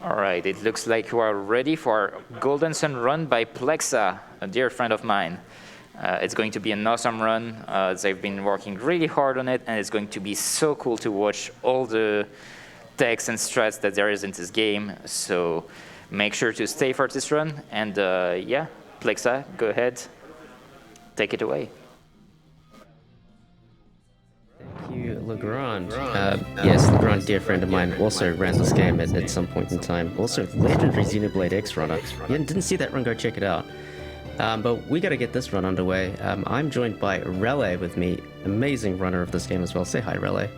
Alright, it looks like we are ready for Golden Sun run by Plexa, a dear friend of mine. It's going to be an awesome run. They've been working really hard on it, and it's going to be so cool to watch all the techs and strats that there is in this game. So make sure to stay for this run, and yeah, Plexa, go ahead, take it away. Thank you, Legrand. Yes, Legrand, dear friend of mine, also ran this game at some point in time. Also, legendary Xenoblade X runner. You didn't see that run, go check it out. But we gotta get this run underway. I'm joined by Relay with me, amazing runner of this game as well. Say hi, Relay.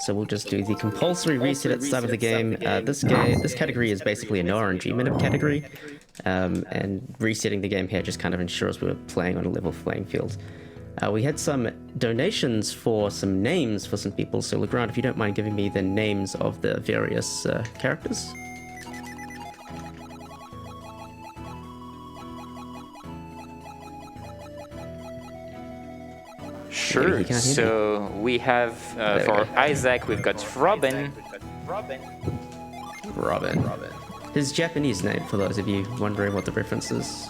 So we'll just do the compulsory reset at the start of the game. This category is basically a no RNG minute category, and resetting the game here just kind of ensures we're playing on a level playing field. We had some donations for some names for some people, so Legrand, if you don't mind giving me the names of the various characters. Sure, so we have, for Isaac, we've got Robin. Robin. His Japanese name, for those of you wondering what the reference is.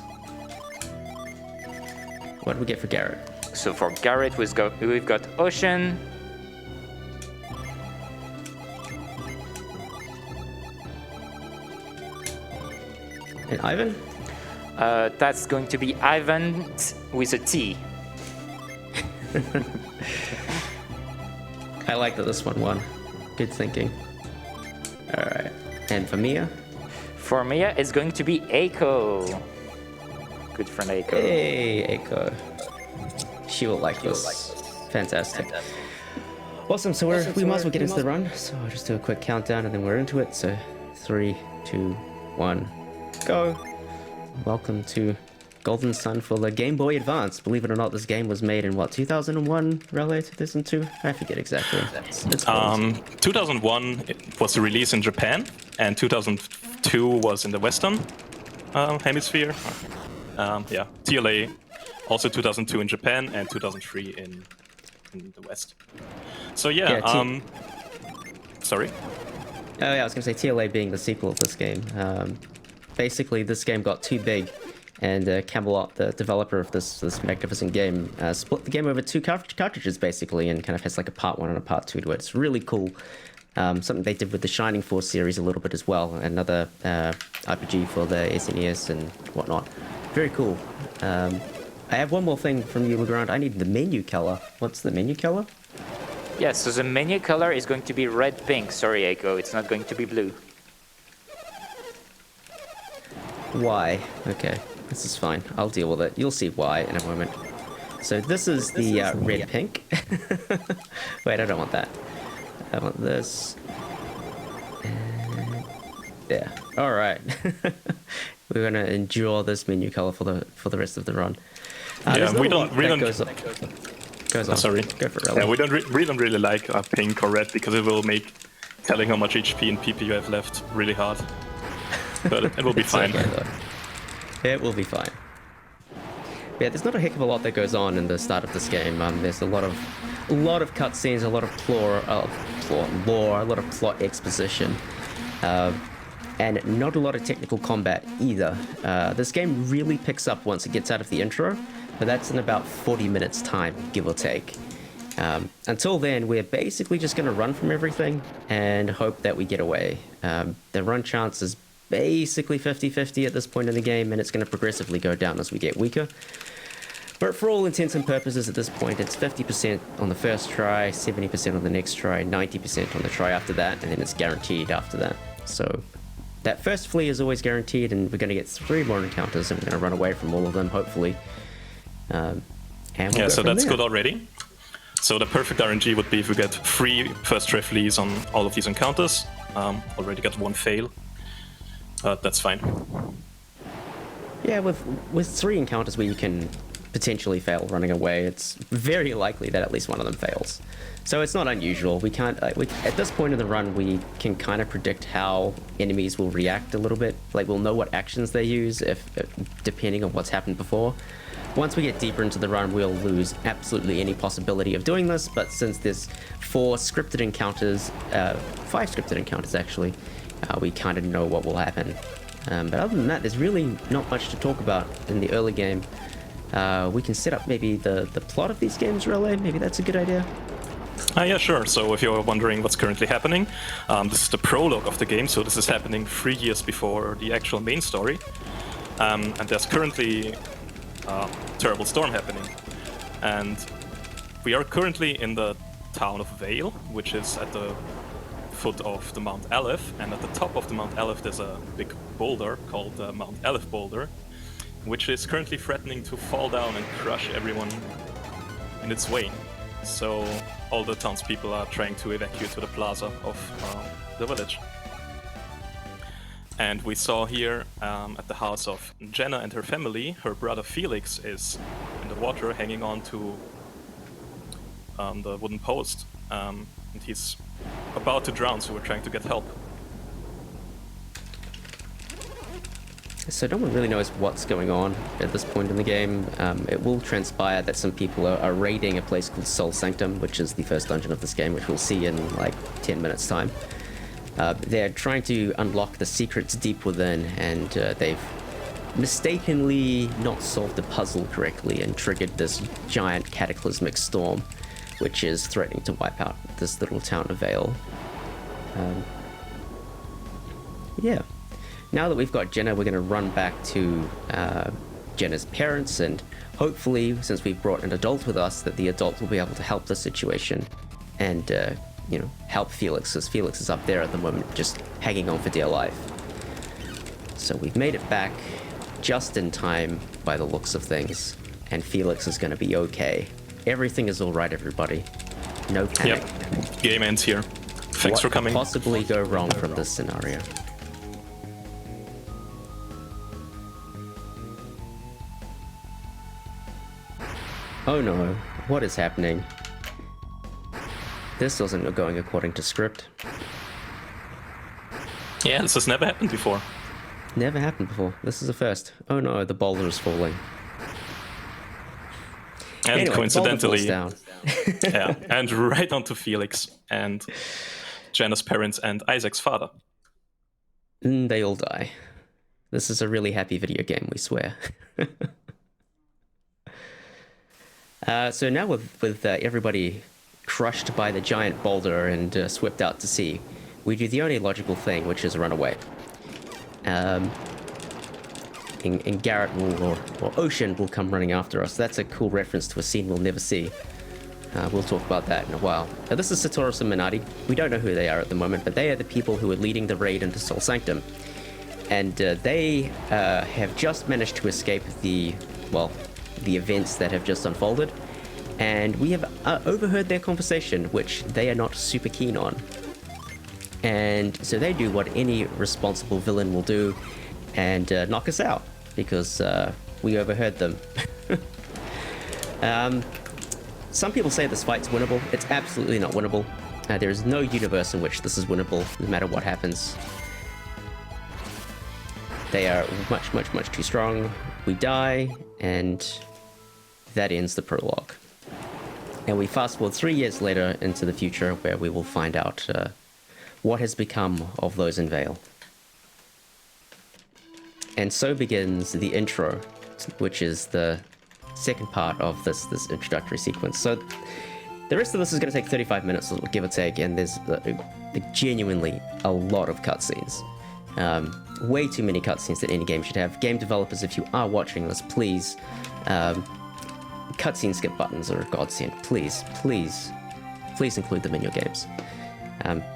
What do we get for Garrett? So for Garrett, we've got Ocean. And Ivan? That's going to be Ivan with a T. I like that this one won. Good thinking. Alright. And for Mia? For Mia, it's going to be Eiko. Good friend Eiko. Hey, Eiko. She will like this. Fantastic. Awesome, so we might as well get into the run. So I'll just do a quick countdown and then we're into it. So 3, 2, 1, go. Welcome to Golden Sun for the Game Boy Advance. Believe it or not, this game was made in what, 2001, Relay, 2002? I forget exactly. It's 2001 was the release in Japan, and 2002 was in the Western hemisphere. Yeah, TLA, also 2002 in Japan, and 2003 in the West. So yeah, sorry? Oh yeah, I was going to say TLA being the sequel of this game. Basically, this game got too big, and Camelot, the developer of this magnificent game, split the game over 2 cartridges, basically, and kind of has like a part 1 and a part 2 to it. It's really cool. Something they did with the Shining Force series a little bit as well, another RPG for the SNES and whatnot. Very cool. I have one more thing from you, Legrand. I need the menu color. What's the menu color? Yeah, so the menu color is going to be red-pink. Sorry, Eiko, it's not going to be blue. Why? Okay, this is fine. I'll deal with it. You'll see why in a moment. So this is the red-pink. Wait, I don't want that. I want this. And yeah. All right. We're gonna endure this menu color for the rest of the run. Yeah, we don't. Goes on. Sorry. Go for it. Yeah, we don't really like pink or red because it will make telling how much HP and PP you have left really hard. But it will be fine. Okay, it will be fine. Yeah, there's not a heck of a lot that goes on in the start of this game. There's a lot of cutscenes, a lot of lore, a lot of plot exposition, and not a lot of technical combat either. This game really picks up once it gets out of the intro, but that's in about 40 minutes time, give or take. Until then, we're basically just going to run from everything and hope that we get away. The run chance is basically 50-50 at this point in the game, and it's going to progressively go down as we get weaker. But for all intents and purposes at this point, it's 50% on the first try, 70% on the next try, 90% on the try after that, and then it's guaranteed after that. So that first flee is always guaranteed, and we're going to get 3 more encounters, and we're going to run away from all of them, hopefully. And we'll so that's good already. So the perfect RNG would be if we get 3 first try flees on all of these encounters. Already got 1 fail. That's fine. Yeah, with 3 encounters where you can potentially fail running away, it's very likely that at least one of them fails. So it's not unusual. We can't. At this point in the run, we can kind of predict how enemies will react a little bit. Like we'll know what actions they use if depending on what's happened before. Once we get deeper into the run, we'll lose absolutely any possibility of doing this, but since there's 5 scripted encounters actually, we kind of know what will happen. But other than that, there's really not much to talk about in the early game. We can set up maybe the plot of these games, Relay. Maybe that's a good idea. Yeah, sure. So if you're wondering what's currently happening, this is the prologue of the game. So this is happening 3 years before the actual main story. And there's currently a terrible storm happening. And we are currently in the town of Vale, which is at the foot of the Mount Aleph. And at the top of the Mount Aleph, there's a big boulder called the Mount Aleph Boulder, which is currently threatening to fall down and crush everyone in its way. So all the townspeople are trying to evacuate to the plaza of the village. And we saw here at the house of Jenna and her family, her brother Felix is in the water hanging on to the wooden post. And he's about to drown, so we're trying to get help. So no one really knows what's going on at this point in the game. It will transpire that some people are raiding a place called Soul Sanctum, which is the first dungeon of this game, which we'll see in like 10 minutes time. They're trying to unlock the secrets deep within, and they've mistakenly not solved the puzzle correctly and triggered this giant cataclysmic storm, which is threatening to wipe out this little town of Vale. Yeah. Now that we've got Jenna, we're going to run back to Jenna's parents, and hopefully, since we've brought an adult with us, that the adult will be able to help the situation and, help Felix, as Felix is up there at the moment, just hanging on for dear life. So we've made it back just in time by the looks of things, and Felix is going to be okay. Everything is all right, everybody. No panic. Yep. Game ends here. Thanks for coming. What could possibly go wrong from this scenario? Oh no, what is happening? This wasn't going according to script. Yeah, this has never happened before. Never happened before. This is a first. Oh no, the boulder is falling. And anyway, coincidentally, down. yeah, and right onto Felix and Jenna's parents and Isaac's father. They all die. This is a really happy video game, we swear. So now with everybody crushed by the giant boulder and swept out to sea, we do the only logical thing, which is run away. And Garrett or Ocean will come running after us. That's a cool reference to a scene we'll never see. We'll talk about that in a while. Now, this is Satoru and Minardi. We don't know who they are at the moment, but they are the people who are leading the raid into Soul Sanctum. And they have just managed to escape the events that have just unfolded, and we have overheard their conversation, which they are not super keen on. And so they do what any responsible villain will do and knock us out, because we overheard them. Some people say this fight's winnable. It's absolutely not winnable. There is no universe in which this is winnable, no matter what happens. They are much, much, much too strong. We die, and that ends the prologue. And we fast forward 3 years later into the future, where we will find out what has become of those in Vale. And so begins the intro, which is the second part of this introductory sequence. So the rest of this is going to take 35 minutes, give or take, and there's genuinely a lot of cutscenes. Way too many cutscenes that any game should have. Game developers, if you are watching this, please, cutscene skip buttons are a godsend. Please include them in your games.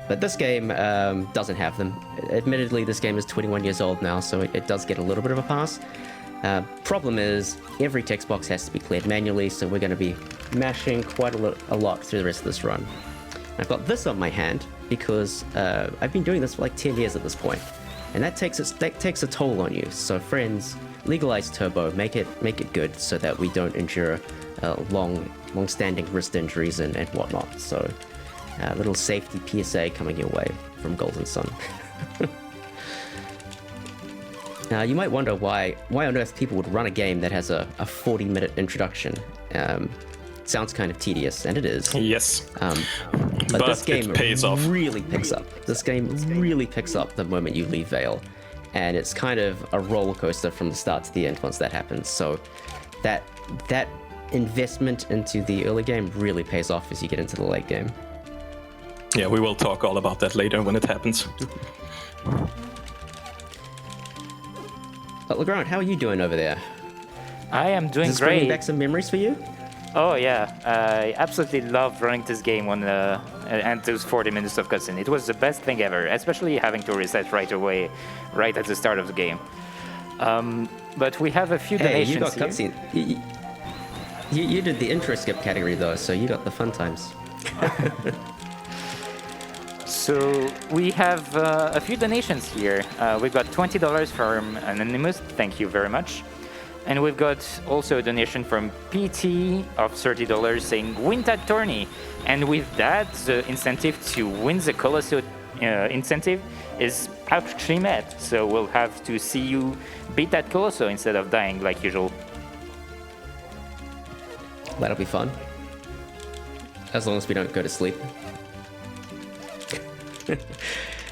But this game doesn't have them. Admittedly, this game is 21 years old now, so it does get a little bit of a pass. Problem is, every text box has to be cleared manually, so we're going to be mashing quite a lot through the rest of this run. I've got this on my hand because I've been doing this for like 10 years at this point, and that takes a toll on you. So friends, legalize turbo, make it good, so that we don't endure long-standing wrist injuries and whatnot. So a little safety PSA coming your way from Golden Sun. Now, you might wonder why on earth people would run a game that has a 40-minute introduction. Sounds kind of tedious, and it is. Yes. But this game it pays off. really picks up. This game really picks up the moment you leave Vale. And it's kind of a roller coaster from the start to the end once that happens. So that investment into the early game really pays off as you get into the late game. Yeah, we will talk all about that later when it happens. But Legrand, how are you doing over there? I am doing Is this bringing great. back some memories for you? Oh yeah, I absolutely loved running this game on and those 40 minutes of cutscene. It was the best thing ever, especially having to reset right away, right at the start of the game. But we have a few Hey, donations you got here. cutscene. You did the intro skip category though, so you got the fun times. So we have a few donations here. We've got $20 from Anonymous, thank you very much. And we've got also a donation from PT of $30 saying win that tourney. And with that, the incentive to win the Colosso incentive is actually met. So we'll have to see you beat that Colosso instead of dying like usual. That'll be fun. As long as we don't go to sleep.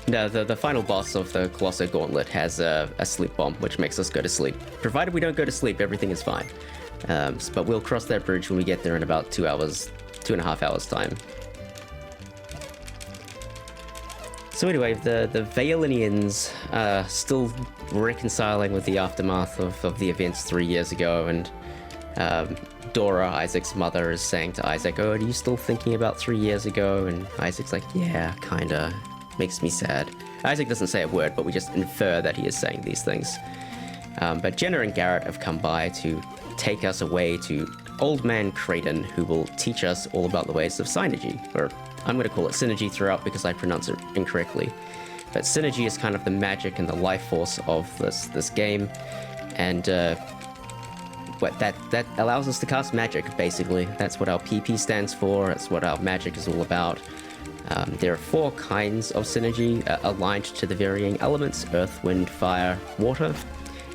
No, the final boss of the Colosso Gauntlet has a sleep bomb, which makes us go to sleep. Provided we don't go to sleep, everything is fine. But we'll cross that bridge when we get there in about 2.5 hours time. So anyway, the Vailinians are still reconciling with the aftermath of the events 3 years ago, and Dora, Isaac's mother, is saying to Isaac, "Oh, are you still thinking about 3 years ago?" And Isaac's like, "Yeah, kinda. Makes me sad." Isaac doesn't say a word, but we just infer that he is saying these things. But Jenna and Garrett have come by to take us away to Old Man Creighton, who will teach us all about the ways of synergy. Or I'm going to call it synergy throughout because I pronounce it incorrectly. But synergy is kind of the magic and the life force of this game. And what that allows us to cast magic, basically. That's what our PP stands for. That's what our magic is all about. There are 4 kinds of synergy aligned to the varying elements: earth, wind, fire, water.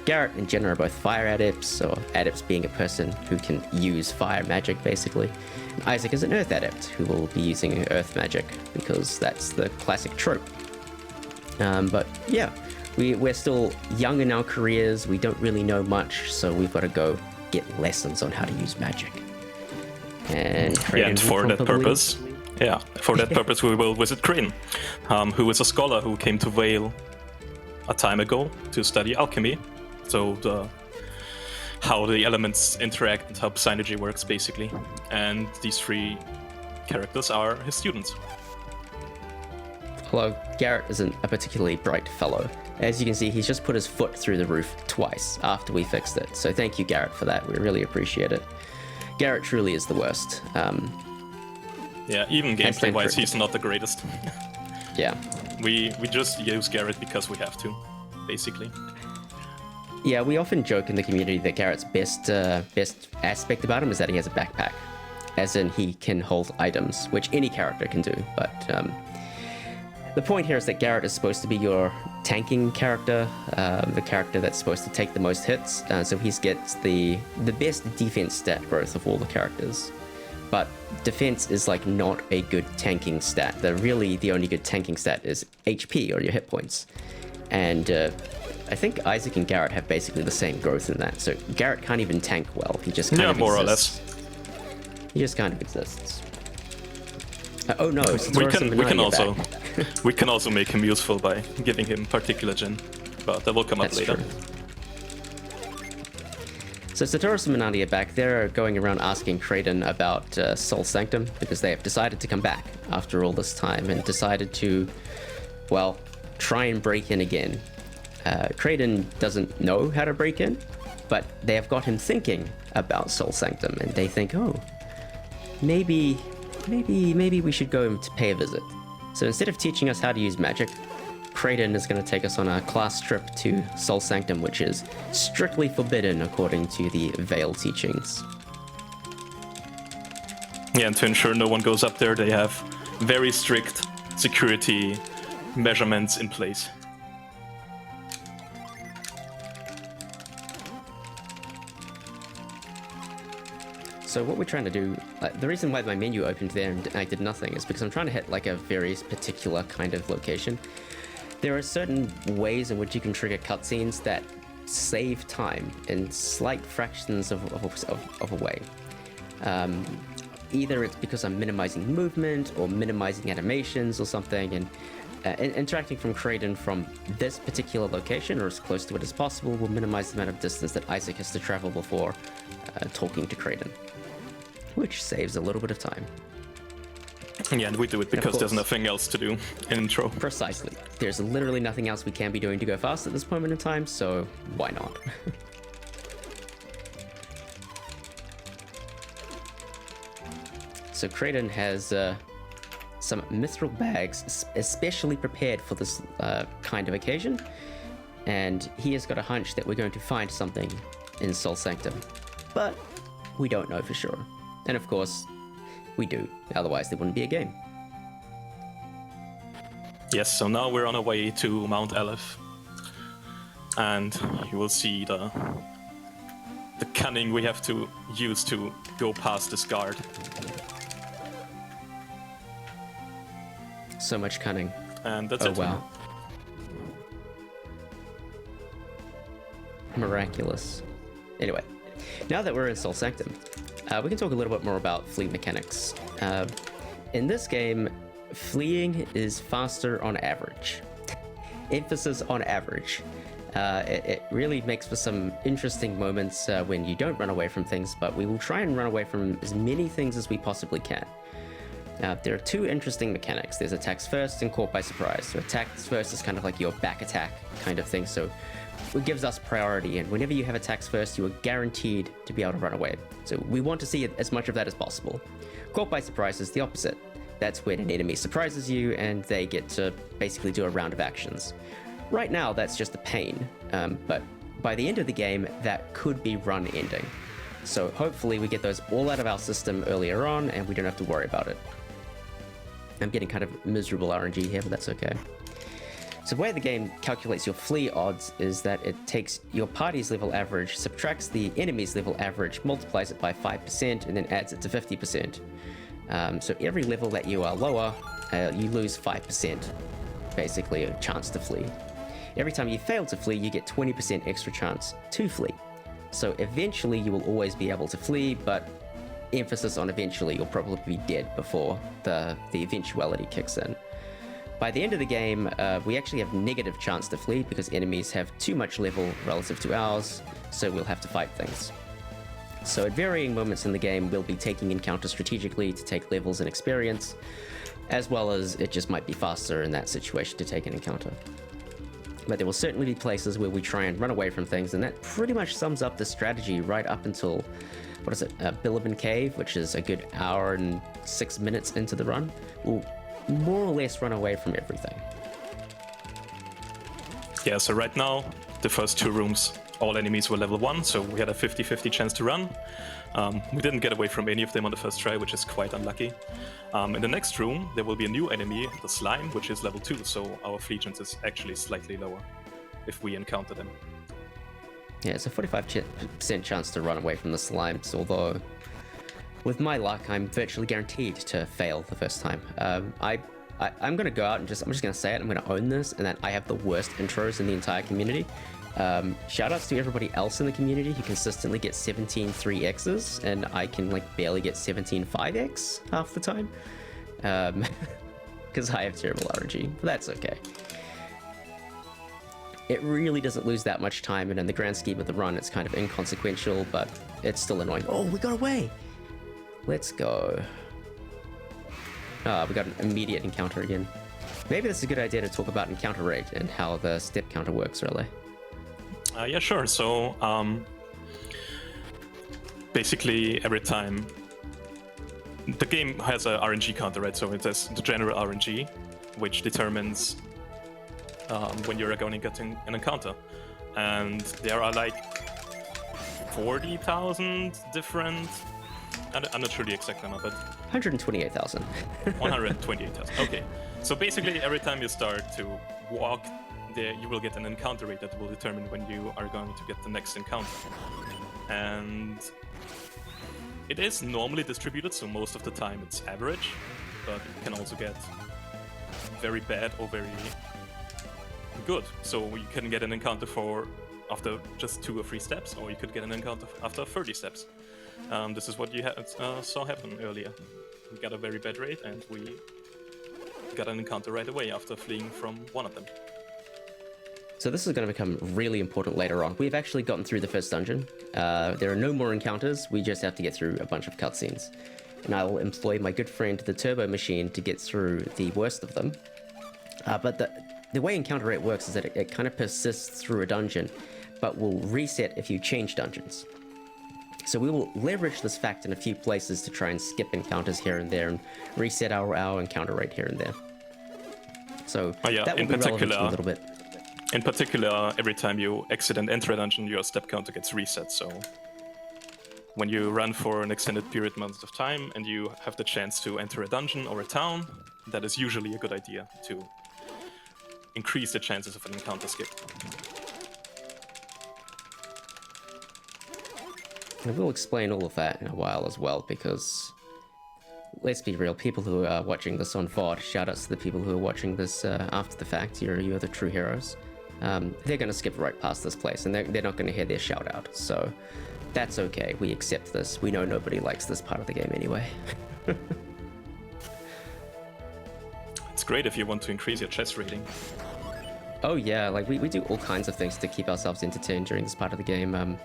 Garrett and Jenna are both fire adepts, or adepts being a person who can use fire magic, basically. And Isaac is an earth adept who will be using earth magic, because that's the classic trope. But yeah, we're still young in our careers, we don't really know much, so we've got to go get lessons on how to use magic. And For that purpose, we will visit Kryn, who is a scholar who came to Vale a time ago to study alchemy. So how the elements interact and how synergy works, basically. And these 3 characters are his students. Although Garrett isn't a particularly bright fellow. As you can see, he's just put his foot through the roof twice after we fixed it. So thank you, Garrett, for that. We really appreciate it. Garrett truly is the worst. Yeah, even gameplay-wise, he's not the greatest. Yeah. We just use Garrett because we have to, basically. Yeah, we often joke in the community that Garrett's best aspect about him is that he has a backpack. As in, he can hold items, which any character can do. But the point here is that Garrett is supposed to be your tanking character, the character that's supposed to take the most hits. So he gets the best defense stat growth of all the characters. But defense is like not a good tanking stat. The only good tanking stat is HP, or your hit points. And I think Isaac and Garrett have basically the same growth in that. So Garrett can't even tank well. He just kind of more exists. or less. He just kind of exists. Oh no, we can also make him useful by giving him particular gen, but that will come up later. True. So Satoris and Minati are back. They're going around asking Creighton about Soul Sanctum, because they have decided to come back after all this time and decided to, well, try and break in again. Creighton doesn't know how to break in, but they have got him thinking about Soul Sanctum, and they think, oh, maybe we should go to pay a visit. So instead of teaching us how to use magic, Creighton is going to take us on a class trip to Soul Sanctum, which is strictly forbidden according to the Vale teachings. Yeah, and to ensure no one goes up there, they have very strict security measurements in place. So what we're trying to do, the reason why my menu opened there and I did nothing is because I'm trying to hit like a very particular kind of location. There are certain ways in which you can trigger cutscenes that save time in slight fractions of a way. Either it's because I'm minimizing movement or minimizing animations or something, and interacting from Kraden from this particular location or as close to it as possible will minimize the amount of distance that Isaac has to travel before talking to Kraden, which saves a little bit of time. Yeah, and we do it because there's nothing else to do in intro. Precisely. There's literally nothing else we can be doing to go fast at this moment in time, so why not? So Kraden has some mithril bags especially prepared for this kind of occasion, and he has got a hunch that we're going to find something in Sol Sanctum, but we don't know for sure. And of course, we do, otherwise there wouldn't be a game. Yes, so now we're on our way to Mount Aleph, and you will see the cunning we have to use to go past this guard. So much cunning. And that's oh it. Wow. Miraculous. Anyway, now that we're in Sol Sanctum, we can talk a little bit more about flee mechanics. In this game, fleeing is faster on average. Emphasis on average. It really makes for some interesting moments when you don't run away from things, but we will try and run away from as many things as we possibly can. There are two interesting mechanics. There's attacks first and caught by surprise. So attacks first is kind of like your back attack kind of thing. So it gives us priority, and whenever you have attacks first, you are guaranteed to be able to run away. So we want to see as much of that as possible. Caught by surprise is the opposite. That's when an enemy surprises you and they get to basically do a round of actions. Right now, that's just a pain, but by the end of the game, that could be run ending. So hopefully we get those all out of our system earlier on and we don't have to worry about it. I'm getting kind of miserable RNG here, but that's okay. So the way the game calculates your flee odds is that it takes your party's level average, subtracts the enemy's level average, multiplies it by 5%, and then adds it to 50%. So every level that you are lower, you lose 5%, basically, a chance to flee. Every time you fail to flee, you get 20% extra chance to flee. So eventually you will always be able to flee, but emphasis on eventually, you'll probably be dead before the eventuality kicks in. By the end of the game, we actually have negative chance to flee because enemies have too much level relative to ours, so we'll have to fight things. So at varying moments in the game, we'll be taking encounters strategically to take levels and experience, as well as it just might be faster in that situation to take an encounter. But there will certainly be places where we try and run away from things, and that pretty much sums up the strategy right up until, what is it, Philippine Cave, which is a good hour and 6 minutes into the run. We'll more or less run away from everything. Yeah, so right now, the first two rooms, all enemies were level 1, so we had a 50-50 chance to run. We didn't get away from any of them on the first try, which is quite unlucky. In the next room, there will be a new enemy, the slime, which is level 2, so our flee chance is actually slightly lower if we encounter them. Yeah, it's a 45% chance to run away from the slimes, although with my luck, I'm virtually guaranteed to fail the first time. I'm going to go out and I'm just going to say it, I'm going to own this, and that I have the worst intros in the entire community. Shoutouts to everybody else in the community who consistently get 17 3x's, and I can like barely get 17 5x half the time. Because I have terrible RNG, but that's okay. It really doesn't lose that much time, and in the grand scheme of the run, it's kind of inconsequential, but it's still annoying. Oh, we got away! Let's go. We got an immediate encounter again. Maybe this is a good idea to talk about encounter rate and how the step counter works, really. Yeah, sure. So, basically, every time the game has a RNG counter, right? So it has the general RNG, which determines when you're going to get an encounter, and there are like 40,000 different. I'm not sure the exact number, but 128,000. 128,000. Okay. So basically, every time you start to walk, you will get an encounter rate that will determine when you are going to get the next encounter. And It is normally distributed, so most of the time it's average, but it can also get very bad or very good. So you can get an encounter after just 2 or 3 steps, or you could get an encounter after 30 steps. This is what you saw happen earlier. We got a very bad raid, and we got an encounter right away after fleeing from one of them. So this is going to become really important later on. We've actually gotten through the first dungeon. There are no more encounters, we just have to get through a bunch of cutscenes. And I will employ my good friend the Turbo Machine to get through the worst of them. But the way encounter rate works is that it kind of persists through a dungeon, but will reset if you change dungeons. So we will leverage this fact in a few places to try and skip encounters here and there and reset our encounter rate here and there. So that will be relevant to a little bit. In particular, every time you exit and enter a dungeon, your step counter gets reset. So when you run for an extended period months of time and you have the chance to enter a dungeon or a town, that is usually a good idea to increase the chances of an encounter skip. I will explain all of that in a while as well, because let's be real, people who are watching this on VOD, shoutouts to the people who are watching this after the fact, you're the true heroes. They're going to skip right past this place, and they're not going to hear their shout out, so that's okay, we accept this. We know nobody likes this part of the game anyway. It's great if you want to increase your chess rating. Oh yeah, like we do all kinds of things to keep ourselves entertained during this part of the game.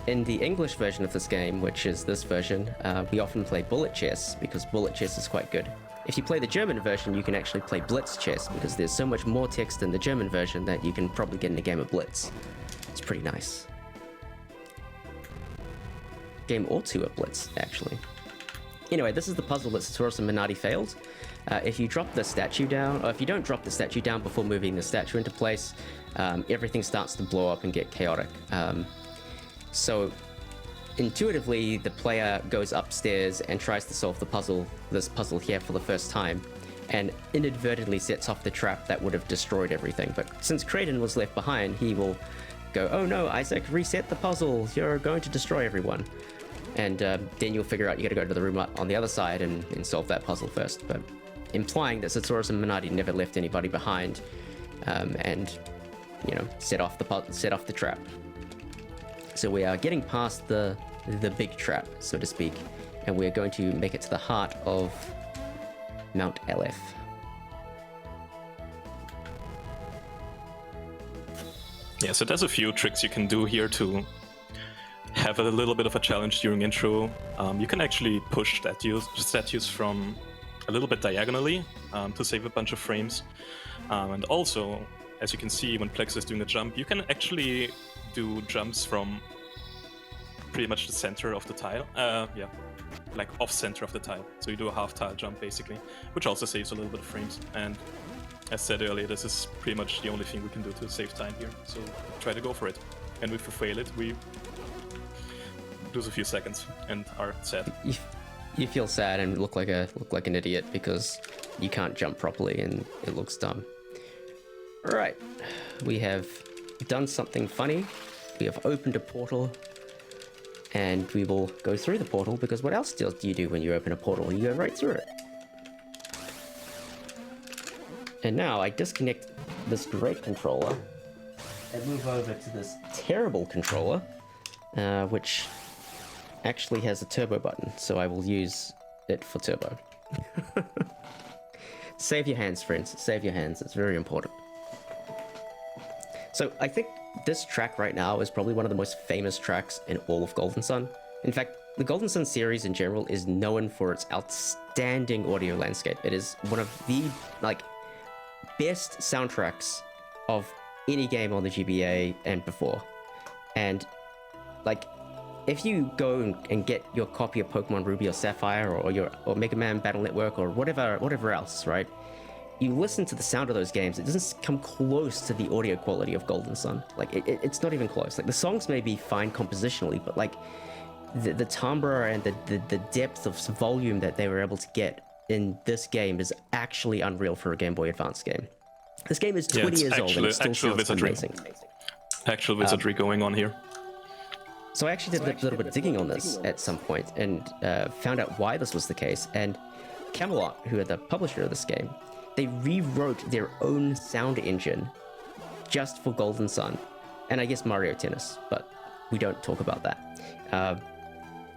In the English version of this game, which is this version, we often play bullet chess, because bullet chess is quite good. If you play the German version, you can actually play blitz chess, because there's so much more text in the German version that you can probably get in a game of blitz. It's pretty nice. Game or 2 of blitz, actually. Anyway, this is the puzzle that Satoru Minardi failed. If you drop the statue down, or if you don't drop the statue down before moving the statue into place, everything starts to blow up and get chaotic. So intuitively, the player goes upstairs and tries to solve this puzzle here for the first time, and inadvertently sets off the trap that would have destroyed everything. But since Kraden was left behind, he will go, "Oh no, Isaac, reset the puzzle, you're going to destroy everyone." And then you'll figure out you gotta go to the room on the other side and solve that puzzle first, but implying that Satoru Minardi never left anybody behind, and, you know, set off the trap. So we are getting past the big trap, so to speak, and we are going to make it to the heart of Mount Aleph. Yeah, so there's a few tricks you can do here to have a little bit of a challenge during intro. You can actually push statues from a little bit diagonally to save a bunch of frames. And also, as you can see, when Plexa is doing a jump, you can actually do jumps from pretty much the center of the tile. Like off center of the tile. So you do a half tile jump basically, which also saves a little bit of frames. And as said earlier, this is pretty much the only thing we can do to save time here. So try to go for it. And if we fail it, we lose a few seconds and are sad. You feel sad and look like an idiot because you can't jump properly and it looks dumb. Alright, we have done something funny. We have opened a portal, and we will go through the portal, because what else do you do when you open a portal? You go right through it. And now I disconnect this great controller and move over to this terrible controller, which actually has a turbo button, so I will use it for turbo. Save your hands, friends. Save your hands. It's very important. So I think this track right now is probably one of the most famous tracks in all of Golden Sun. In fact, the Golden Sun series in general is known for its outstanding audio landscape. It is one of the best soundtracks of any game on the GBA and before. And if you go and get your copy of Pokemon Ruby or Sapphire or Mega Man Battle Network or whatever else, right? You listen to the sound of those games, it doesn't come close to the audio quality of Golden Sun. It's not even close. The songs may be fine compositionally, but the timbre and the depth of volume that they were able to get in this game is actually unreal for a Game Boy Advance game. This game is 20 years old and it still sounds amazing. Actual wizardry going on here. So I actually did a little bit of digging on this at some point and found out why this was the case. And Camelot, who are the publisher of this game, they rewrote their own sound engine just for Golden Sun, and I guess Mario Tennis, but we don't talk about that.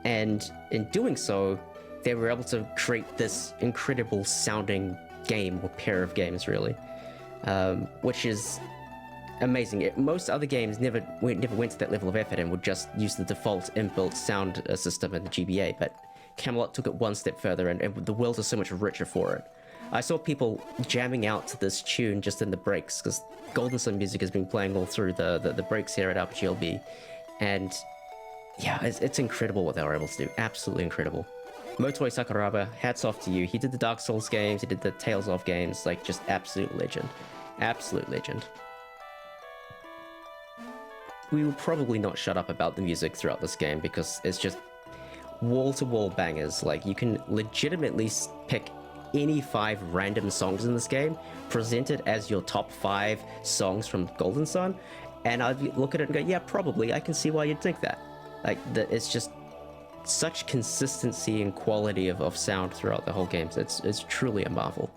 And in doing so, they were able to create this incredible sounding game, or pair of games really, which is amazing. Most other games never went to that level of effort and would just use the default inbuilt sound system in the GBA, but Camelot took it one step further, and the world is so much richer for it. I saw people jamming out to this tune just in the breaks, because Golden Sun music has been playing all through the breaks here at RPGLB, and yeah, it's incredible what they were able to do. Absolutely incredible. Motoi Sakuraba, hats off to you. He did the Dark Souls games, he did the Tales of games, like just absolute legend. Absolute legend. We will probably not shut up about the music throughout this game because it's just wall-to-wall bangers. Like, you can legitimately pick any 5 random songs in this game, present it as your top 5 songs from Golden Sun, and I'd look at it and go, yeah, probably, I can see why you'd think that. Like, it's just such consistency and quality of sound throughout the whole game. So it's truly a marvel.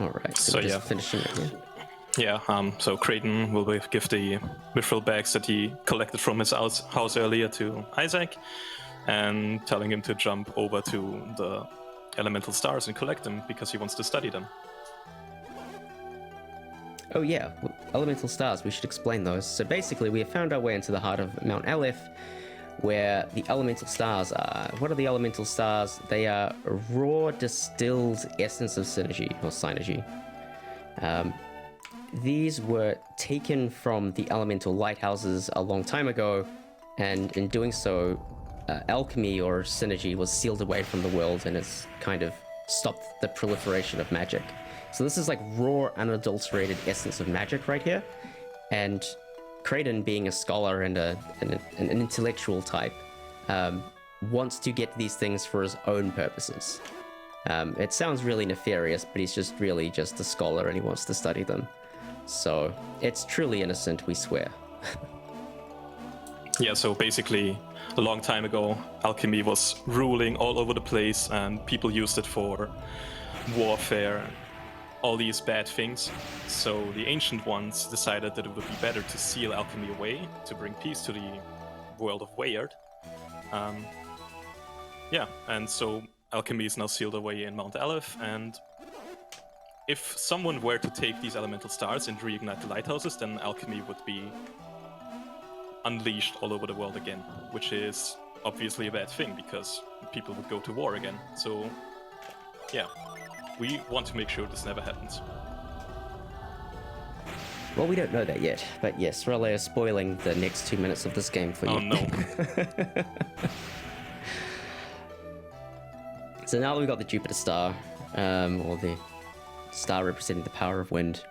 Alright, so yeah. finishing it here. Yeah, so Creighton will give the mithril bags that he collected from his house earlier to Isaac, and telling him to jump over to the elemental stars and collect them because he wants to study them. Oh yeah, elemental stars, we should explain those. So basically, we have found our way into the heart of Mount Aleph, where the elemental stars are. What are the elemental stars? They are a raw distilled essence of synergy, or synergy. These were taken from the elemental lighthouses a long time ago, and in doing so, alchemy or synergy was sealed away from the world, and it's kind of stopped the proliferation of magic. So this is like raw, unadulterated essence of magic right here, and Creighton, being a scholar and an intellectual type, wants to get these things for his own purposes. It sounds really nefarious, but he's just really just a scholar and he wants to study them. So it's truly innocent, we swear. Yeah, so basically, a long time ago, alchemy was ruling all over the place, and people used it for warfare, all these bad things. So the ancient ones decided that it would be better to seal alchemy away, to bring peace to the world of Weyard. Yeah, and so alchemy is now sealed away in Mount Aleph, and if someone were to take these elemental stars and reignite the lighthouses, then alchemy would be unleashed all over the world again, which is obviously a bad thing because people would go to war again. So, yeah, we want to make sure this never happens. Well, we don't know that yet, but yes, Relay is spoiling the next 2 minutes of this game for you. Oh no. So now that we've got the Jupiter star, or the star representing the power of wind,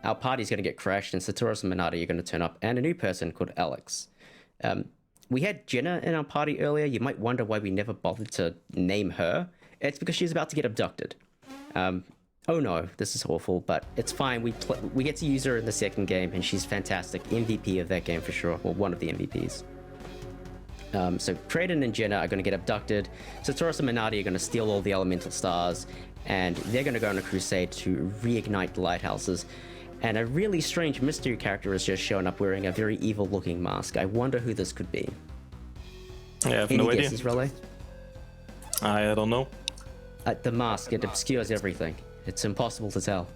our party's going to get crashed, and Satoros and Minata are going to turn up, and a new person called Alex. We had Jenna in our party earlier. You might wonder why we never bothered to name her. It's because she's about to get abducted. Oh no, this is awful, but it's fine. We get to use her in the second game, and she's fantastic. MVP of that game for sure, or one of the MVPs. So Creighton and Jenna are going to get abducted. Satoros and Minati are going to steal all the elemental stars, and they're going to go on a crusade to reignite the lighthouses. And a really strange mystery character has just shown up wearing a very evil-looking mask. I wonder who this could be. I have Any no idea. guesses, Relay? I don't know. The mask, it obscures everything. It's impossible to tell.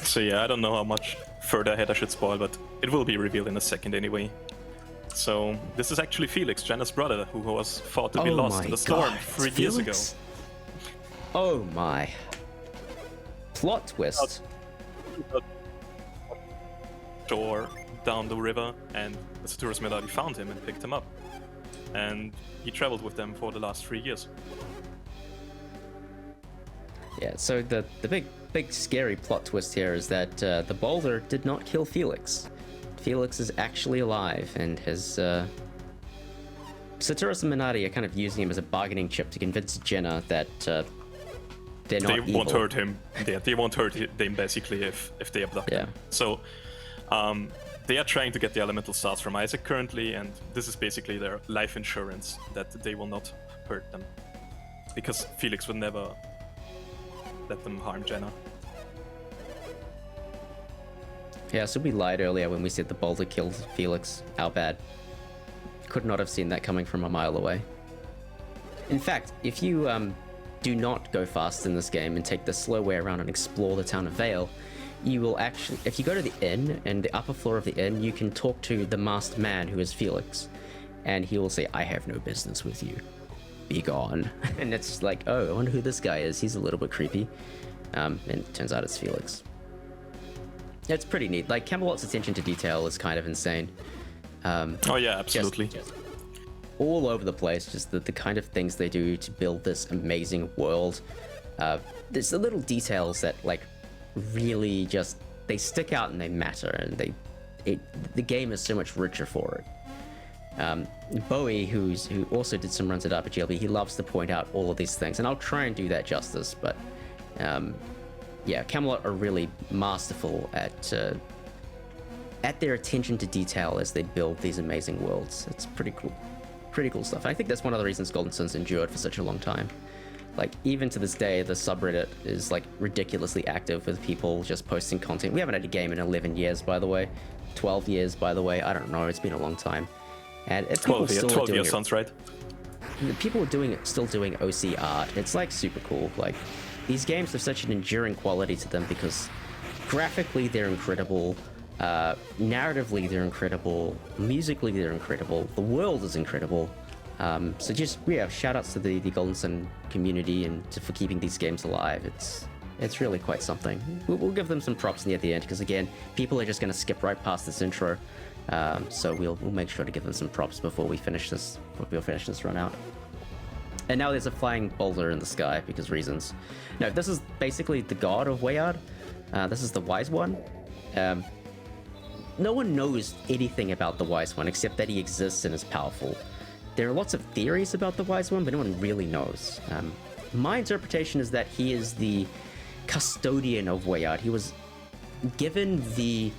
So yeah, I don't know how much further ahead I should spoil, but it will be revealed in a second anyway. So this is actually Felix, Jenna's brother, who was thought to be lost in the storm 3 years ago. Oh my. Plot twist. Shore down the river, and the Satoros Melody found him and picked him up. And he traveled with them for the last 3 years. Yeah, so the big scary plot twist here is that the boulder did not kill Felix. Felix is actually alive, and his Satoris and Minardi are kind of using him as a bargaining chip to convince Jenna that they're not They evil. won't hurt him. They won't hurt him basically if they abduct him. So they are trying to get the elemental stars from Isaac currently, and this is basically their life insurance that they will not hurt them, because Felix would never let them harm Jenna. Yeah, so we lied earlier when we said the boulder killed Felix. How bad. Could not have seen that coming from a mile away. In fact, if you do not go fast in this game and take the slow way around and explore the town of Vale, you will actually, if you go to the inn, and the upper floor of the inn, you can talk to the masked man who is Felix, and he will say, "I have no business with you. Be gone." And it's like, oh, I wonder who this guy is. He's a little bit creepy. And it turns out it's Felix. It's pretty neat. Like, Camelot's attention to detail is kind of insane. Oh yeah, absolutely. Just all over the place, just the kind of things they do to build this amazing world. There's the little details that, like, really just, they stick out and they matter, and the game is so much richer for it. Bowie, who also did some runs at RPGLB, he loves to point out all of these things, and I'll try and do that justice, but yeah, Camelot are really masterful at their attention to detail as they build these amazing worlds. It's pretty cool stuff. And I think that's one of the reasons Golden Sun's endured for such a long time. Like, even to this day, the subreddit is like ridiculously active with people just posting content. We haven't had a game in 11 years, by the way. 12 years, by the way. I don't know. It's been a long time. And if 12 years sounds right. People are still doing OC art. It's like super cool. Like, these games have such an enduring quality to them because graphically they're incredible. Narratively they're incredible. Musically they're incredible. The world is incredible. So just, yeah, shout outs to the Golden Sun community and for keeping these games alive. It's really quite something. We'll give them some props near the end because, again, people are just going to skip right past this intro. So we'll make sure to give them some props before we finish this run out. And now there's a flying boulder in the sky because reasons. No, this is basically the god of Wayard. This is the Wise One. No one knows anything about the Wise One except that he exists and is powerful. There are lots of theories about the Wise One, but no one really knows. My interpretation is that he is the custodian of Wayard. He was given the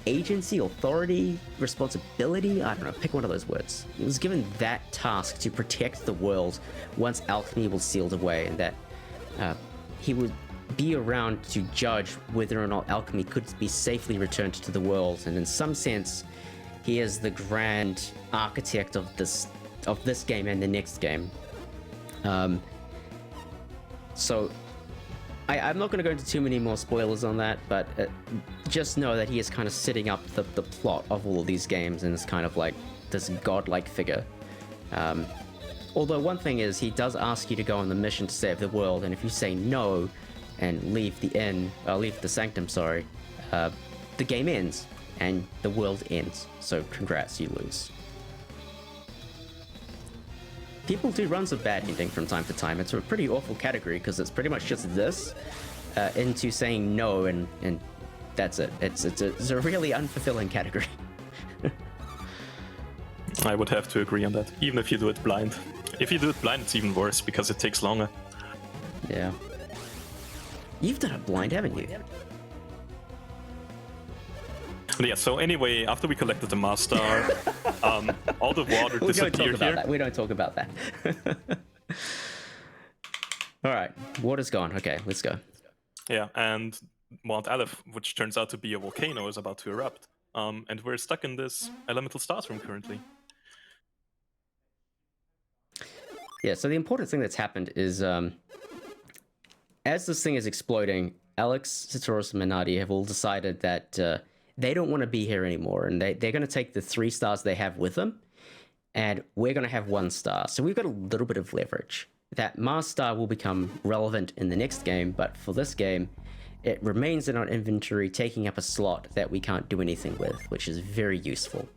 agency, authority, responsibility, I don't know, pick one of those words. He was given that task to protect the world once alchemy was sealed away, and that he would be around to judge whether or not alchemy could be safely returned to the world. And in some sense, he is the grand architect of this game and the next game. So I'm not going to go into too many more spoilers on that, but just know that he is kind of setting up the plot of all of these games, and it's kind of like this godlike figure. Although one thing is, he does ask you to go on the mission to save the world, and if you say no and leave the sanctum, the game ends and the world ends. So congrats, you lose. People do runs of bad ending from time to time. It's a pretty awful category because it's pretty much just this into saying no, and that's it. It's a really unfulfilling category. I would have to agree on that, even if you do it blind. If you do it blind, it's even worse because it takes longer. Yeah. You've done it blind, haven't you? Yeah, so anyway, after we collected the Master, all the water disappeared here. We don't talk about that. Alright, water's gone. Okay, let's go. Yeah, and Mount Aleph, which turns out to be a volcano, is about to erupt. And we're stuck in this elemental stars room currently. Yeah, so the important thing that's happened is, as this thing is exploding, Alex, Satoris, and Minardi have all decided that they don't want to be here anymore, and they're going to take the 3 stars they have with them, and we're going to have 1 star. So we've got a little bit of leverage. That Mars star will become relevant in the next game, but for this game, it remains in our inventory, taking up a slot that we can't do anything with, which is very useful.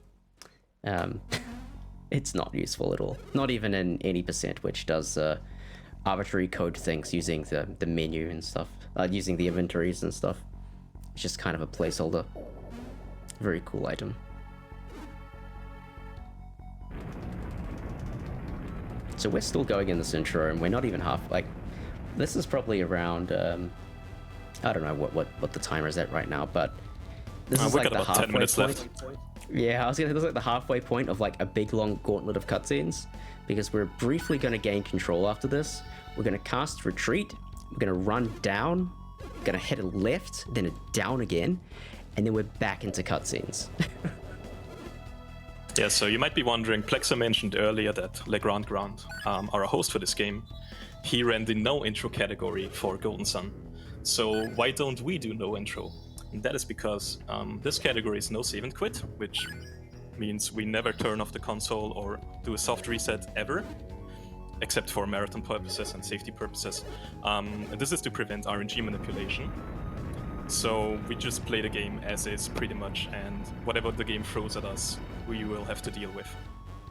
It's not useful at all. Not even in any percent, which does arbitrary code things using the menu and stuff, using the inventories and stuff. It's just kind of a placeholder. Very cool item. So we're still going in this intro, and we're not even half, like, this is probably around, I don't know what the timer is at right now, but this is we like got the about 10 halfway minutes point. left. Yeah, I was gonna say this is like the halfway point of like a big long gauntlet of cutscenes, because we're briefly gonna gain control after this. We're gonna cast retreat, we're gonna run down, gonna hit a left, then a down again, and then we're back into cutscenes. Yeah, so you might be wondering, Plexa mentioned earlier that Legrand Grant, our host for this game, he ran the no intro category for Golden Sun. So why don't we do no intro? And that is because this category is no save and quit, which means we never turn off the console or do a soft reset ever, except for marathon purposes and safety purposes. And this is to prevent RNG manipulation. So we just play the game as is pretty much, and whatever the game throws at us, we will have to deal with.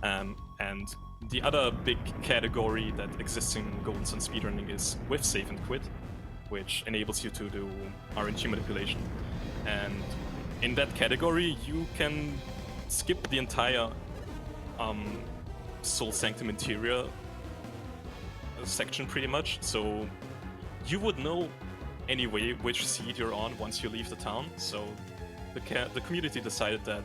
And the other big category that exists in Golden Sun speedrunning is with save and quit, which enables you to do RNG manipulation. And in that category, you can skip the entire Soul Sanctum Interior section pretty much. So you would know anyway which seed you're on once you leave the town. So the community decided that,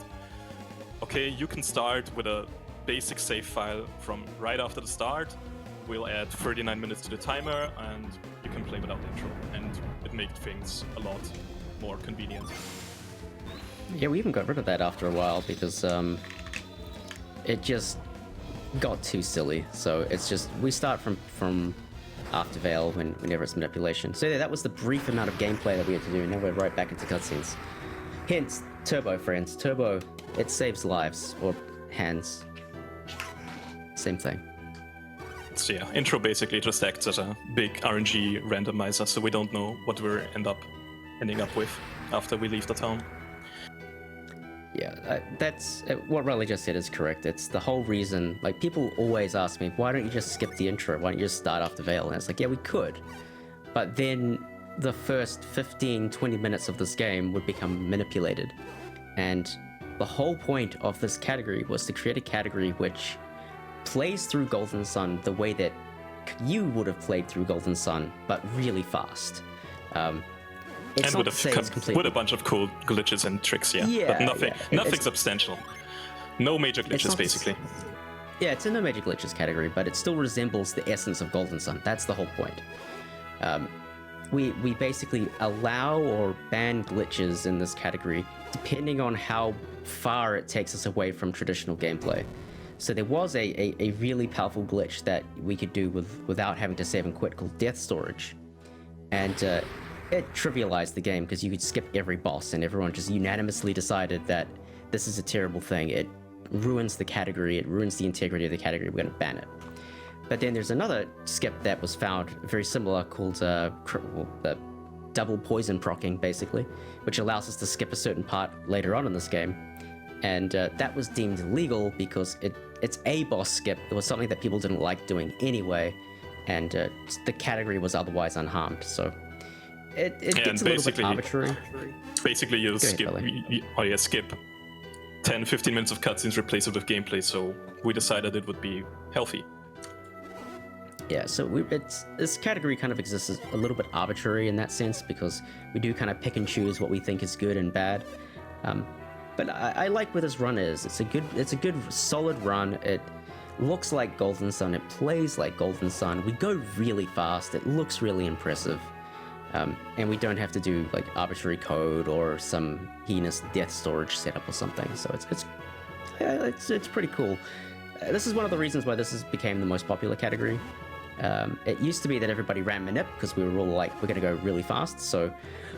okay, you can start with a basic save file from right after the start. We'll add 39 minutes to the timer, and you can play without intro. And it made things a lot more convenient. Yeah, we even got rid of that after a while because it just got too silly. So it's just, we start from after Veil whenever it's manipulation. So yeah, that was the brief amount of gameplay that we had to do, and now we're right back into cutscenes. Hence, Turbo, friends. Turbo, it saves lives, or hands. Same thing. So yeah, intro basically just acts as a big RNG randomizer, so we don't know what we're ending up with after we leave the town. Yeah, that's what Riley just said is correct. It's the whole reason, like, people always ask me, why don't you just skip the intro? Why don't you just start after Veil? And it's like, yeah, we could. But then the first 15, 20 minutes of this game would become manipulated. And the whole point of this category was to create a category which plays through Golden Sun the way that you would have played through Golden Sun, but really fast. It's And not to say it's completely... with a bunch of cool glitches and tricks, yeah. Yeah, But nothing, yeah. nothing substantial. No major glitches, not- basically. Yeah, it's in the major glitches category, but it still resembles the essence of Golden Sun. That's the whole point. We basically allow or ban glitches in this category depending on how far it takes us away from traditional gameplay. So there was a really powerful glitch that we could do without having to save and quit called Death Storage. And it trivialized the game because you could skip every boss, and everyone just unanimously decided that this is a terrible thing. It ruins the category, it ruins the integrity of the category, we're going to ban it. But then there's another skip that was found very similar called double poison procking, basically, which allows us to skip a certain part later on in this game. And that was deemed illegal because it's a boss skip. It was something that people didn't like doing anyway, and the category was otherwise unharmed. So it gets a little bit arbitrary. Basically, you skip, Billy. skip 10, 15 minutes of cutscenes, replace it with gameplay. So we decided it would be healthy. Yeah, so this category kind of exists as a little bit arbitrary in that sense because we do kind of pick and choose what we think is good and bad. But I like where this run is. It's a good solid run. It looks like Golden Sun. It plays like Golden Sun. We go really fast. It looks really impressive. And we don't have to do like arbitrary code or some heinous death storage setup or something. So it's pretty cool. This is one of the reasons why this became the most popular category. It used to be that everybody ran Manip because we were all like, we're going to go really fast. So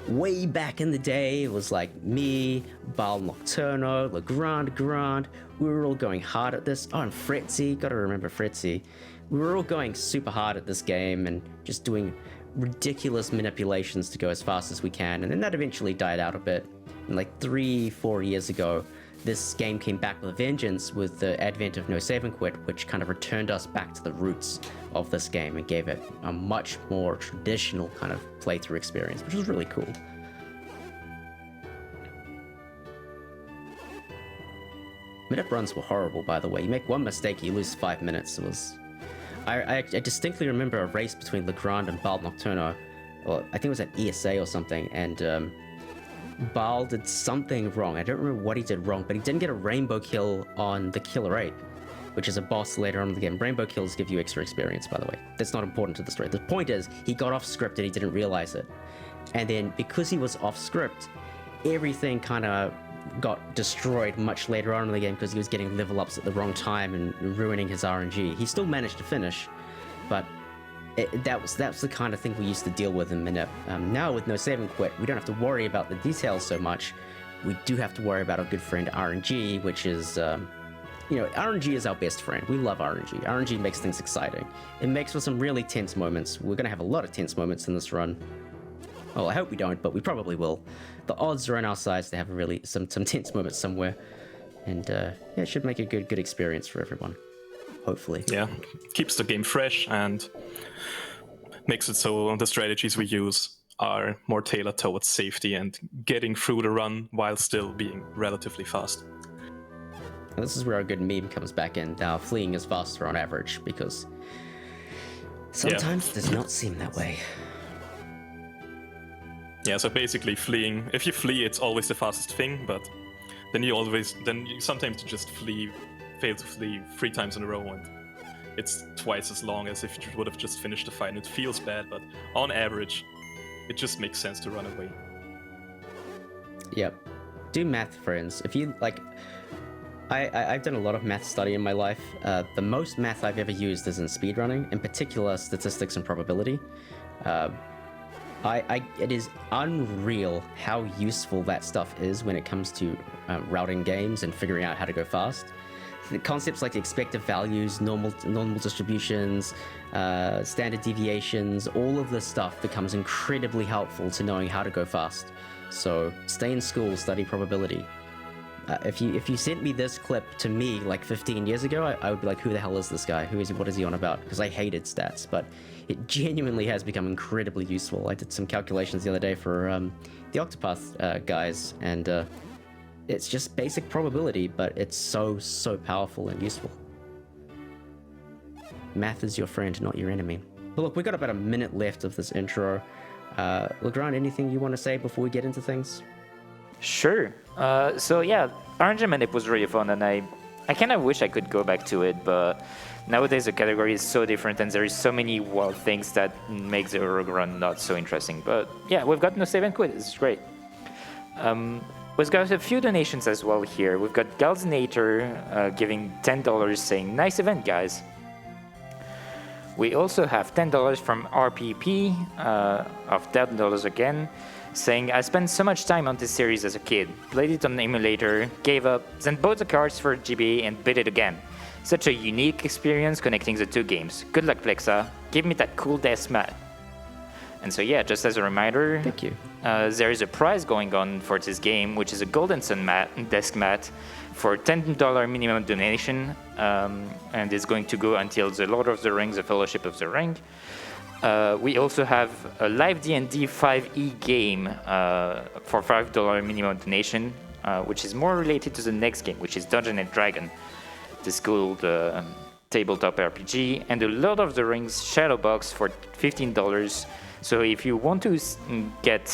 way back in the day, it was like me, Baal Nocturno, Legrand Grand. We were all going hard at this. Oh, and Fretzy. Got to remember Fretzy. We were all going super hard at this game and just doing ridiculous manipulations to go as fast as we can. And then that eventually died out a bit. And like 3-4 years ago, this game came back with a vengeance with the advent of No Save and Quit, which kind of returned us back to the roots of this game and gave it a much more traditional kind of playthrough experience, which was really cool. Minute runs were horrible, by the way. You make one mistake, you lose 5 minutes. It was... I distinctly remember a race between Legrand and Bald Nocturno, or I think it was at ESA or something, and Bald did something wrong. I don't remember what he did wrong, but he didn't get a rainbow kill on the Killer 8, which is a boss later on in the game. Rainbow kills give you extra experience, by the way. That's not important to the story. The point is, he got off script and he didn't realize it. And then, because he was off script, everything kind of got destroyed much later on in the game because he was getting level ups at the wrong time and ruining his RNG. He still managed to finish, but that's the kind of thing we used to deal with in Minute. Now with No Save and Quit, we don't have to worry about the details so much. We do have to worry about our good friend RNG, which is, RNG is our best friend. We love RNG. RNG makes things exciting. It makes for some really tense moments. We're going to have a lot of tense moments in this run. Well, I hope we don't, but we probably will. The odds are on our side to have really some tense moments somewhere. And it should make a good experience for everyone. Hopefully. Yeah, keeps the game fresh and makes it so the strategies we use are more tailored towards safety and getting through the run while still being relatively fast. And this is where a good meme comes back in. Now, fleeing is faster on average, because sometimes it does not seem that way. Yeah, so basically fleeing, if you flee, it's always the fastest thing, but then you sometimes just fail to flee 3 times in a row, and it's twice as long as if you would have just finished the fight, and it feels bad, but on average, it just makes sense to run away. Yep. Do math, friends. If you, I've done a lot of math study in my life. The most math I've ever used is in speedrunning, in particular statistics and probability. It is unreal how useful that stuff is when it comes to routing games and figuring out how to go fast. The concepts like expected values, normal distributions, standard deviations, all of this stuff becomes incredibly helpful to knowing how to go fast. So stay in school, study probability. If you sent me this clip to me like 15 years ago, I would be like, who the hell is this guy? What is he on about? Because I hated stats, but it genuinely has become incredibly useful. I did some calculations the other day for the Octopath guys, and it's just basic probability, but it's so powerful and useful. Math is your friend, not your enemy. But look, we got about a minute left of this intro. Legrand, anything you want to say before we get into things? Sure. So yeah, RNG Minute was really fun, and I kind of wish I could go back to it, but nowadays the category is so different, and there is so many wild things that make the Rogue Run not so interesting. But yeah, we've got No Save and Quit. It's great. We've got a few donations as well here. We've got Galzinator giving $10, saying, "Nice event, guys." We also have $10 from RPP of $10 again, saying, "I spent so much time on this series as a kid, played it on emulator, gave up, then bought the cards for GBA and beat it again. Such a unique experience connecting the two games. Good luck, Plexa. Give me that cool desk mat." And so yeah, just as a reminder, Thank you. There is a prize going on for this game, which is a Golden Sun desk mat for $10 minimum donation, and it's going to go until the Lord of the Rings, the Fellowship of the Ring. We also have a live D&D 5e game for $5 minimum donation, which is more related to the next game, which is Dungeon & Dragon, this cool tabletop RPG, and the Lord of the Rings Shadow Box for $15. So if you want to get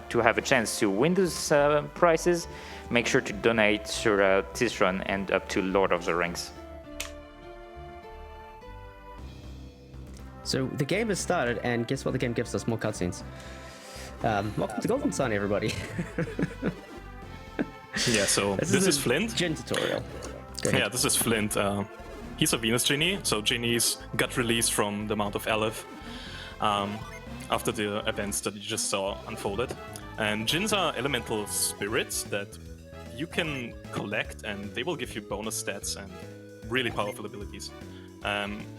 to have a chance to win those prizes, make sure to donate throughout this run and up to Lord of the Rings. So the game has started, and guess what? The game gives us more cutscenes. Welcome to Golden Sun, everybody. Yeah, so this is Flint. Djinn tutorial. Go ahead. Yeah, this is Flint. He's a Venus genie, so genies got released from the Mount of Aleph after the events that you just saw unfolded. And djinns are elemental spirits that you can collect, and they will give you bonus stats and really powerful abilities.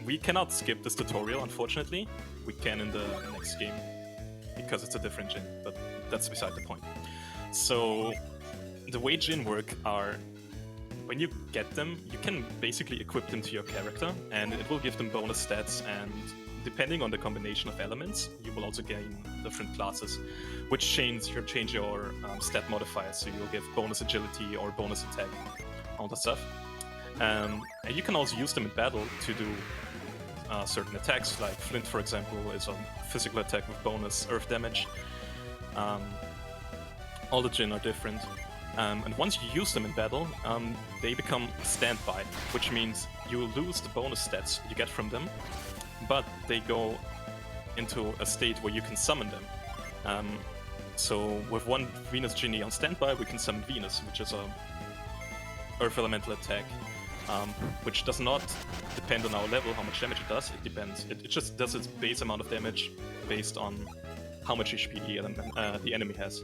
We cannot skip this tutorial, unfortunately. We can in the next game, because it's a different djinn, but that's beside the point. So, the way djinn work are, when you get them, you can basically equip them to your character, and it will give them bonus stats, and depending on the combination of elements, you will also gain different classes, which change your stat modifiers, so you'll give bonus agility or bonus attack, all that stuff. And you can also use them in battle to do certain attacks, like Flint, for example, is a physical attack with bonus earth damage. All the Jinn are different. And once you use them in battle, they become standby, which means you lose the bonus stats you get from them, but they go into a state where you can summon them. So with one Venus Genie on standby, we can summon Venus, which is a Earth Elemental attack, which does not depend on our level, how much damage it does. It depends. It just does its base amount of damage based on how much HP the enemy has.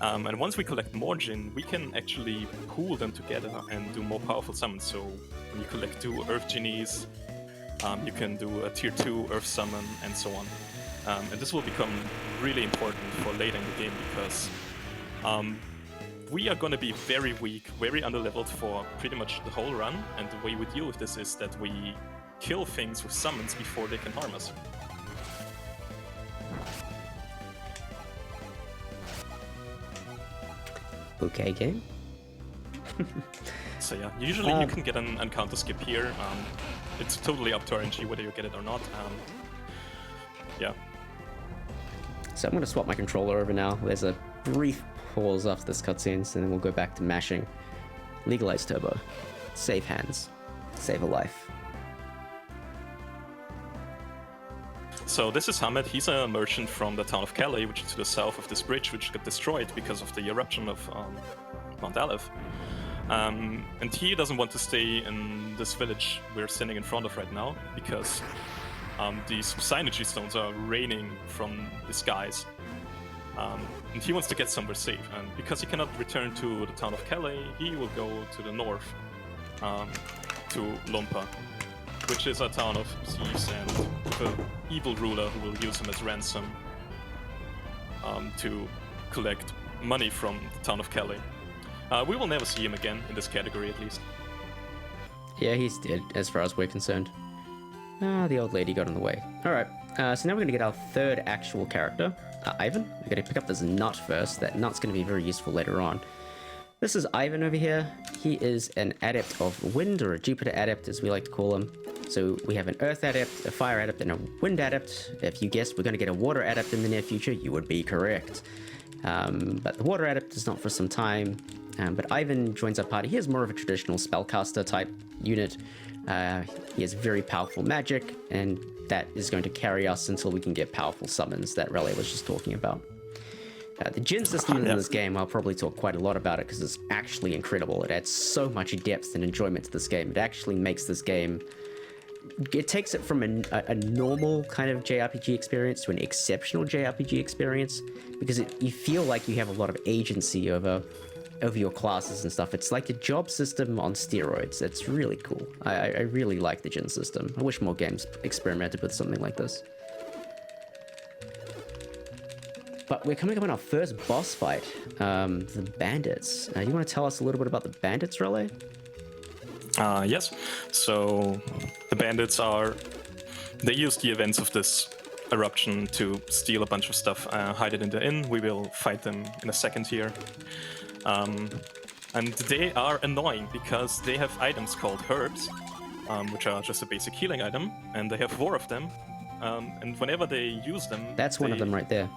And once we collect more Jinn, we can actually pool them together and do more powerful summons. So when you collect 2 Earth Genies, you can do a tier 2 Earth Summon, and so on. And this will become really important for later in the game, because we are going to be very weak, very underleveled for pretty much the whole run, and the way we deal with this is that we kill things with summons before they can harm us. Okay, game. So yeah, usually you can get an encounter skip here. It's totally up to RNG whether you get it or not. Yeah. So I'm going to swap my controller over now. There's a brief pause after this cutscene, and then we'll go back to mashing. Legalize turbo. Save hands. Save a life. So this is Hamed. He's a merchant from the town of Calais, which is to the south of this bridge, which got destroyed because of the eruption of Mount Aleph. And he doesn't want to stay in this village we're standing in front of right now, because these synergy stones are raining from the skies. And he wants to get somewhere safe. And because he cannot return to the town of Calais, he will go to the north, to Lompa, which is a town of thieves and with an evil ruler who will use him as ransom to collect money from the town of Calais. We will never see him again, in this category at least. Yeah, he's dead, as far as we're concerned. The old lady got in the way. Alright, so now we're going to get our third actual character, Ivan. We're going to pick up this nut first. That nut's going to be very useful later on. This is Ivan over here. He is an adept of wind, or a Jupiter adept, as we like to call him. So we have an earth adept, a fire adept, and a wind adept. If you guessed we're going to get a water adept in the near future, you would be correct. But the water adept is not for some time. But Ivan joins our party. He is more of a traditional spellcaster type unit. He has very powerful magic, and that is going to carry us until we can get powerful summons that Raleigh was just talking about. The Jinn system in this game, I'll probably talk quite a lot about it because it's actually incredible. It adds so much depth and enjoyment to this game. It actually makes this game... It takes it from a normal kind of JRPG experience to an exceptional JRPG experience, because you feel like you have a lot of agency over your classes and stuff. It's like a job system on steroids. It's really cool. I really like the Jinn system. I wish more games experimented with something like this. But we're coming up on our first boss fight, the Bandits. You want to tell us a little bit about the Bandits, Raleigh? Yes. So the Bandits they use the events of this eruption to steal a bunch of stuff, hide it in the inn. We will fight them in a second here. And they are annoying because they have items called herbs, which are just a basic healing item, and they have 4 of them. And whenever they use them... That's one of them right there.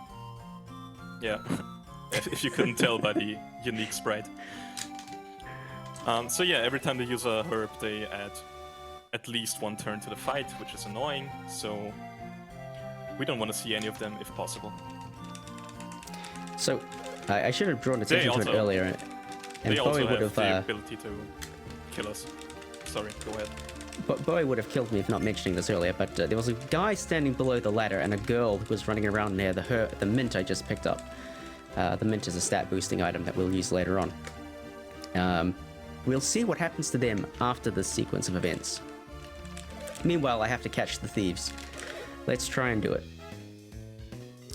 Yeah, if you couldn't tell by the unique sprite. So yeah, every time they use a herb, they add at least 1 turn to the fight, which is annoying, so we don't want to see any of them if possible. So, I should have drawn attention to it earlier, and they also would have the ability to kill us. Sorry, go ahead. But Bowie would have killed me if not mentioning this earlier, but there was a guy standing below the ladder and a girl who was running around near the mint I just picked up. The mint is a stat boosting item that we'll use later on. We'll see what happens to them after this sequence of events. Meanwhile, I have to catch the thieves. Let's try and do it.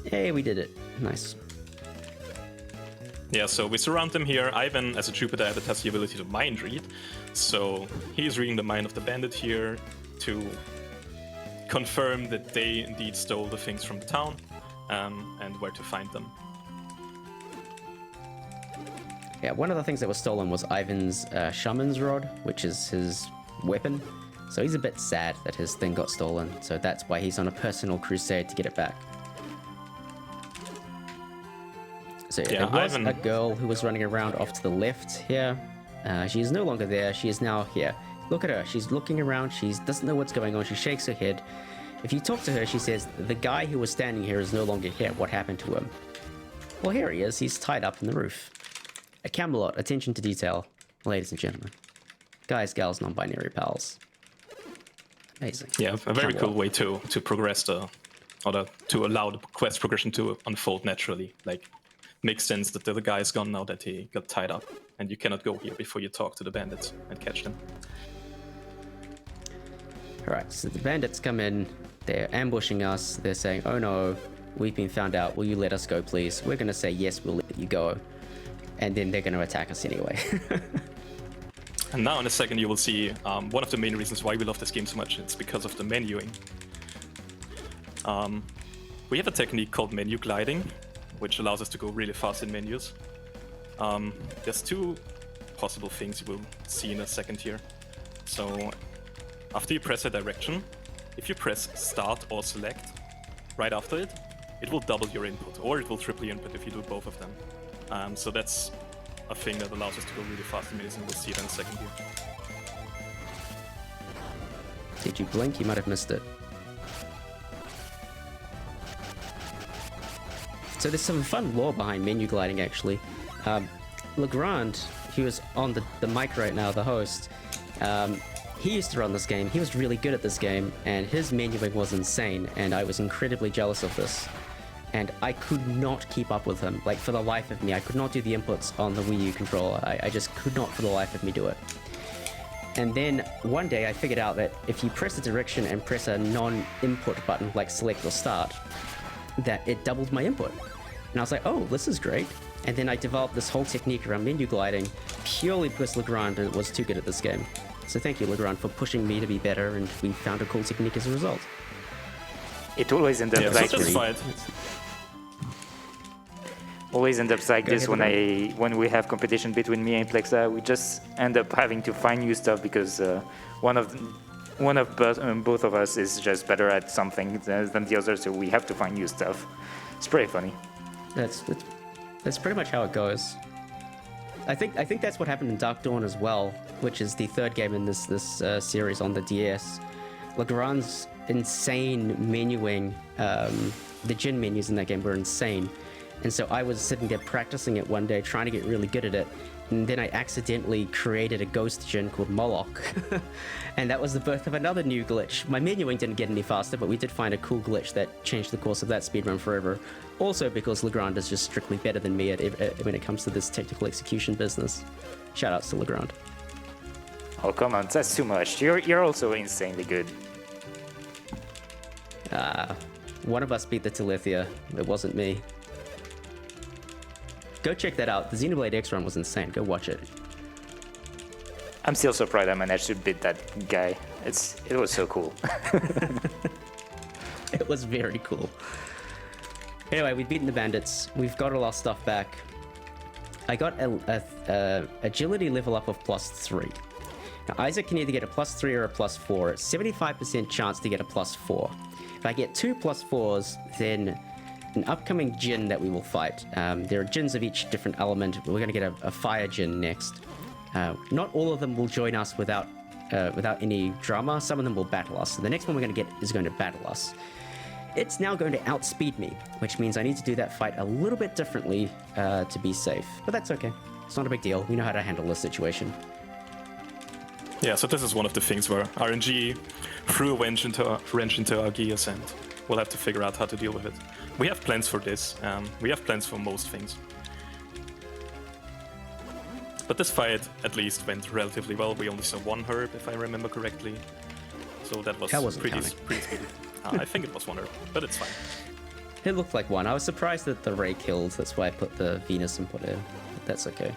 Hey, we did it. Nice. Yeah, so we surround them here. Ivan, as a Jupiter adept, has the ability to mind read. So he's reading the mind of the bandit here to confirm that they indeed stole the things from the town, and where to find them. Yeah, one of the things that was stolen was Ivan's shaman's rod, which is his weapon. So he's a bit sad that his thing got stolen. So that's why he's on a personal crusade to get it back. So Yeah, there was Ivan- a girl who was running around off to the left here. She is no longer there. She is now here. Look at her. She's looking around. She doesn't know what's going on. She shakes her head. If you talk to her, she says, the guy who was standing here is no longer here. What happened to him? Well, here he is. He's tied up in the roof. A Camelot. Attention to detail, ladies and gentlemen. Guys, gals, non-binary pals. Amazing. Yeah, a very Camelot. cool way to progress to allow the quest progression to unfold naturally. Like, makes sense that the guy is gone now that he got tied up, and you cannot go here before you talk to the bandits and catch them. Alright, so the bandits come in, they're ambushing us, they're saying, oh no, we've been found out, will you let us go please? We're gonna say yes, we'll let you go. And then they're gonna attack us anyway. And now in a second you will see one of the main reasons why we love this game so much. It's because of the menuing. We have a technique called menu gliding, which allows us to go really fast in menus. There's two possible things you will see in a second here. So after you press a direction, if you press start or select right after it, it will double your input, or it will triple your input if you do both of them. So that's a thing that allows us to go really fast in menus, and we'll see it in a second here. Did you blink? You might have missed it. So there's some fun lore behind menu gliding, actually. Legrand, who is on the mic right now, the host, he used to run this game. He was really good at this game, and his menuing was insane, and I was incredibly jealous of this. And I could not keep up with him. Like, for the life of me, I could not do the inputs on the Wii U controller. I just could not for the life of me do it. And then one day I figured out that if you press a direction and press a non-input button, like select or start, that it doubled my input. And I was like, oh, this is great. And then I developed this whole technique around menu gliding purely because Legrand was too good at this game. So thank you, Legrand, for pushing me to be better, and we found a cool technique as a result. It always ends up Yeah, so like just fight. this Go ahead, when we have competition between me and Plexa. We just end up having to find new stuff because one of both of us is just better at something than the other, so we have to find new stuff. It's pretty funny. That's pretty much how it goes. I think that's what happened in Dark Dawn as well, which is the third game in this series on the DS. Legrand's insane menuing, the Jin menus in that game were insane, and so I was sitting there practicing it one day, trying to get really good at it, and then I accidentally created a ghost Jin called Moloch, and that was the birth of another new glitch. My menuing didn't get any faster, but we did find a cool glitch that changed the course of that speedrun forever. Also because Legrand is just strictly better than me when it comes to this technical execution business. Shoutouts to Legrand. Oh, come on, that's too much. You're also insanely good. One of us beat the Telethia. It wasn't me. Go check that out. The Xenoblade X run was insane. Go watch it. I'm still surprised I managed to beat that guy. It was so cool. It was very cool. Anyway, we've beaten the bandits. We've got all our stuff back. I got a agility level up of +3. Now, Isaac can either get a +3 or a +4. It's 75% chance to get a +4. If I get 2 +4s, then an upcoming Jin that we will fight. There are Jins of each different element. We're going to get a fire Jin next. Not all of them will join us without any drama. Some of them will battle us. So the next one we're going to get is going to battle us. It's now going to outspeed me, which means I need to do that fight a little bit differently to be safe. But that's okay. It's not a big deal. We know how to handle this situation. Yeah, so this is one of the things where RNG threw a wrench into our gears, and we'll have to figure out how to deal with it. We have plans for this. We have plans for most things. But this fight at least went relatively well. We only saw one herb, if I remember correctly. So that was pretty speedy. I think it was one herb, but it's fine. It looked like one. I was surprised that the Ray killed. That's why I put the Venus input in. But that's okay.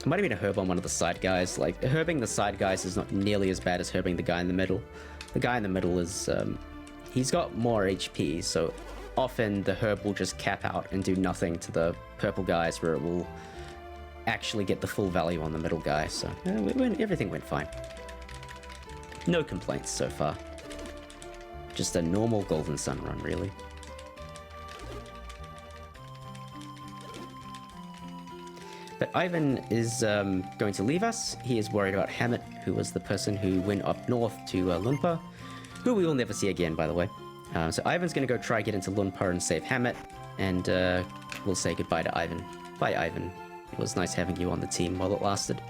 It might have been a herb on one of the side guys. Like, herbing the side guys is not nearly as bad as herbing the guy in the middle. The guy in the middle is, he's got more HP, so often the herb will just cap out and do nothing to the purple guys, where it will actually get the full value on the middle guy. So everything went fine. No complaints so far. Just a normal Golden Sun run, really. But Ivan is going to leave us. He is worried about Hammett, who was the person who went up north to Lunpa, who we will never see again, by the way. So Ivan's going to go try get into Lunpa and save Hammett, and we'll say goodbye to Ivan. Bye, Ivan. It was nice having you on the team while it lasted.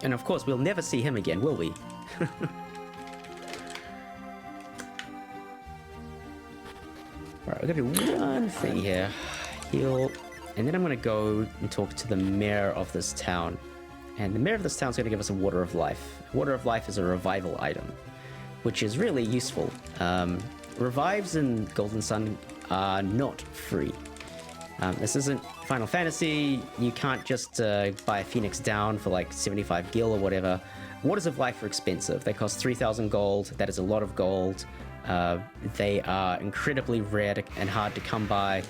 And of course, we'll never see him again, will we? Alright, we're going to do one thing here. Heal. And then I'm going to go and talk to the mayor of this town. And the mayor of this town is going to give us a Water of Life. Water of Life is a revival item, which is really useful. Revives in Golden Sun are not free. This isn't Final Fantasy. You can't just buy a Phoenix Down for like 75 gil or whatever. Waters of Life are expensive. They cost 3,000 gold. That is a lot of gold. They are incredibly rare and hard to come by.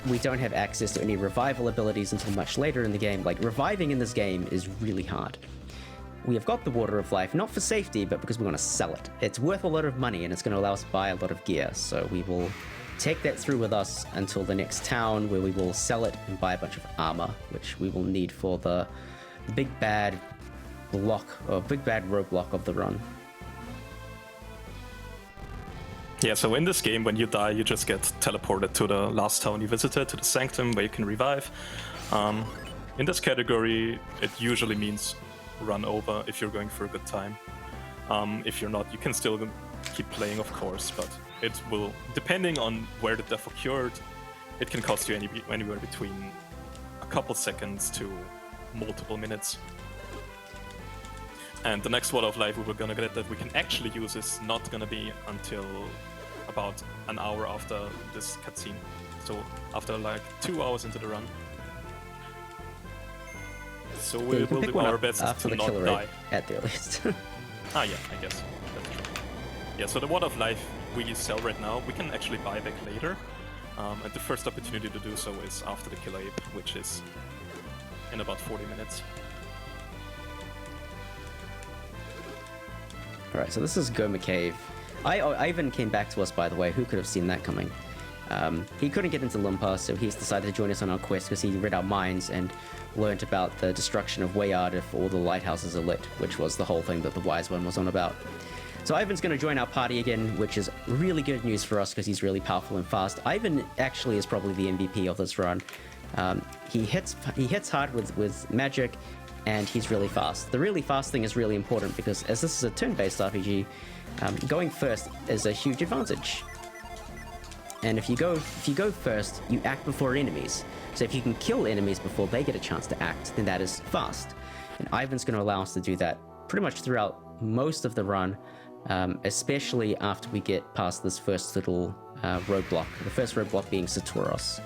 We don't have access to any revival abilities until much later in the game. Like, reviving in this game is really hard. We have got the Water of Life, not for safety, but because we want to sell it. It's worth a lot of money, and it's going to allow us to buy a lot of gear. So we will take that through with us until the next town, where we will sell it and buy a bunch of armor, which we will need for the big bad block, or big bad roadblock of the run. Yeah, so in this game, when you die, you just get teleported to the last town you visited, to the Sanctum, where you can revive. In this category, it usually means run over if you're going for a good time. If you're not, you can still keep playing, of course, but it will, depending on where the death occurred, it can cost you anywhere between a couple seconds to multiple minutes. And the next Water of Life we're gonna get that we can actually use is not gonna be until about an hour after this cutscene. So after like 2 hours into the run. So we will do our best to not die. At the earliest. Ah yeah, I guess. That's true. Yeah, so the Water of Life we sell right now, we can actually buy back later. And the first opportunity to do so is after the Killer Ape, which is in about 40 minutes. Alright, so this is Goma Cave. Ivan came back to us, by the way. Who could have seen that coming? He couldn't get into Lumpa, so he's decided to join us on our quest because he read our minds and learnt about the destruction of Wayard if all the lighthouses are lit, which was the whole thing that the Wise One was on about. So Ivan's going to join our party again, which is really good news for us because he's really powerful and fast. Ivan actually is probably the MVP of this run. He hits hard with magic, and he's really fast. The really fast thing is really important because as this is a turn-based RPG, going first is a huge advantage. And if you go first, you act before enemies. So if you can kill enemies before they get a chance to act, then that is fast. And Ivan's going to allow us to do that pretty much throughout most of the run, especially after we get past this first little roadblock. The first roadblock being Saturos.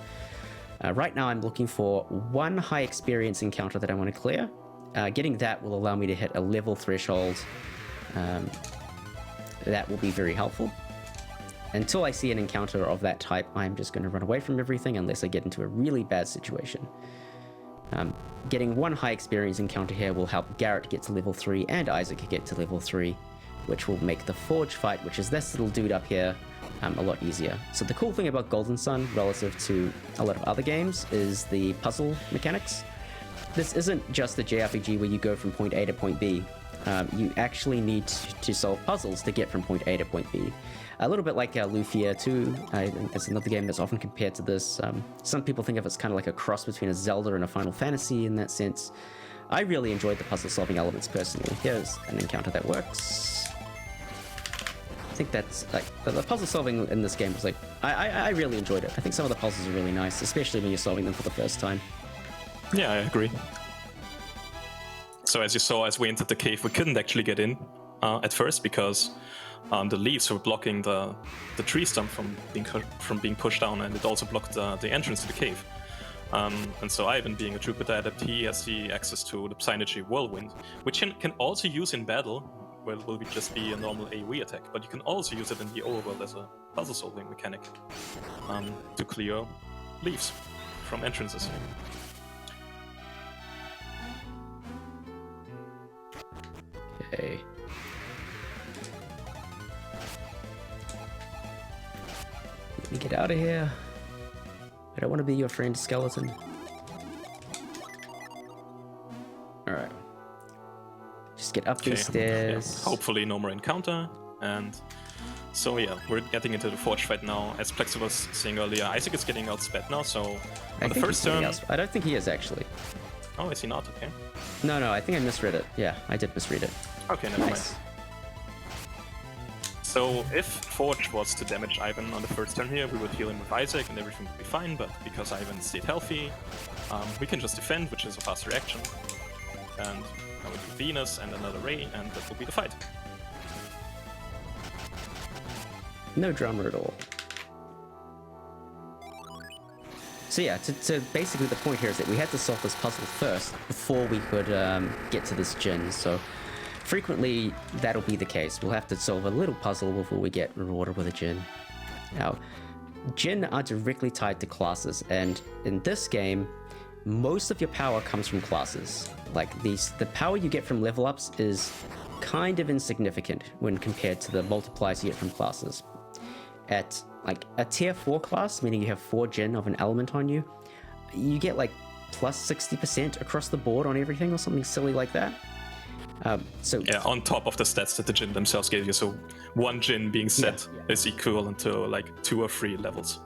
Right now I'm looking for one high experience encounter that I want to clear. Getting that will allow me to hit a level threshold. That will be very helpful. Until I see an encounter of that type, I'm just going to run away from everything unless I get into a really bad situation. Getting one high experience encounter here will help Garrett get to level 3 and Isaac get to level 3, which will make the Forge fight, which is this little dude up here, a lot easier. So the cool thing about Golden Sun relative to a lot of other games is the puzzle mechanics. This isn't just a JRPG where you go from point A to point B. You actually need to solve puzzles to get from point A to point B. A little bit like Lufia 2, it's another game that's often compared to this. Some people think of it as kind of like a cross between a Zelda and a Final Fantasy in that sense. I really enjoyed the puzzle-solving elements personally. Here's an encounter that works. I think that's like the puzzle-solving in this game was like I really enjoyed it. I think some of the puzzles are really nice, especially when you're solving them for the first time. Yeah, I agree. So as you saw, as we entered the cave, we couldn't actually get in at first because the leaves were blocking the tree stump from being pushed down, and it also blocked the entrance to the cave. And so Ivan, being a Jupiter adept, he has the access to the Psynergy Whirlwind, which can also use in battle will just be a normal AoE attack, but you can also use it in the overworld as a puzzle-solving mechanic to clear leaves from entrances. Okay. Let me get out of here. I don't want to be your friend, skeleton. Alright. Just get up these stairs. Yeah. Hopefully no more encounter. And so yeah, we're getting into the forge fight now. As Plexa was saying earlier, Isaac is getting outsped now, so on the first turn... I don't think he is, actually. Oh, is he not? Okay. No, I think I misread it. Yeah, I did misread it. Okay, never mind. So if Forge was to damage Ivan on the first turn here, we would heal him with Isaac and everything would be fine, but because Ivan stayed healthy, we can just defend, which is a fast reaction. And now we do Venus and another Ray, and that will be the fight. No drama at all. So yeah, so basically the point here is that we had to solve this puzzle first before we could get to this Djinn. So frequently that'll be the case. We'll have to solve a little puzzle before we get rewarded with a Djinn. Now, Djinn are directly tied to classes, and in this game, most of your power comes from classes. Like the power you get from level ups is kind of insignificant when compared to the multipliers you get from classes. At like a tier 4 class, meaning you have 4 Djinn of an element on you, you get like plus 60% across the board on everything or something silly like that. Yeah, on top of the stats that the Djinn themselves gave you, so 1 Djinn being set is equivalent to like 2 or 3 levels.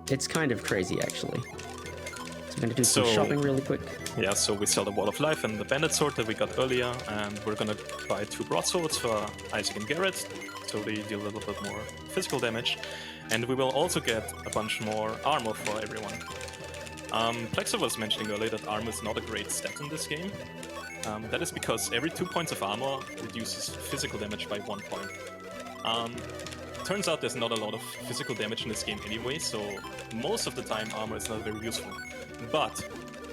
It's kind of crazy, actually. So we're gonna do some shopping really quick. Yeah, so we sell the Wall of Life and the Bandit Sword that we got earlier, and we're gonna buy 2 broadswords for Isaac and Garrett, so they deal a little bit more physical damage. And we will also get a bunch more armor for everyone. Plexa was mentioning earlier that armor is not a great stat in this game. That is because every 2 points of armor reduces physical damage by 1 point. Turns out there's not a lot of physical damage in this game anyway, so most of the time armor is not very useful. But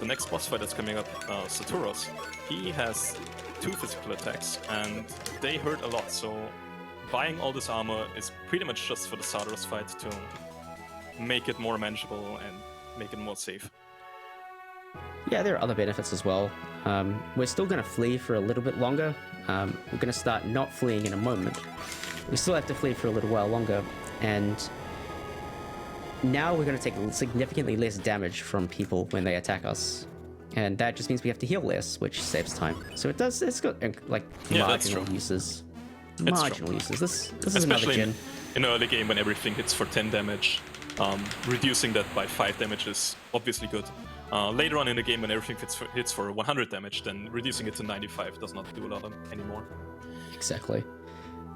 the next boss fight that's coming up, Saturos, he has 2 physical attacks and they hurt a lot, so buying all this armor is pretty much just for the Saturos fight to make it more manageable and make it more safe. Yeah, there are other benefits as well. We're still going to flee for a little bit longer. We're going to start not fleeing in a moment. We still have to flee for a little while longer, and now we're going to take significantly less damage from people when they attack us. And that just means we have to heal less, which saves time. So it's got like marginal uses. Marginal uses. This is another Djinn. In an early game when everything hits for 10 damage, reducing that by 5 damage is obviously good. Later on in the game when everything hits for 100 damage, then reducing it to 95 does not do a lot anymore. Exactly.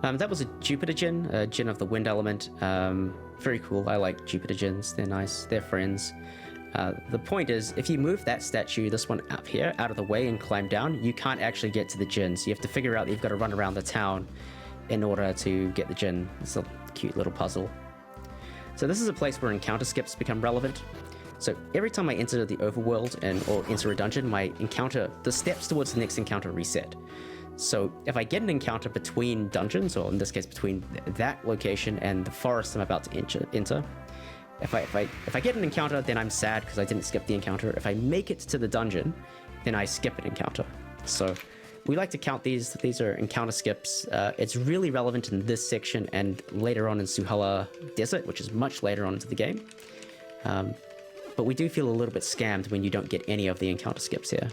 That was a Jupiter Djinn, a Djinn of the wind element. Very cool. I like Jupiter Djinns. They're nice. They're friends. The point is, if you move that statue, this one up here, out of the way and climb down, you can't actually get to the Djinn. So you have to figure out that you've got to run around the town in order to get the Djinn. It's a cute little puzzle. So this is a place where encounter skips become relevant. So every time I enter the overworld or enter a dungeon, the steps towards the next encounter reset. So if I get an encounter between dungeons, or in this case between that location and the forest I'm about to enter, if I get an encounter, then I'm sad because I didn't skip the encounter. If I make it to the dungeon, then I skip an encounter. So we like to count these. These are encounter skips. It's really relevant in this section and later on in Suhala Desert, which is much later on into the game. But we do feel a little bit scammed when you don't get any of the encounter skips here.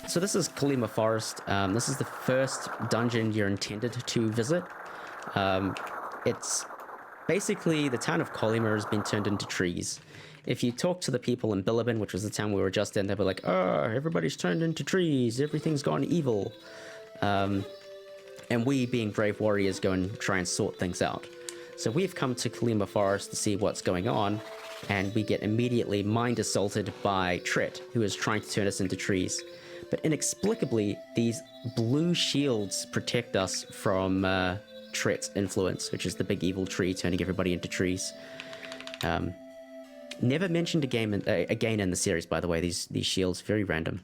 So this is Kalima Forest. This is the first dungeon you're intended to visit. It's basically the town of Kolima has been turned into trees. If you talk to the people in Bilibin, which was the town we were just in, they were like, "Oh, everybody's turned into trees. Everything's gone evil." And we, being brave warriors, go and try and sort things out. So we've come to Kalima Forest to see what's going on, and we get immediately mind assaulted by Tret, who is trying to turn us into trees. But inexplicably, these blue shields protect us from Tret's influence, which is the big evil tree turning everybody into trees. Never mentioned again in the series, by the way. These shields, very random.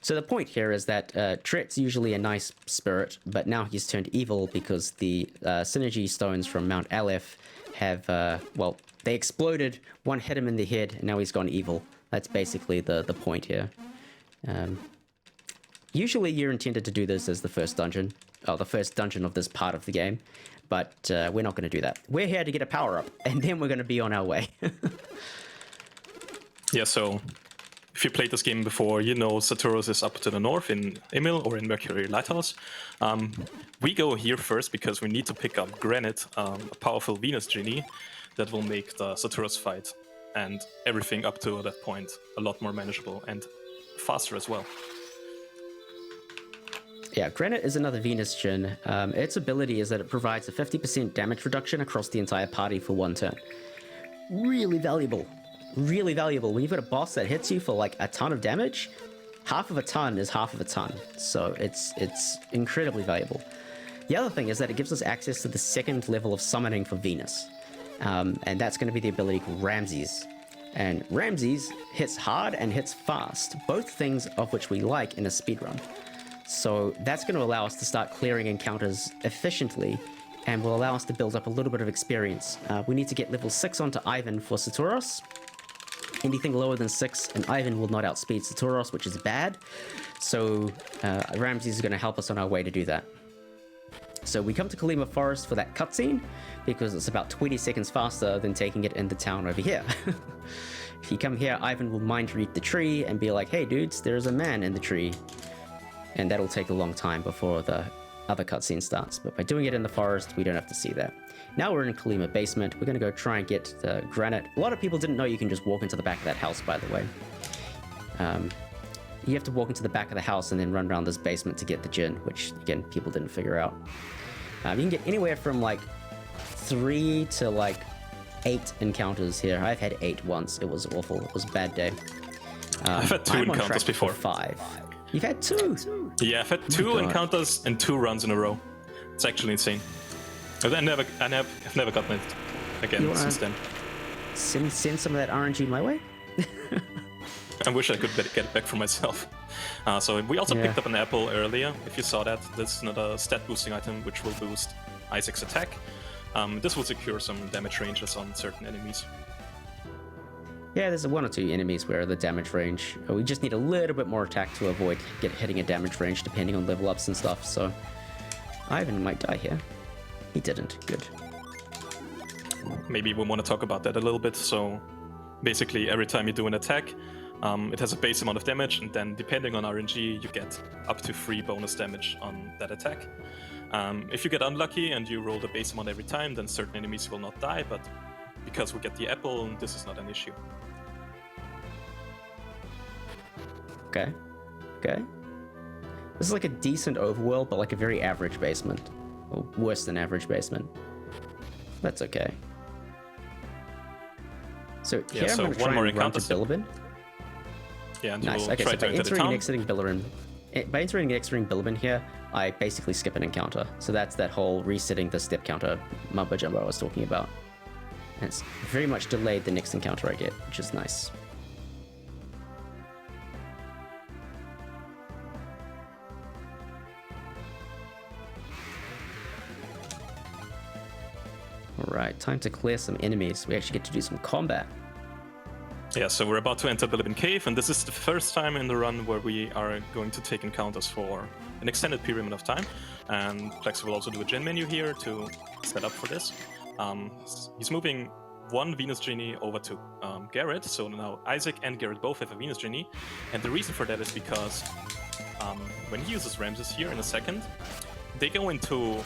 So the point here is that Tret's usually a nice spirit, but now he's turned evil because the synergy stones from Mount Aleph have, well, they exploded, one hit him in the head, and now he's gone evil. That's basically the point here. Usually you're intended to do this as the first dungeon of this part of the game, but we're not going to do that. We're here to get a power-up, and then we're going to be on our way. Yeah, so if you played this game before, you know Saturos is up to the north in Emil or in Mercury Lighthouse. We go here first because we need to pick up Granite, a powerful Venus genie that will make the Saturos fight and everything up to that point a lot more manageable and faster as well. Yeah, Granite is another Venus Djinn. Its ability is that it provides a 50% damage reduction across the entire party for one turn. Really valuable. Really valuable. When you've got a boss that hits you for like a ton of damage, half of a ton is half of a ton. So it's incredibly valuable. The other thing is that it gives us access to the second level of summoning for Venus. And that's going to be the ability called Ramses. And Ramses hits hard and hits fast, both things of which we like in a speedrun. So that's going to allow us to start clearing encounters efficiently and will allow us to build up a little bit of experience. We need to get level 6 onto Ivan for Saturos. Anything lower than 6 and Ivan will not outspeed Saturos, which is bad. So Ramses is going to help us on our way to do that. So we come to Kalima Forest for that cutscene because it's about 20 seconds faster than taking it in the town over here. If you come here, Ivan will mind read the tree and be like, hey dudes, there's a man in the tree. And that'll take a long time before the other cutscene starts. But by doing it in the forest, we don't have to see that. Now we're in Kalima Basement. We're going to go try and get the granite. A lot of people didn't know you can just walk into the back of that house, by the way. You have to walk into the back of the house and then run around this basement to get the Djinn, which, again, people didn't figure out. You can get anywhere from, like, 3 to, like, 8 encounters here. I've had 8 once. It was awful. It was a bad day. I've had 2 encounters before. 5. You've had 2? Yeah, I've had 2 encounters and 2 runs in a row. It's actually insane. I've never gotten it again since then. Send some of that RNG my way? I wish I could get it back for myself. So we also picked up an apple earlier, if you saw that. This is another stat boosting item which will boost Isaac's attack. This will secure some damage ranges on certain enemies. Yeah, there's 1 or 2 enemies where the damage range... we just need a little bit more attack to avoid hitting a damage range depending on level ups and stuff, so... Ivan might die here. He didn't. Good. Maybe we want to talk about that a little bit. So basically every time you do an attack, it has a base amount of damage, and then depending on RNG, you get up to 3 bonus damage on that attack. If you get unlucky and you roll the base amount every time, then certain enemies will not die, but because we get the apple, this is not an issue. Okay. This is like a decent overworld, but like a very average basement. Or worse than average basement. That's okay. So here I'm going to try and run to Bilibin. Yeah, and nice. Okay, so by entering and exiting Bilibin, here, I basically skip an encounter. So that's that whole resetting the step counter mumbo jumbo I was talking about. And it's very much delayed the next encounter I get, which is nice. Alright, time to clear some enemies. We actually get to do some combat. Yeah, so we're about to enter Philippine Cave, and this is the first time in the run where we are going to take encounters for an extended period of time. And Plexa will also do a gen menu here to set up for this. He's moving 1 Venus Genie over to Garrett, so now Isaac and Garrett both have a Venus Genie. And the reason for that is because when he uses Ramses here in a second, they go into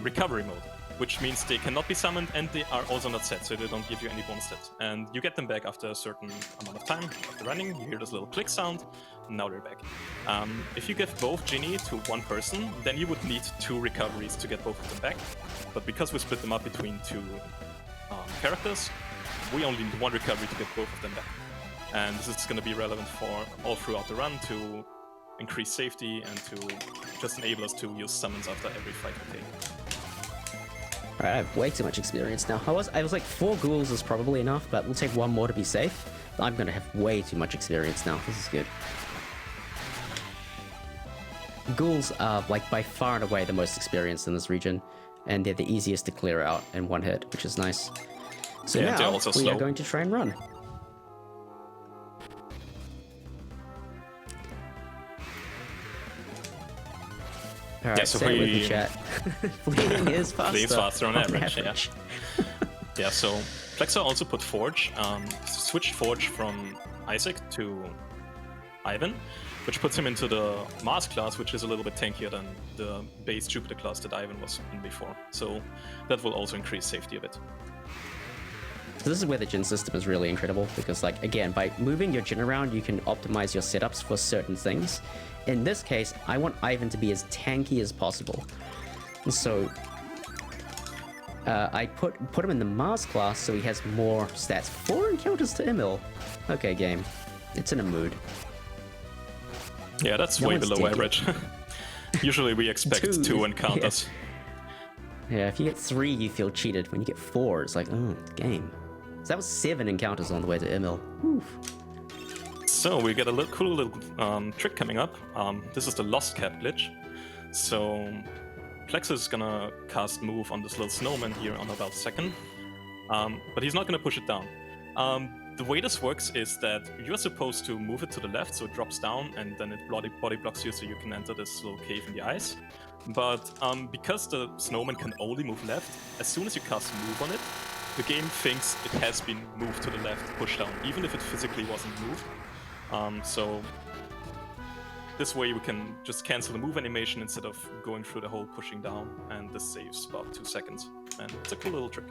recovery mode, which means they cannot be summoned and they are also not set, so they don't give you any bonus stats. And you get them back after a certain amount of time after running. You hear this little click sound, and now they're back. If you give both Genie to 1 person, then you would need 2 recoveries to get both of them back. But because we split them up between 2 characters, we only need 1 recovery to get both of them back. And this is going to be relevant for all throughout the run to increase safety and to just enable us to use summons after every fight we take. Alright, I have way too much experience now. I was like 4 ghouls is probably enough, but we'll take 1 more to be safe. I'm gonna have way too much experience now. This is good. ghouls are like by far and away the most experienced in this region, and they're the easiest to clear out in one hit, which is nice. So Yeah, they're now also we slow. are going to try and run. Alright, Yeah, so say it with me, we- chat. Fleeing is faster. Fleeing is faster on average, yeah. Yeah, so Plexa also put Forge, switched Forge from Isaac to Ivan, which puts him into the Mars class, which is a little bit tankier than the base Jupiter class that Ivan was in before. So that will also increase safety a bit. So this is where the Jin system is really incredible, because like, again, by moving your Jin around, you can optimize your setups for certain things. In this case, I want Ivan to be as tanky as possible. And so I put him in the Mars class so he has more stats. 4 encounters to Emil. Okay, game. It's in a mood. Yeah, that's No way one's below taking- average. Usually we expect 2 encounters. Yeah, if you get 3, you feel cheated. When you get 4, it's like, oh, game. So that was 7 encounters on the way to Emil. Oof. So we get a cool little trick coming up. This is the Lost Cat glitch. So Plexa is gonna cast move on this little snowman here on about second, but he's not gonna push it down. The way this works is that you're supposed to move it to the left so it drops down and then it body blocks you so you can enter this little cave in the ice. But because the snowman can only move left, as soon as you cast move on it, the game thinks it has been moved to the left, pushed down, even if it physically wasn't moved. So this way we can just cancel the move animation instead of going through the whole pushing down, and this saves about 2 seconds. And it's a cool little trick.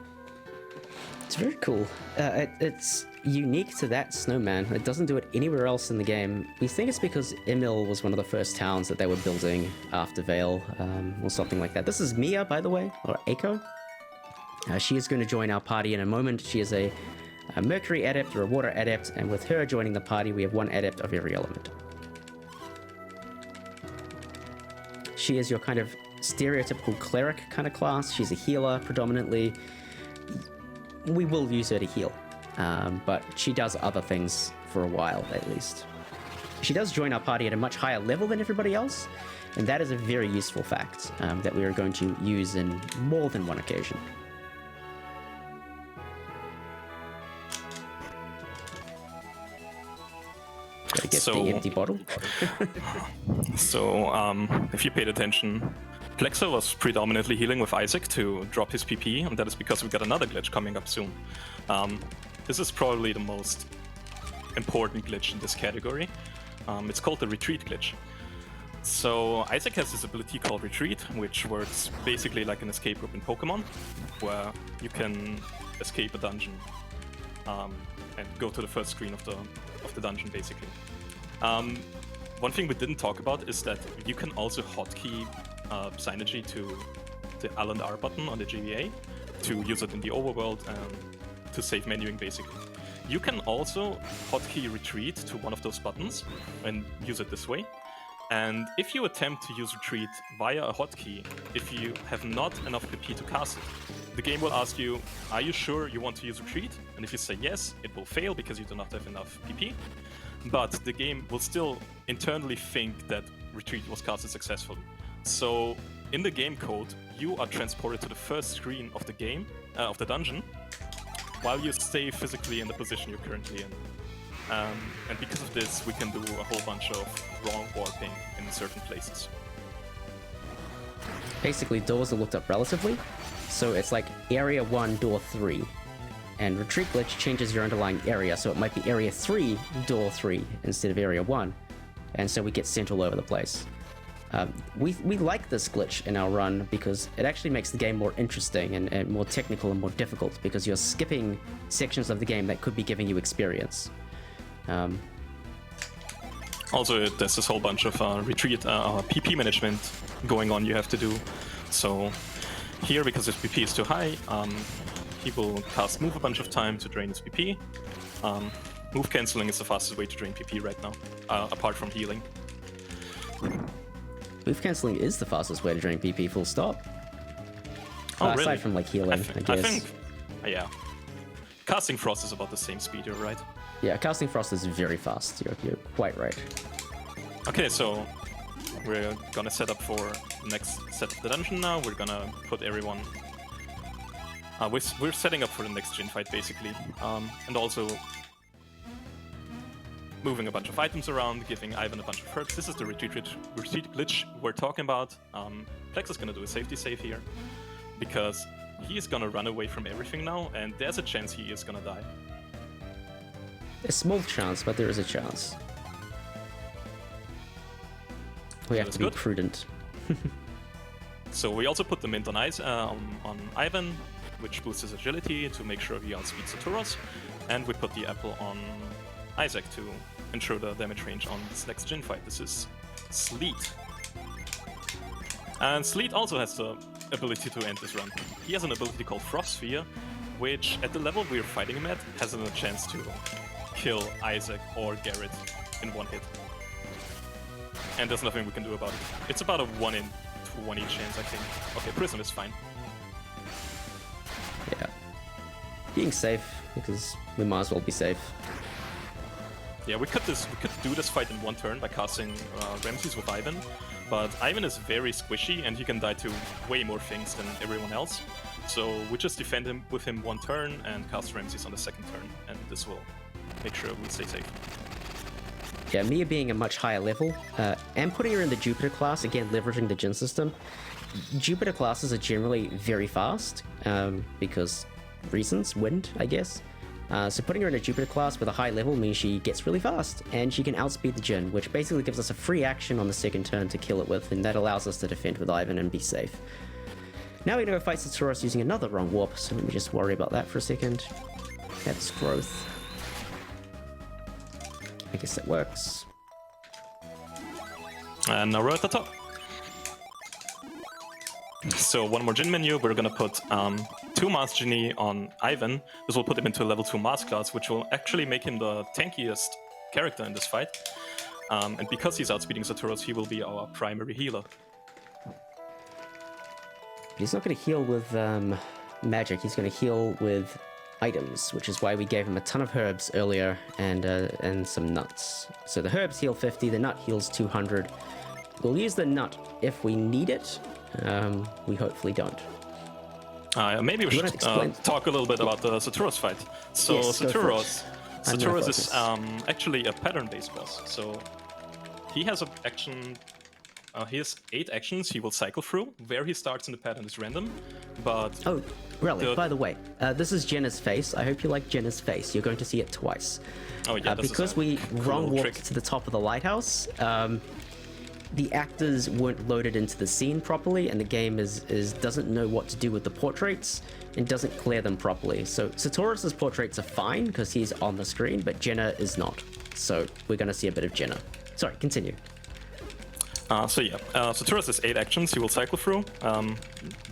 It's very cool. It's unique to that snowman. It doesn't do it anywhere else in the game. We think it's because Emil was one of the first towns that they were building after Vale, or something like that. This is Mia, by the way, or Eiko. She is going to join our party in a moment. She is a Mercury adept or a water adept, and with her joining the party, we have 1 adept of every element. She is your kind of stereotypical cleric kind of class. She's a healer predominantly. We will use her to heal, but she does other things for a while at least. She does join our party at a much higher level than everybody else, and that is a very useful fact that we are going to use in more than one occasion. Gotta get the empty bottle. So if you paid attention, Plexa was predominantly healing with Isaac to drop his PP, and that is because we got another glitch coming up soon. This is probably the most important glitch in this category. It's called the Retreat glitch. So Isaac has this ability called Retreat, which works basically like an escape rope in Pokemon, where you can escape a dungeon and go to the first screen of the dungeon, basically. One thing we didn't talk about is that you can also hotkey Synergy to the L and R button on the GBA to use it in the overworld and to save menuing, basically. You can also hotkey Retreat to one of those buttons and use it this way. And if you attempt to use Retreat via a hotkey, if you have not enough PP to cast it, the game will ask you, are you sure you want to use Retreat? And if you say yes, it will fail because you do not have enough PP. But the game will still internally think that Retreat was casted successfully. So in the game code, you are transported to the first screen of the game, of the dungeon, while you stay physically in the position you're currently in. And because of this, we can do a whole bunch of wrong warping in certain places. Basically, doors are looked up relatively, so it's like area 1, door 3. And Retreat glitch changes your underlying area, so it might be area 3, door 3, instead of area 1. And so we get sent all over the place. We like this glitch in our run because it actually makes the game more interesting and more technical and more difficult, because you're skipping sections of the game that could be giving you experience. Also, there's this whole bunch of retreat PP management going on you have to do. So here, because his PP is too high, he will cast move a bunch of time to drain his PP. Move cancelling is the fastest way to drain PP right now, apart from healing. Move cancelling is the fastest way to drain PP, full stop. Oh, Aside really? from like healing, I guess. I think, yeah. Casting Frost is about the same speed, you're right. Yeah, casting Frost is very fast. You're quite right. Okay, so we're gonna set up for the next set of the dungeon now. We're gonna put everyone... we're setting up for the next gin fight, basically. And also moving a bunch of items around, giving Ivan a bunch of herbs. This is the retreat glitch we're talking about. Plexa's gonna do a safety save here, because he is gonna run away from everything now, and there's a chance he is gonna die. A small chance, but there is a chance. We have to be prudent. So we also put the mint on Ivan, which boosts his agility to make sure he outspeeds Saturos, and we put the apple on Isaac to ensure the damage range on this next gin fight. This is Sleet. And Sleet also has the ability to end this run. He has an ability called Frost Sphere, which at the level we're fighting him at has a chance to kill Isaac or Garrett in one hit. And there's nothing we can do about it. It's about a 1 in 20 chance, I think. Okay, Prism is fine. Yeah. Being safe, because we might as well be safe. Yeah, we could do this fight in one turn by casting Ramses with Ivan, but Ivan is very squishy and he can die to way more things than everyone else. So we just defend him with him one turn and cast Ramses on the second turn, and this will make sure we stay safe. Yeah, Mia being a much higher level, and putting her in the Jupiter class, again leveraging the Jin system. Jupiter classes are generally very fast, because reasons, wind, I guess. So putting her in a Jupiter class with a high level means she gets really fast, and she can outspeed the Jin, which basically gives us a free action on the second turn to kill it with, and that allows us to defend with Ivan and be safe. Now we're going to fight Saturos using another wrong warp, so let me just worry about that for a second. That's growth. I guess that works. And now we're at the top. So one more Jin menu, we're gonna put 2 Mass Genie on Ivan. This will put him into a level 2 Mass class, which will actually make him the tankiest character in this fight. And because he's outspeeding Saturos, he will be our primary healer. He's not going to heal with magic, he's going to heal with items, which is why we gave him a ton of herbs earlier and some nuts. So the herbs heal 50, the nut heals 200. We'll use the nut if we need it. We hopefully don't. Maybe we should talk a little bit about the Saturos fight. So yes, Saturos is actually a pattern-based boss. So he has an action. He has 8 actions he will cycle through. Where he starts in the pattern is random, but... Oh, really? By the way, this is Jenna's face. I hope you like Jenna's face. You're going to see it twice. Oh yeah, because we wrong walked to the top of the lighthouse, the actors weren't loaded into the scene properly, and the game doesn't know what to do with the portraits and doesn't clear them properly. So Saturos' portraits are fine because he's on the screen, but Jenna is not. So we're going to see a bit of Jenna. Sorry, continue. Saturos has 8 actions he will cycle through.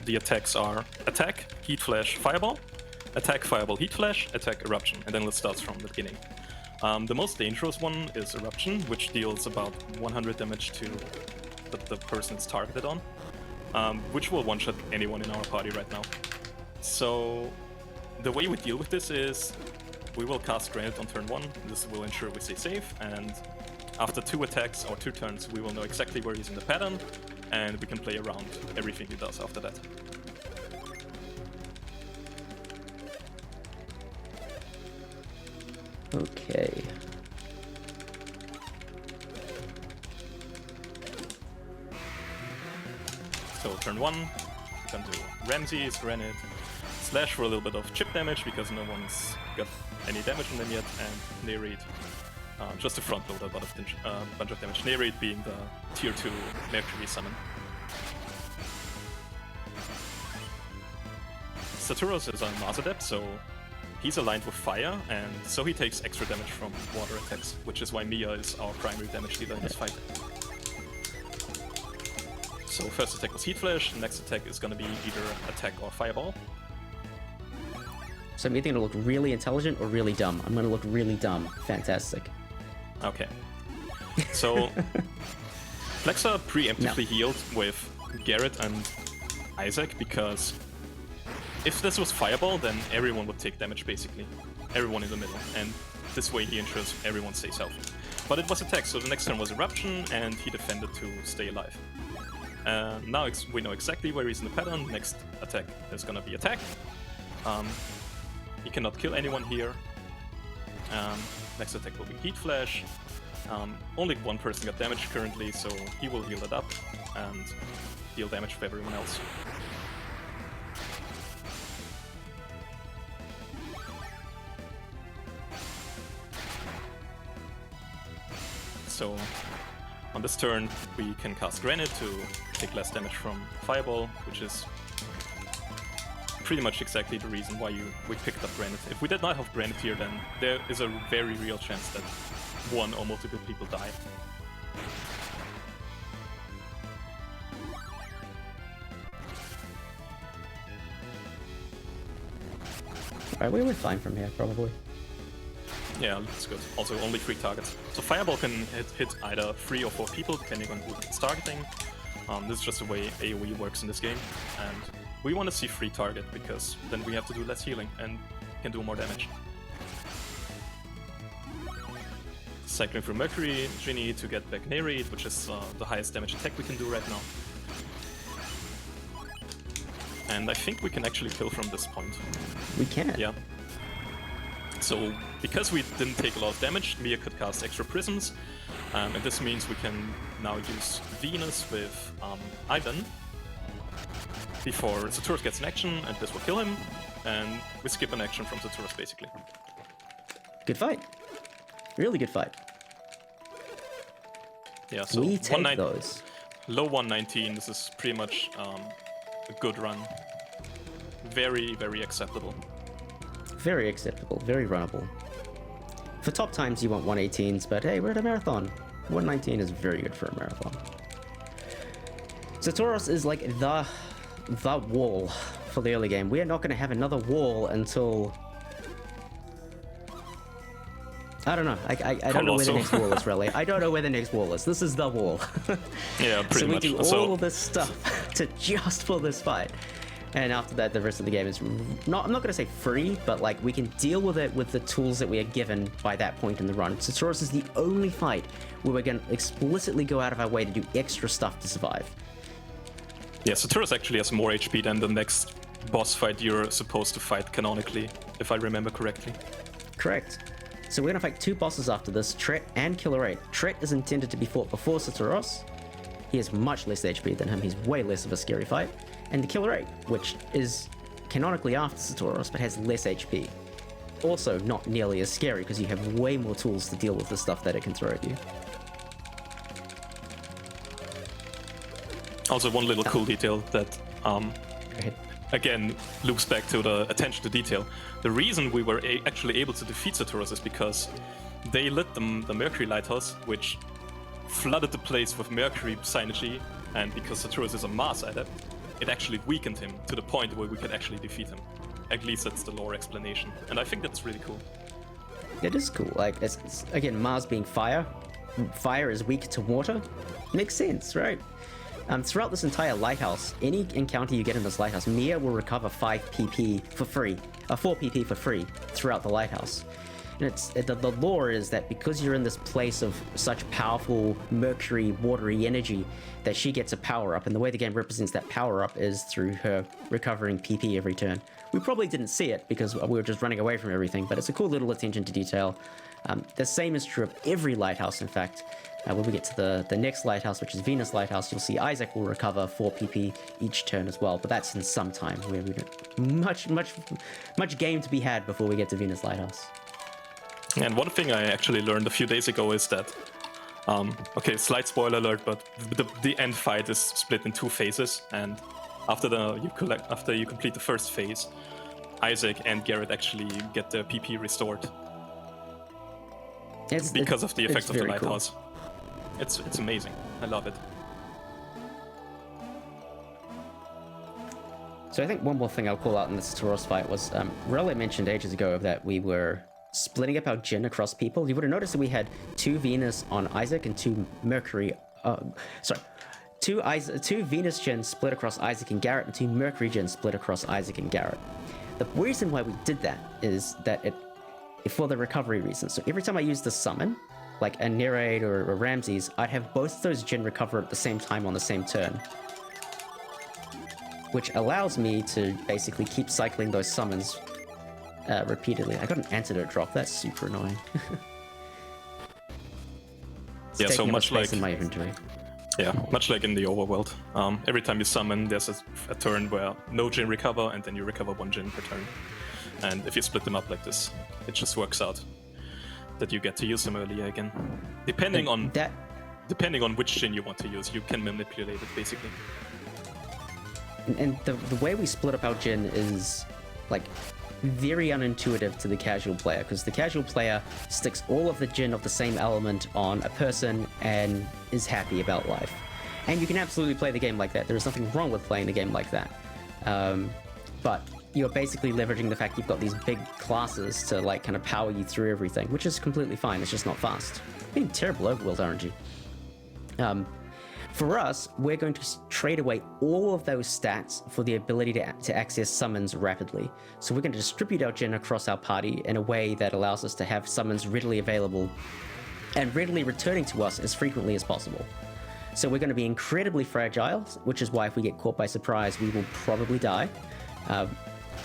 The attacks are Attack, Heat Flash, Fireball, Attack, Fireball, Heat Flash, Attack, Eruption, and then let's start from the beginning. The most dangerous one is Eruption, which deals about 100 damage to the person it's targeted on, which will one-shot anyone in our party right now. So the way we deal with this is we will cast Granite on turn 1. This will ensure we stay safe, and after 2 attacks or 2 turns, we will know exactly where he's in the pattern, and we can play around everything he does after that. Okay. So turn 1, we can do Ramses, Granite, Slash for a little bit of chip damage because no one's got any damage on them yet, and Narrate just to front load a bunch of damage. Narrate being the tier 2 Mercury summon. Saturos is a Mars Adept, so he's aligned with fire, and so he takes extra damage from water attacks, which is why Mia is our primary damage dealer in this fight. So first attack was Heat Flash, next attack is gonna be either Attack or Fireball. So I'm either gonna look really intelligent or really dumb. I'm gonna look really dumb. Fantastic. Okay. So Plexa preemptively healed with Garrett and Isaac because if this was Fireball, then everyone would take damage basically. Everyone in the middle. And this way he ensures everyone stays healthy. But it was attack, so the next turn was Eruption, and he defended to stay alive. Now we know exactly where he's in the pattern. Next attack is gonna be attack. He cannot kill anyone here. Next attack will be Heat Flash. Only one person got damaged currently, so he will heal it up and deal damage for everyone else. So on this turn we can cast Granite to take less damage from Fireball, which is pretty much exactly the reason why we picked up Granite. If we did not have Granite here, then there is a very real chance that one or multiple people die. Alright, we were fine from here, probably. Yeah, that's good. Also, only 3 targets. So Fireball can hit either 3 or 4 people, depending on who it's targeting. This is just the way AoE works in this game. And we want to see 3 target, because then we have to do less healing and can do more damage. Cycling through Mercury, Ginny to get back Nerite, which is the highest damage attack we can do right now. And I think we can actually kill from this point. We can. Yeah. So, because we didn't take a lot of damage, Mia could cast extra prisms, and this means we can now use Venus with Ivan before Saturus gets an action, and this will kill him, and we skip an action from Saturus basically. Good fight. Really good fight. Yeah, so We take those. Low 119, this is pretty much a good run. Very, very acceptable. Very acceptable, very runnable. For top times, you want 118s, but hey, we're at a marathon. 119 is very good for a marathon. Satoros is like the wall for the early game. We are not going to have another wall until... I don't know. I don't know where the next wall is, really. I don't know where the next wall is. This is the wall. Yeah, pretty much. So we do all this stuff to just for this fight. And after that, the rest of the game is not, I'm not going to say free, but like we can deal with it with the tools that we are given by that point in the run. Satoros is the only fight where we're going to explicitly go out of our way to do extra stuff to survive. Yeah, Saturus actually has more HP than the next boss fight you're supposed to fight canonically, if I remember correctly. Correct. So we're going to fight 2 bosses after this, Tret and Killer 8. Tret is intended to be fought before Satoros. He has much less HP than him. He's way less of a scary fight. And the Killer 8, which is canonically after Satoros, but has less HP. Also not nearly as scary, because you have way more tools to deal with the stuff that it can throw at you. Also, one little cool detail that, again, loops back to the attention to detail. The reason we were actually able to defeat Satoros is because they lit the Mercury Lighthouse, which flooded the place with Mercury synergy, and because Satoros is a Mars adept, it actually weakened him to the point where we could actually defeat him. At least that's the lore explanation, and I think that's really cool. It is cool. Like, it's again, Mars being fire. Fire is weak to water. Makes sense, right? Throughout this entire lighthouse, any encounter you get in this lighthouse, Mia will recover 5 PP for free, 4 PP for free throughout the lighthouse. And the lore is that because you're in this place of such powerful mercury, watery energy, that she gets a power-up, and the way the game represents that power-up is through her recovering PP every turn. We probably didn't see it because we were just running away from everything, but it's a cool little attention to detail. The same is true of every lighthouse, in fact. When we get to the next lighthouse, which is Venus Lighthouse, you'll see Isaac will recover 4 PP each turn as well, but that's in some time. We don't much game to be had before we get to Venus Lighthouse. And one thing I actually learned a few days ago is that, okay, slight spoiler alert, but the end fight is split in 2 phases, and after you complete the first phase, Isaac and Garrett actually get their PP restored because of the effects of the lighthouse. Cool. It's amazing. I love it. So I think one more thing I'll call out in this Satoros fight was, Rel mentioned ages ago that we were splitting up our Jin across people. You would have noticed that we had 2 Venus on Isaac and 2 Mercury, 2 Venus Jin split across Isaac and Garrett, and 2 Mercury Jin split across Isaac and Garrett. The reason why we did that is that for the recovery reason. So every time I use the summon, like a Nereid or a Ramses, I'd have both those Jinn recover at the same time on the same turn. Which allows me to basically keep cycling those summons repeatedly. I got an antidote drop, that's super annoying. Yeah, so much space like in my inventory. Yeah, much like in the overworld. Every time you summon, there's a turn where no Jinn recover, and then you recover 1 Jinn per turn. And if you split them up like this, it just works out that you get to use them earlier again. Depending on which Jinn you want to use, you can manipulate it basically. And the way we split up our Jinn is like very unintuitive to the casual player, because the casual player sticks all of the Jinn of the same element on a person and is happy about life. And you can absolutely play the game like that. There is nothing wrong with playing the game like that. But you're basically leveraging the fact you've got these big classes to like kind of power you through everything, which is completely fine. It's just not fast. Being terrible overworld RNG. For us, we're going to trade away all of those stats for the ability to access summons rapidly. So we're going to distribute our Jinn across our party in a way that allows us to have summons readily available and readily returning to us as frequently as possible. So we're going to be incredibly fragile, which is why if we get caught by surprise, we will probably die.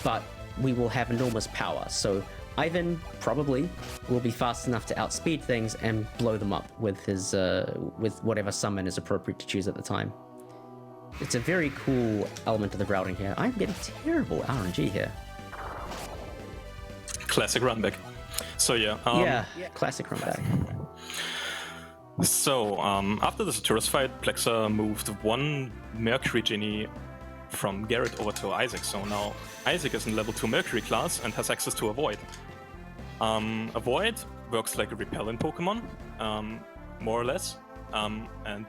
But we will have enormous power. So Ivan probably will be fast enough to outspeed things and blow them up with his with whatever summon is appropriate to choose at the time. It's a very cool element of the routing here. I'm getting terrible RNG here. Classic runback. So yeah. Classic runback. So after the Saturus fight, Plexa moved 1 Mercury Genie from Garrett over to Isaac. So now Isaac is in level 2 Mercury class and has access to Avoid. Avoid works like a repellent Pokemon, more or less. And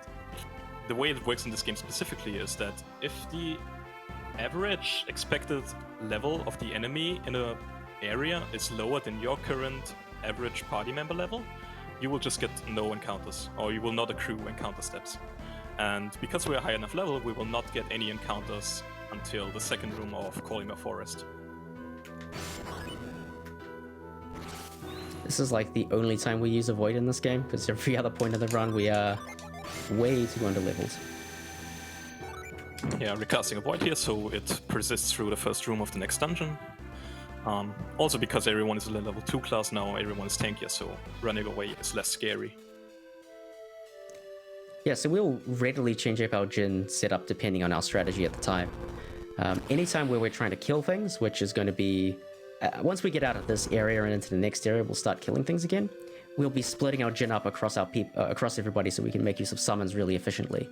the way it works in this game specifically is that if the average expected level of the enemy in an area is lower than your current average party member level, you will just get no encounters, or you will not accrue encounter steps. And because we are high enough level, we will not get any encounters until the second room of Colima Forest. This is like the only time we use Avoid in this game, because every other point of the run we are way too under leveled. Yeah, recasting Avoid here, so it persists through the first room of the next dungeon. Also because everyone is a level 2 class now, everyone is tankier, so running away is less scary. Yeah, so we'll readily change up our Jinn setup depending on our strategy at the time. Anytime where we're trying to kill things, which is going to be... once we get out of this area and into the next area, we'll start killing things again. We'll be splitting our Jinn up across across everybody so we can make use of summons really efficiently.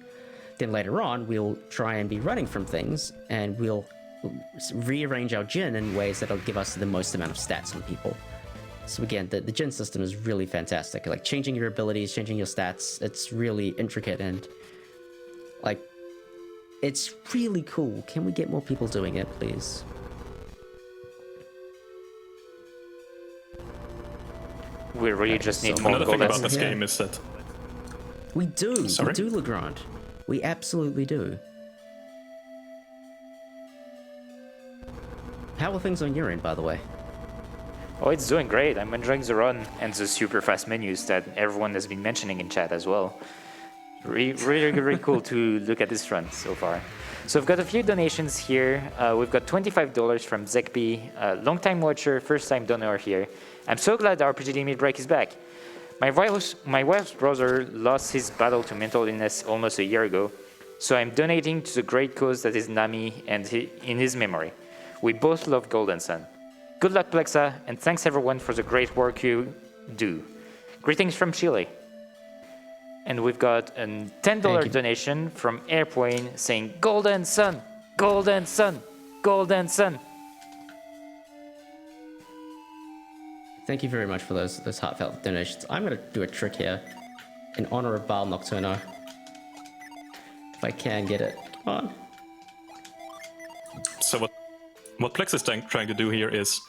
Then later on, we'll try and be running from things, and we'll rearrange our Jinn in ways that'll give us the most amount of stats on people. So again, the Jinn system is really fantastic. Like changing your abilities, changing your stats, it's really intricate and like it's really cool. Can we get more people doing it, please? We really just need more Another thing gold. about this game is that... We do. Sorry? We do, Legrand. We absolutely do. How are things on your end, by the way? Oh, it's doing great. I'm enjoying the run and the super fast menus that everyone has been mentioning in chat as well. Really cool to look at this run so far. So we've got a few donations here. We've got $25 from Zekpi, long-time watcher, first-time donor here. I'm so glad our RPG Limit Break is back. My wife's brother lost his battle to mental illness almost a year ago, so I'm donating to the great cause that is Nami and in his memory. We both love Golden Sun. Good luck, Plexa, and thanks everyone for the great work you do. Greetings from Chile. And we've got a $10 donation from Airplane saying, Golden Sun, Golden Sun, Golden Sun. Thank you very much for those heartfelt donations. I'm going to do a trick here in honor of Baal Nocturno. If I can get it. Come on. So what Plex is trying to do here is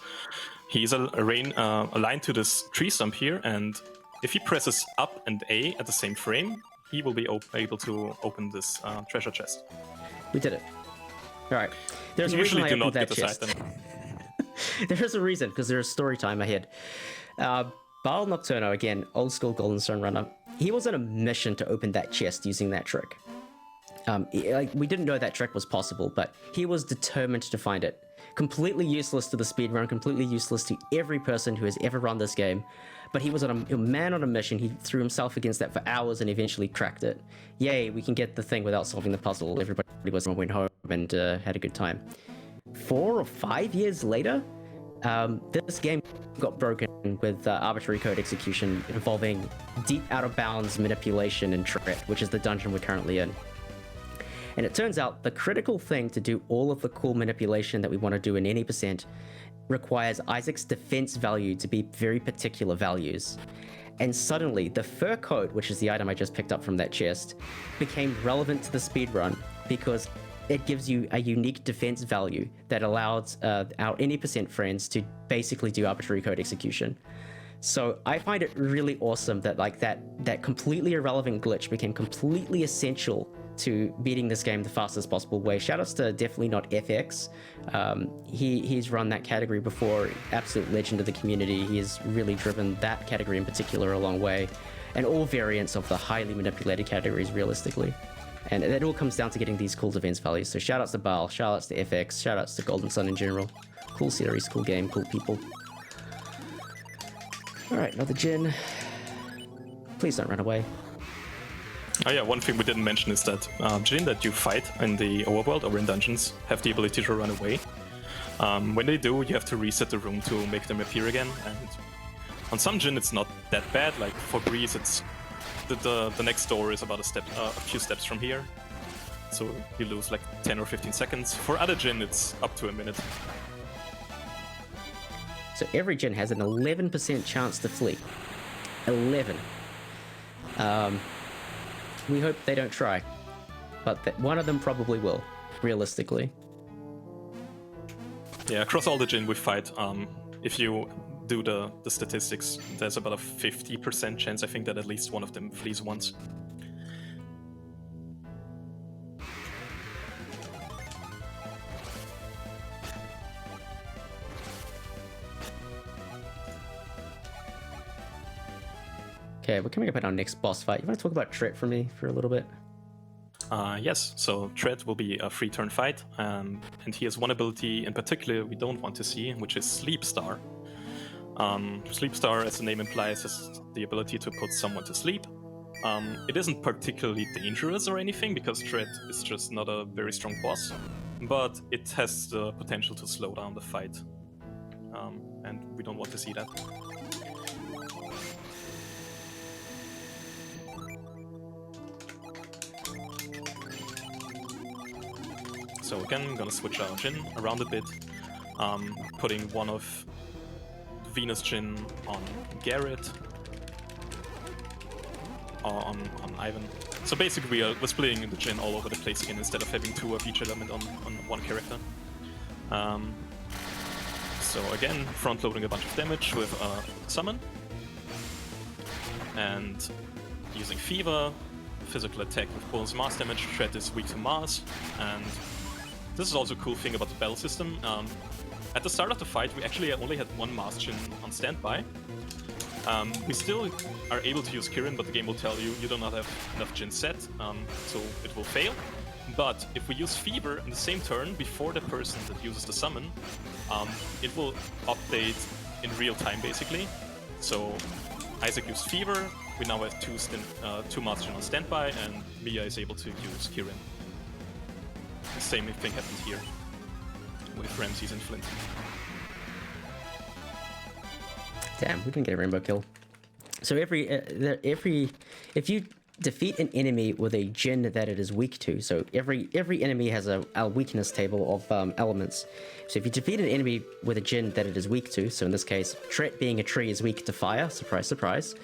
he's aligned to this tree stump here, and if he presses up and A at the same frame, he will be able to open this treasure chest. We did it. All right. There's a reason I opened that chest. There's a reason, because there's story time ahead. Baal Nocturno, again, old school Golden Sun runner, he was on a mission to open that chest using that trick. We didn't know that trick was possible, but he was determined to find it. Completely useless to the speedrun, completely useless to every person who has ever run this game. But he was a man on a mission. He threw himself against that for hours and eventually cracked it. Yay, we can get the thing without solving the puzzle. Everybody went home and had a good time. 4 or 5 years later, this game got broken with arbitrary code execution involving deep out-of-bounds manipulation and trick, which is the dungeon we're currently in. And it turns out the critical thing to do all of the cool manipulation that we want to do in any percent requires Isaac's defense value to be very particular values. And suddenly, the fur coat, which is the item I just picked up from that chest, became relevant to the speedrun because it gives you a unique defense value that allows our any percent friends to basically do arbitrary code execution. So I find it really awesome that that completely irrelevant glitch became completely essential to beating this game the fastest possible way. Shoutouts to Definitely Not FX. He's run that category before, absolute legend of the community. He has really driven that category in particular a long way, and all variants of the highly manipulated categories realistically. And it all comes down to getting these cool defense values. So shoutouts to Baal, shoutouts to FX, shoutouts to Golden Sun in general. Cool series, cool game, cool people. Alright, another Jin. Please don't run away. Oh yeah, one thing we didn't mention is that Jin that you fight in the overworld or in dungeons have the ability to run away. When they do, you have to reset the room to make them appear again. And on some Jin, it's not that bad. Like for Breeze, it's the next door is about a few steps from here. So you lose like 10 or 15 seconds. For other Jin, it's up to a minute. So every Jin has an 11% chance to flee. 11. We hope they don't try, but one of them probably will, realistically. Yeah, across all the Jin we fight, if you do the statistics, there's about a 50% chance, I think, that at least one of them flees once. Okay, we're coming up at our next boss fight. You want to talk about Tret for me for a little bit? Yes, so Tret will be a free turn fight, and he has one ability in particular we don't want to see, which is Sleep Star. Sleep Star, as the name implies, is the ability to put someone to sleep. It isn't particularly dangerous or anything, because Tret is just not a very strong boss, but it has the potential to slow down the fight, and we don't want to see that. So again, I'm gonna switch our Jin around a bit, putting one of Venus Jin on Garrett, or on Ivan. So basically we're splitting the Jin all over the place again instead of having 2 of each element on one character. So again, front-loading a bunch of damage with Summon, and using Fever, physical attack with bonus Mars damage. Tret is weak to Mars, and this is also a cool thing about the battle system. At the start of the fight, we actually only had 1 Mars Jin on standby. We still are able to use Kirin, but the game will tell you you do not have enough Jin set, so it will fail. But if we use Fever in the same turn before the person that uses the summon, it will update in real time basically. So Isaac used Fever, we now have 2 Mars Jin on standby, and Mia is able to use Kirin. The same thing happened here with Ramses and Flint. Damn, we didn't get a rainbow kill. So if you defeat an enemy with a Jin that it is weak to, so every enemy has a weakness table of elements. So if you defeat an enemy with a Jin that it is weak to, so in this case, Tret being a tree is weak to fire, surprise, surprise,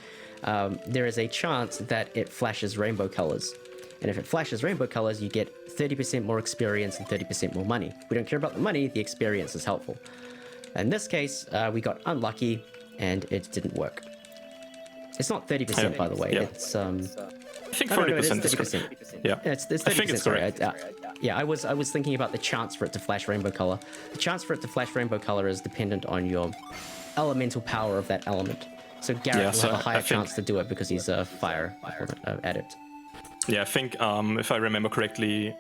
there is a chance that it flashes rainbow colors. And if it flashes rainbow colors, you get 30% more experience and 30% more money. We don't care about the money, the experience is helpful. In this case, we got unlucky and it didn't work. It's not 30%, by the way. Yeah. It's I think 30% is correct. Yeah, it's 30%. I think it's correct. Yeah, I was thinking about the chance for it to flash rainbow color. The chance for it to flash rainbow color is dependent on your elemental power of that element. So Garrett Yeah, will so have a I higher think- chance to do it because he's a fire adept. Yeah, I think if I remember correctly,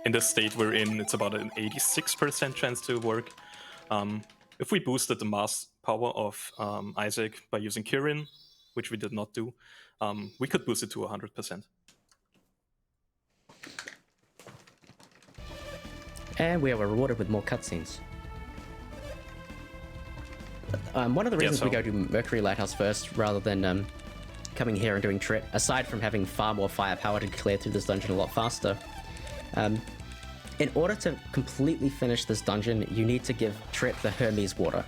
in the state we're in, it's about an 86% chance to work. If we boosted the mass power of Isaac by using Kirin, which we did not do, we could boost it to 100%. And we are rewarded with more cutscenes. One of the reasons we go to Mercury Lighthouse first, rather than coming here and doing Tret, aside from having far more firepower to clear through this dungeon a lot faster, in order to completely finish this dungeon, you need to give Tret the Hermes Water.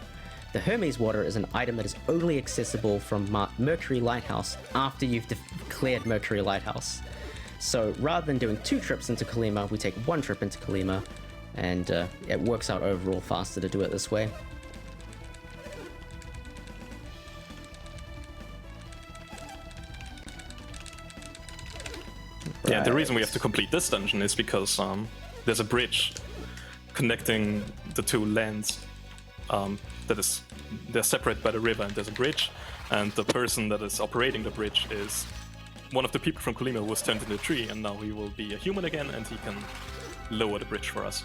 The Hermes Water is an item that is only accessible from Mercury Lighthouse after you've cleared Mercury Lighthouse. So rather than doing 2 trips into Kalima, we take 1 trip into Kalima, and it works out overall faster to do it this way. Yeah, the reason we have to complete this dungeon is because there's a bridge connecting the 2 lands. They're separated by the river, and there's a bridge, and the person that is operating the bridge is one of the people from Kolima who was turned into a tree, and now he will be a human again, and he can lower the bridge for us.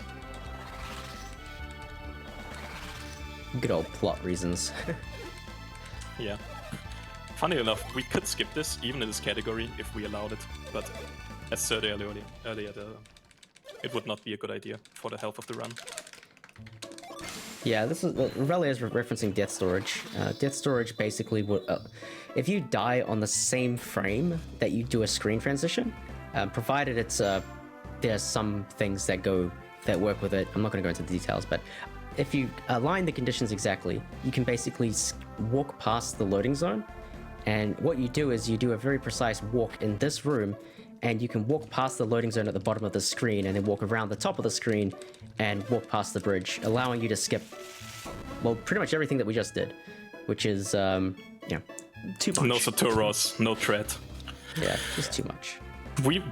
Good old plot reasons. Yeah. Funny enough, we could skip this, even in this category, if we allowed it, but as said earlier, it would not be a good idea for the health of the run. Yeah, this is Revelia is referencing Death Storage. Death Storage basically would, if you die on the same frame that you do a screen transition, provided it's there's some things that work with it. I'm not going to go into the details, but if you align the conditions exactly, you can basically walk past the loading zone. And what you do is you do a very precise walk in this room, and you can walk past the loading zone at the bottom of the screen and then walk around the top of the screen and walk past the bridge, allowing you to skip, well, pretty much everything that we just did, which is, too much. No Saturos, no Tret. Yeah, just too much. We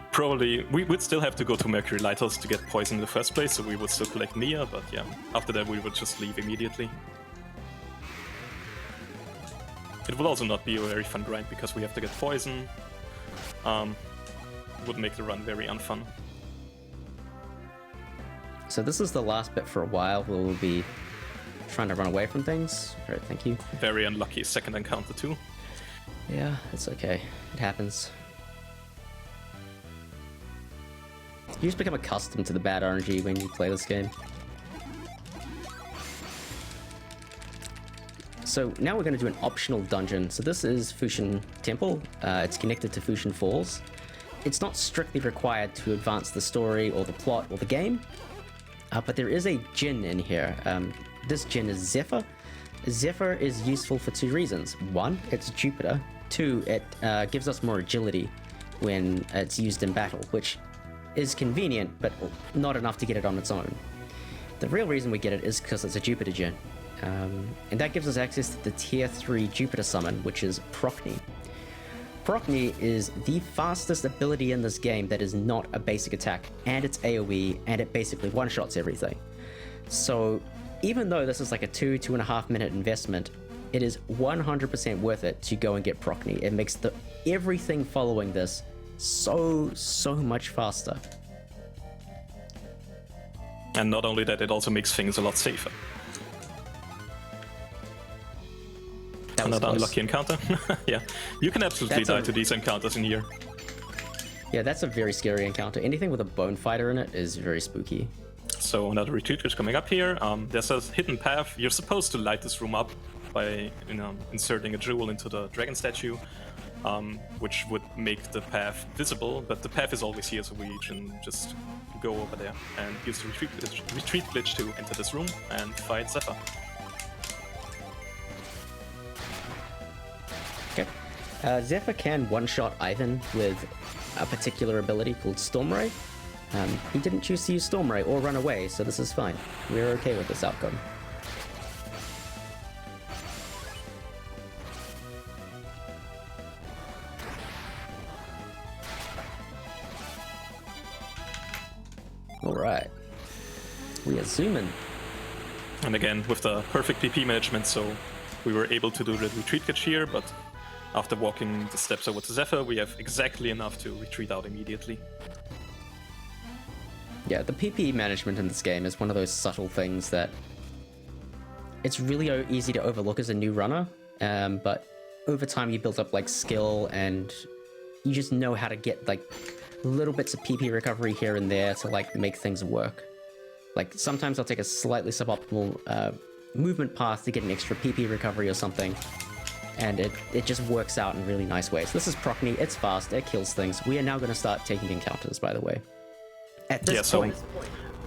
would still have to go to Mercury Lighthouse to get poison in the first place, so we would still collect Mia, but yeah, after that we would just leave immediately. It will also not be a very fun grind because we have to get poison. Would make the run very unfun. So this is the last bit for a while where we'll be trying to run away from things. Alright, thank you. Very unlucky second encounter too. Yeah, it's okay. It happens. You just become accustomed to the bad RNG when you play this game. So now we're going to do an optional dungeon. So this is Fushin Temple. It's connected to Fushin Falls. It's not strictly required to advance the story or the plot or the game, but there is a djinn in here. This djinn is Zephyr. Zephyr is useful for 2 reasons. 1, it's Jupiter. 2, it gives us more agility when it's used in battle, which is convenient, but not enough to get it on its own. The real reason we get it is because it's a Jupiter djinn. And that gives us access to the tier 3 Jupiter summon, which is Procny. Procny is the fastest ability in this game that is not a basic attack, and it's AoE, and it basically one-shots everything. So even though this is like a 2.5 minute investment, it is 100% worth it to go and get Procny. It makes everything following this so much faster. And not only that, it also makes things a lot safer. Another unlucky encounter. Yeah, you can absolutely die to these encounters in here. Yeah, that's a very scary encounter. Anything with a bone fighter in it is very spooky. So another retreat is coming up here. There's a hidden path. You're supposed to light this room up by inserting a jewel into the dragon statue, which would make the path visible. But the path is always here, so we can just go over there and use the retreat glitch to enter this room and fight Zephyr. Okay. Zephyr can one-shot Ivan with a particular ability called Storm Ray. He didn't choose to use Storm Ray or run away, so this is fine. We're okay with this outcome. Alright. We are zooming. And again, with the perfect PP management, so we were able to do the retreat catch here, but after walking the steps over to Zephyr, we have exactly enough to retreat out immediately. Yeah, the PP management in this game is one of those subtle things that it's really easy to overlook as a new runner, but over time you build up like skill and you just know how to get like little bits of PP recovery here and there to like make things work. Like sometimes I'll take a slightly suboptimal movement path to get an extra PP recovery or something, and it just works out in really nice ways. This is Procne, it's fast, it kills things. We are now going to start taking encounters, by the way. At this point,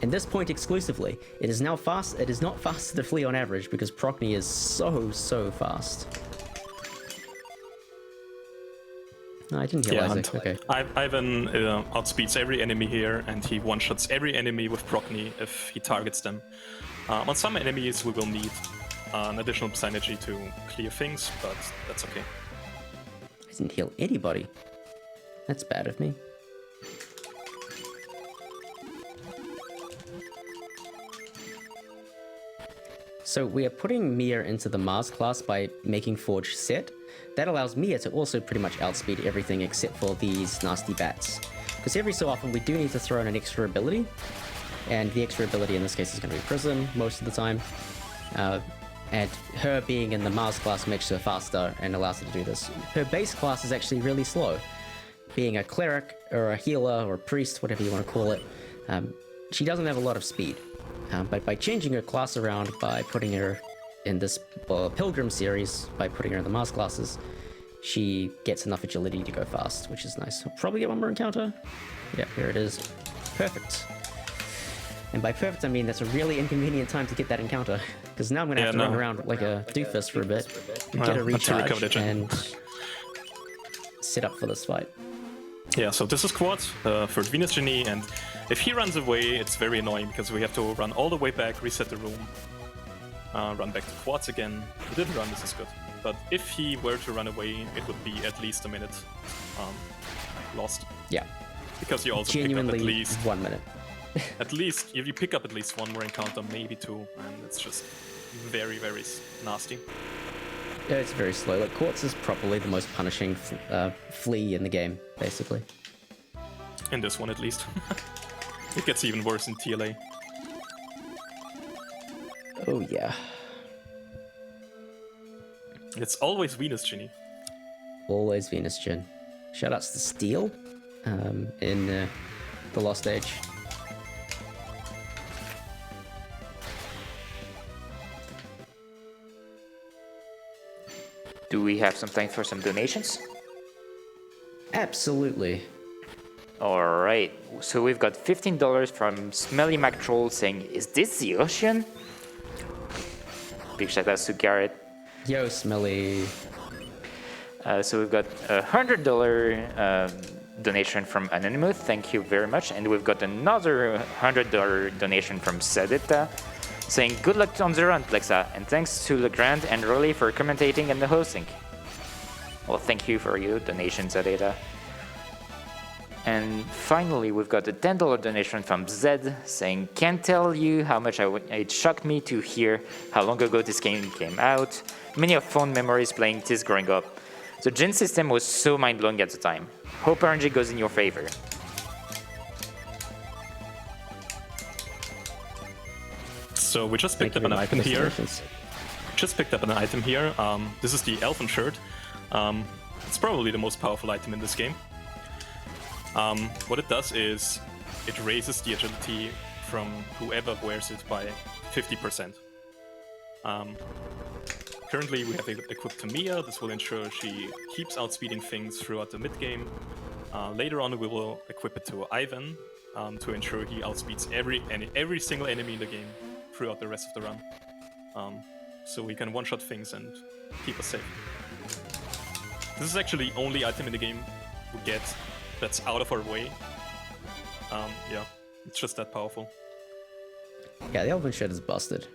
in this point exclusively, it is now fast. It is not faster to flee on average because Procne is so fast. No, I didn't heal Isaac. Okay. Ivan outspeeds every enemy here, and he one-shots every enemy with Procne if he targets them. On some enemies, we will need an additional synergy to clear things, but that's okay. I didn't heal anybody. That's bad of me. So we are putting Mia into the Mars class by making Forge set. That allows Mia to also pretty much outspeed everything except for these nasty bats. Because every so often we do need to throw in an extra ability, and the extra ability in this case is going to be Prism most of the time. And her being in the Mars class makes her faster and allows her to do this. Her base class is actually really slow. Being a cleric or a healer or a priest, whatever you want to call it, she doesn't have a lot of speed. But by changing her class around, by putting her in this Pilgrim series, by putting her in the Mars classes, she gets enough agility to go fast, which is nice. I'll probably get one more encounter. Yeah, here it is. Perfect. And by perfect, I mean that's a really inconvenient time to get that encounter, because now I'm going to have to run around like a doofus for a bit, get a recharge, and set up for this fight. Yeah, so this is Quad, third Venus Genie, and if he runs away, it's very annoying because we have to run all the way back, reset the room, run back to Quads again. He didn't run, this is good. But if he were to run away, it would be at least a minute lost. Yeah. Because you also pick up at least 1 minute. At least, if you pick up at least one more encounter, maybe two, and it's just very, very nasty. Yeah, it's very slow. Like, Quartz is probably the most punishing flea in the game, basically. In this one, at least. It gets even worse in TLA. Oh, yeah. It's always Venus Genie. Always Venus Gen. Shoutouts to Steel in the Lost Age. Do we have some time for some donations? Absolutely. Alright, so we've got $15 from Smelly Mac Troll saying, "Is this the ocean?" Big shout out to Garrett. Yo, Smelly. So we've got a $100 donation from Anonymous, thank you very much. And we've got another $100 donation from Sadetta, saying, "Good luck on the run, Plexa, and thanks to Legrand and Rolly for commentating and the hosting." Well, thank you for your donation, Sadetta. And finally, we've got a $10 donation from Zed, saying, "Can't tell you how much it shocked me to hear how long ago this game came out. Many of fond memories playing this growing up. The gen system was so mind-blowing at the time. Hope RNG goes in your favor." So we just picked up an item here. This is the Elven Shirt. It's probably the most powerful item in this game. What it does is it raises the agility from whoever wears it by 50%. Currently we have it equipped to Mia. This will ensure she keeps outspeeding things throughout the mid-game. Later on we will equip it to Ivan to ensure he outspeeds every single enemy in the game throughout the rest of the run. So we can one-shot things and keep us safe. This is actually the only item in the game we get that's out of our way. Yeah, it's just that powerful. Yeah, the Elven Shirt is busted.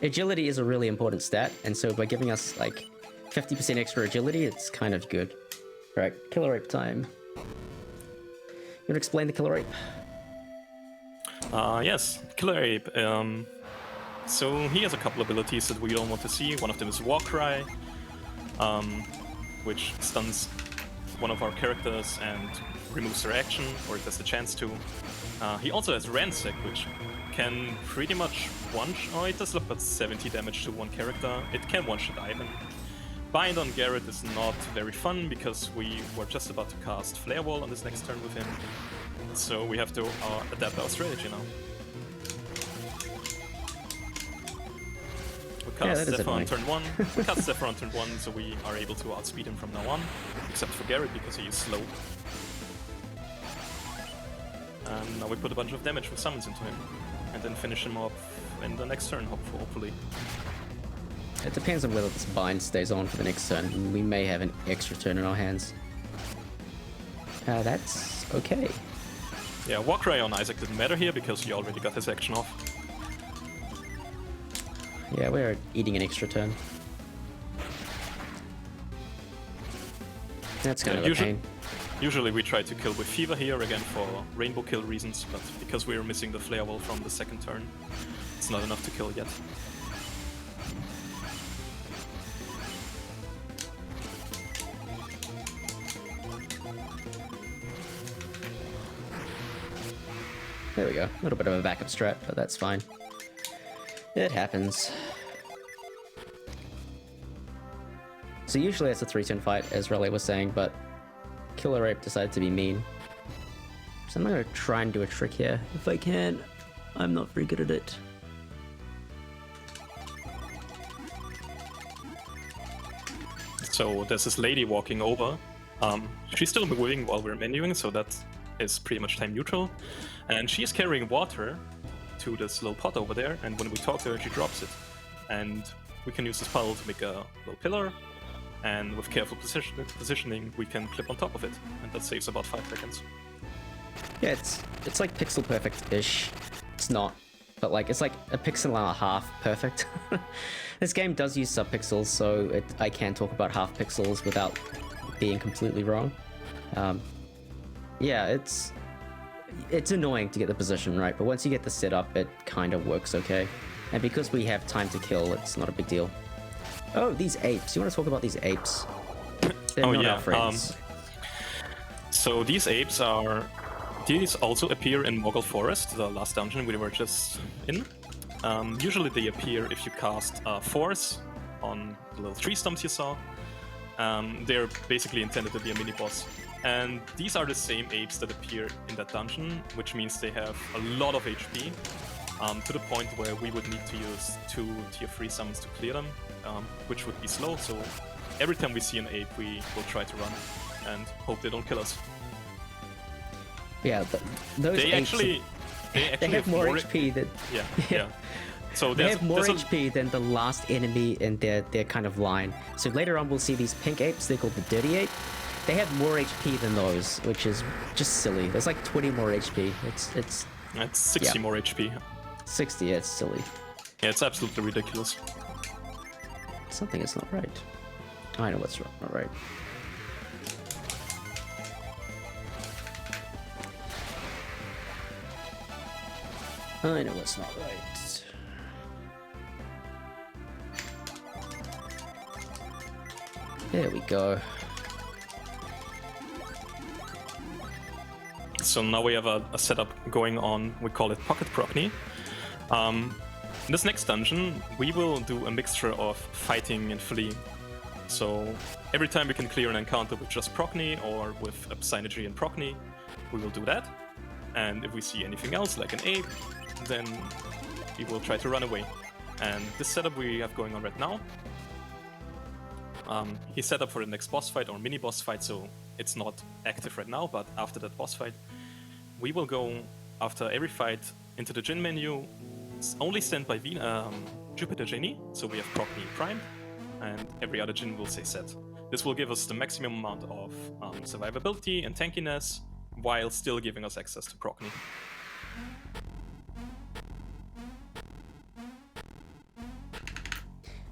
Agility is a really important stat, and so by giving us like 50% extra agility, it's kind of good. Right, Killer Ape time. You want to explain the Killer Ape? Yes, Killer Ape. So he has a couple abilities that we don't want to see. One of them is Warcry, which stuns one of our characters and removes their action, or it has the chance to. He also has Ransack, which can pretty much oh, it does about 70 damage to one character. It can one-shot Ivan. Bind on Garrett is not very fun because we were just about to cast Flare Wall on this next turn with him. So we have to adapt our strategy now. We cast Zephyr on turn 1. We cast Zephyr on turn 1, so we are able to outspeed him from now on. Except for Garrett because he is slow. And now we put a bunch of damage with summons into him. And then finish him up in the next turn, hopefully. It depends on whether this bind stays on for the next turn. We may have an extra turn in our hands. That's okay. Yeah, Warcry on Isaac didn't matter here because he already got his action off. Yeah, we're eating an extra turn. That's kind of a pain. Usually we try to kill with Fever here, again for rainbow kill reasons, but because we're missing the Flare Wall from the second turn, it's not enough to kill yet. There we go. A little bit of a backup strat, but that's fine. It happens. So usually it's a 3-turn fight, as Raleigh was saying, but Killer Ape decided to be mean. So I'm gonna try and do a trick here. If I can. I'm not very good at it. So there's this lady walking over. She's still moving while we're menuing, so that is pretty much time neutral. And she's carrying water to this little pot over there, and when we talk to her, she drops it. And we can use this puddle to make a little pillar, and with careful positioning, we can clip on top of it, and that saves about 5 seconds. Yeah, it's like pixel perfect-ish. It's not, but like it's like a pixel and a half perfect. This game does use subpixels, so I can talk about half pixels without being completely wrong. Yeah, it's annoying to get the position right, but once you get the setup, it kind of works okay. And because we have time to kill, it's not a big deal. Oh, these apes. You want to talk about these apes? They're not our friends. So these apes these also appear in Mogul Forest, the last dungeon we were just in. Usually they appear if you cast Force on the little tree stumps you saw. They're basically intended to be a mini-boss. And these are the same apes that appear in that dungeon, which means they have a lot of HP, to the point where we would need to use 2 tier 3 summons to clear them, which would be slow, so every time we see an ape, we will try to run and hope they don't kill us. Yeah, those they apes... Actually they have more HP than... Yeah. So they have more HP than the last enemy in their kind of line. So later on we'll see these pink apes, they're called the Dirty Ape. They have more HP than those, which is just silly. There's like 20 more HP. It's 60 more HP. 60, yeah, it's silly. Yeah, it's absolutely ridiculous. Something is not right. I know what's not right. I know what's not right. There we go. So now we have a setup going on, we call it Pocket Proccny. In this next dungeon, we will do a mixture of fighting and fleeing. So every time we can clear an encounter with just Proccny or with a Psynergy and Proccny, we will do that. And if we see anything else, like an ape, then we will try to run away. And this setup we have going on right now, he's set up for the next boss fight or mini boss fight, so it's not active right now, but after that boss fight, we will go, after every fight, into the Jin menu. It's only sent by Jupiter Genie, so we have Proccny primed, and every other Jin will say set. This will give us the maximum amount of survivability and tankiness, while still giving us access to Proccny.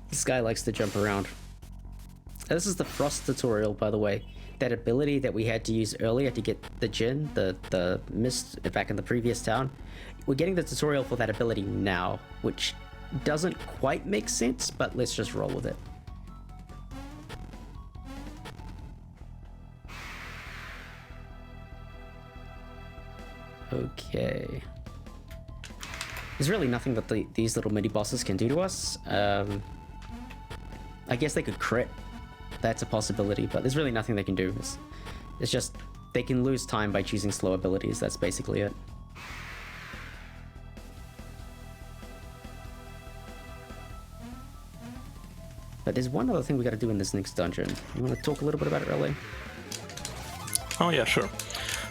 This guy likes to jump around. This is the Frost tutorial, by the way. That ability that we had to use earlier to get the Jin, the mist back in the previous town. We're getting the tutorial for that ability now, which doesn't quite make sense, but let's just roll with it. Okay. There's really nothing that these little mini bosses can do to us. I guess they could crit. That's a possibility, but there's really nothing they can do. It's just they can lose time by choosing slow abilities. That's basically it. But there's one other thing we got to do in this next dungeon. You want to talk a little bit about it, Relay? Oh yeah, sure.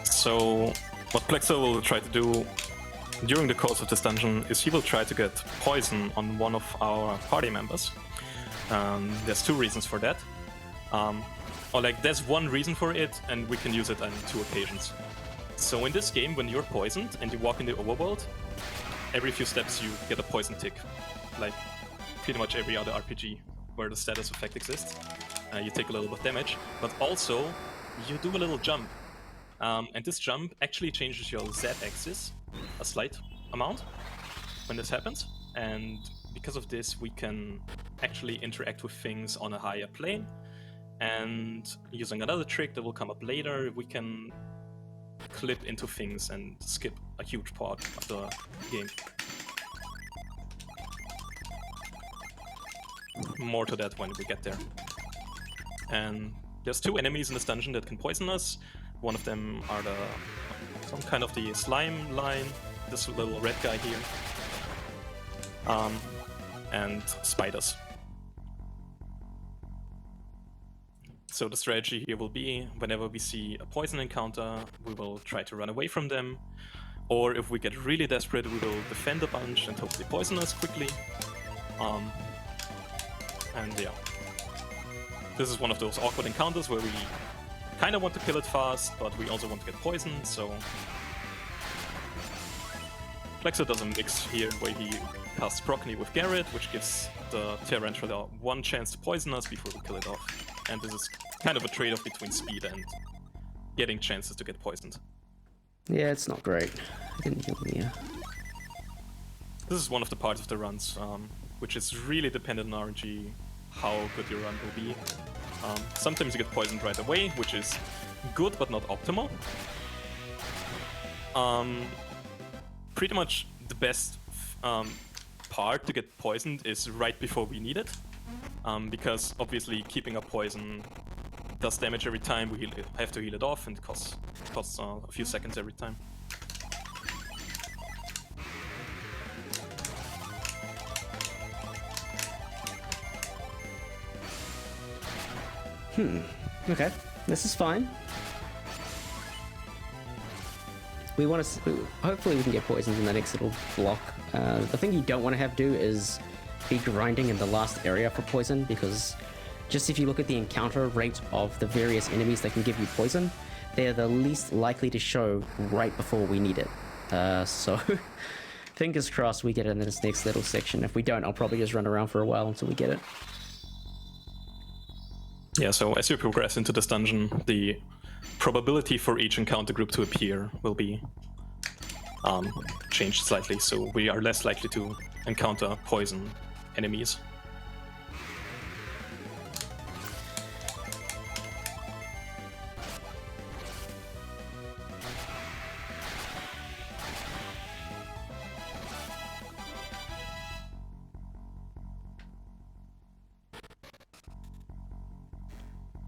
So what Plexa will try to do during the course of this dungeon is he will try to get poison on one of our party members. There's two reasons for that. Or like there's one reason for it, and we can use it on two occasions. So in this game, when you're poisoned and you walk in the overworld, every few steps you get a poison tick, like pretty much every other RPG where the status effect exists. You take a little bit of damage, but also you do a little jump. And this jump actually changes your Z-axis a slight amount when this happens. And because of this, we can actually interact with things on a higher plane. And using another trick that will come up later, we can clip into things and skip a huge part of the game. More to that when we get there. And there's two enemies in this dungeon that can poison us. One of them are some kind of the slime line, this little red guy here, and spiders. So the strategy here will be, whenever we see a poison encounter, we will try to run away from them, or if we get really desperate, we will defend a bunch and hopefully poison us quickly. And yeah, this is one of those awkward encounters where we kind of want to kill it fast, but we also want to get poisoned, so Plexa does a mix here where he casts Procny with Garrett, which gives the Tarantula one chance to poison us before we kill it off. And this is kind of a trade-off between speed and getting chances to get poisoned. Yeah, it's not great. I didn't heal me. This is one of the parts of the runs, which is really dependent on RNG, how good your run will be. Sometimes you get poisoned right away, which is good but not optimal. Pretty much the best part to get poisoned is right before we need it, because obviously keeping up poison does damage every time. We have to heal it off, and it costs a few seconds every time. Okay, this is fine. We want to. Hopefully, we can get poisoned in the next little block. The thing you don't want to have do is be grinding in the last area for poison, because just if you look at the encounter rate of the various enemies that can give you poison, they're the least likely to show right before we need it. So, fingers crossed we get it in this next little section. If we don't, I'll probably just run around for a while until we get it. Yeah, so as you progress into this dungeon, the probability for each encounter group to appear will be changed slightly, so we are less likely to encounter poison enemies.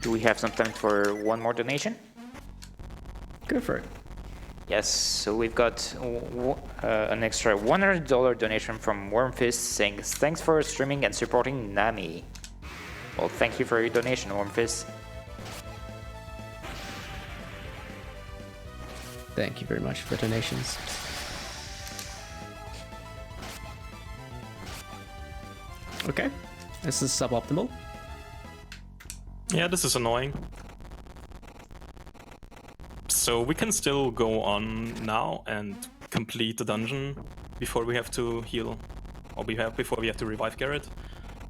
Do we have some time for one more donation? Go for it. Yes, so we've got an extra $100 donation from Wormfist saying, thanks for streaming and supporting Nami. Well, thank you for your donation, Wormfist. Thank you very much for the donations. Okay, this is suboptimal. Yeah, this is annoying. So we can still go on now and complete the dungeon before we have to heal, or before we have to revive Garrett.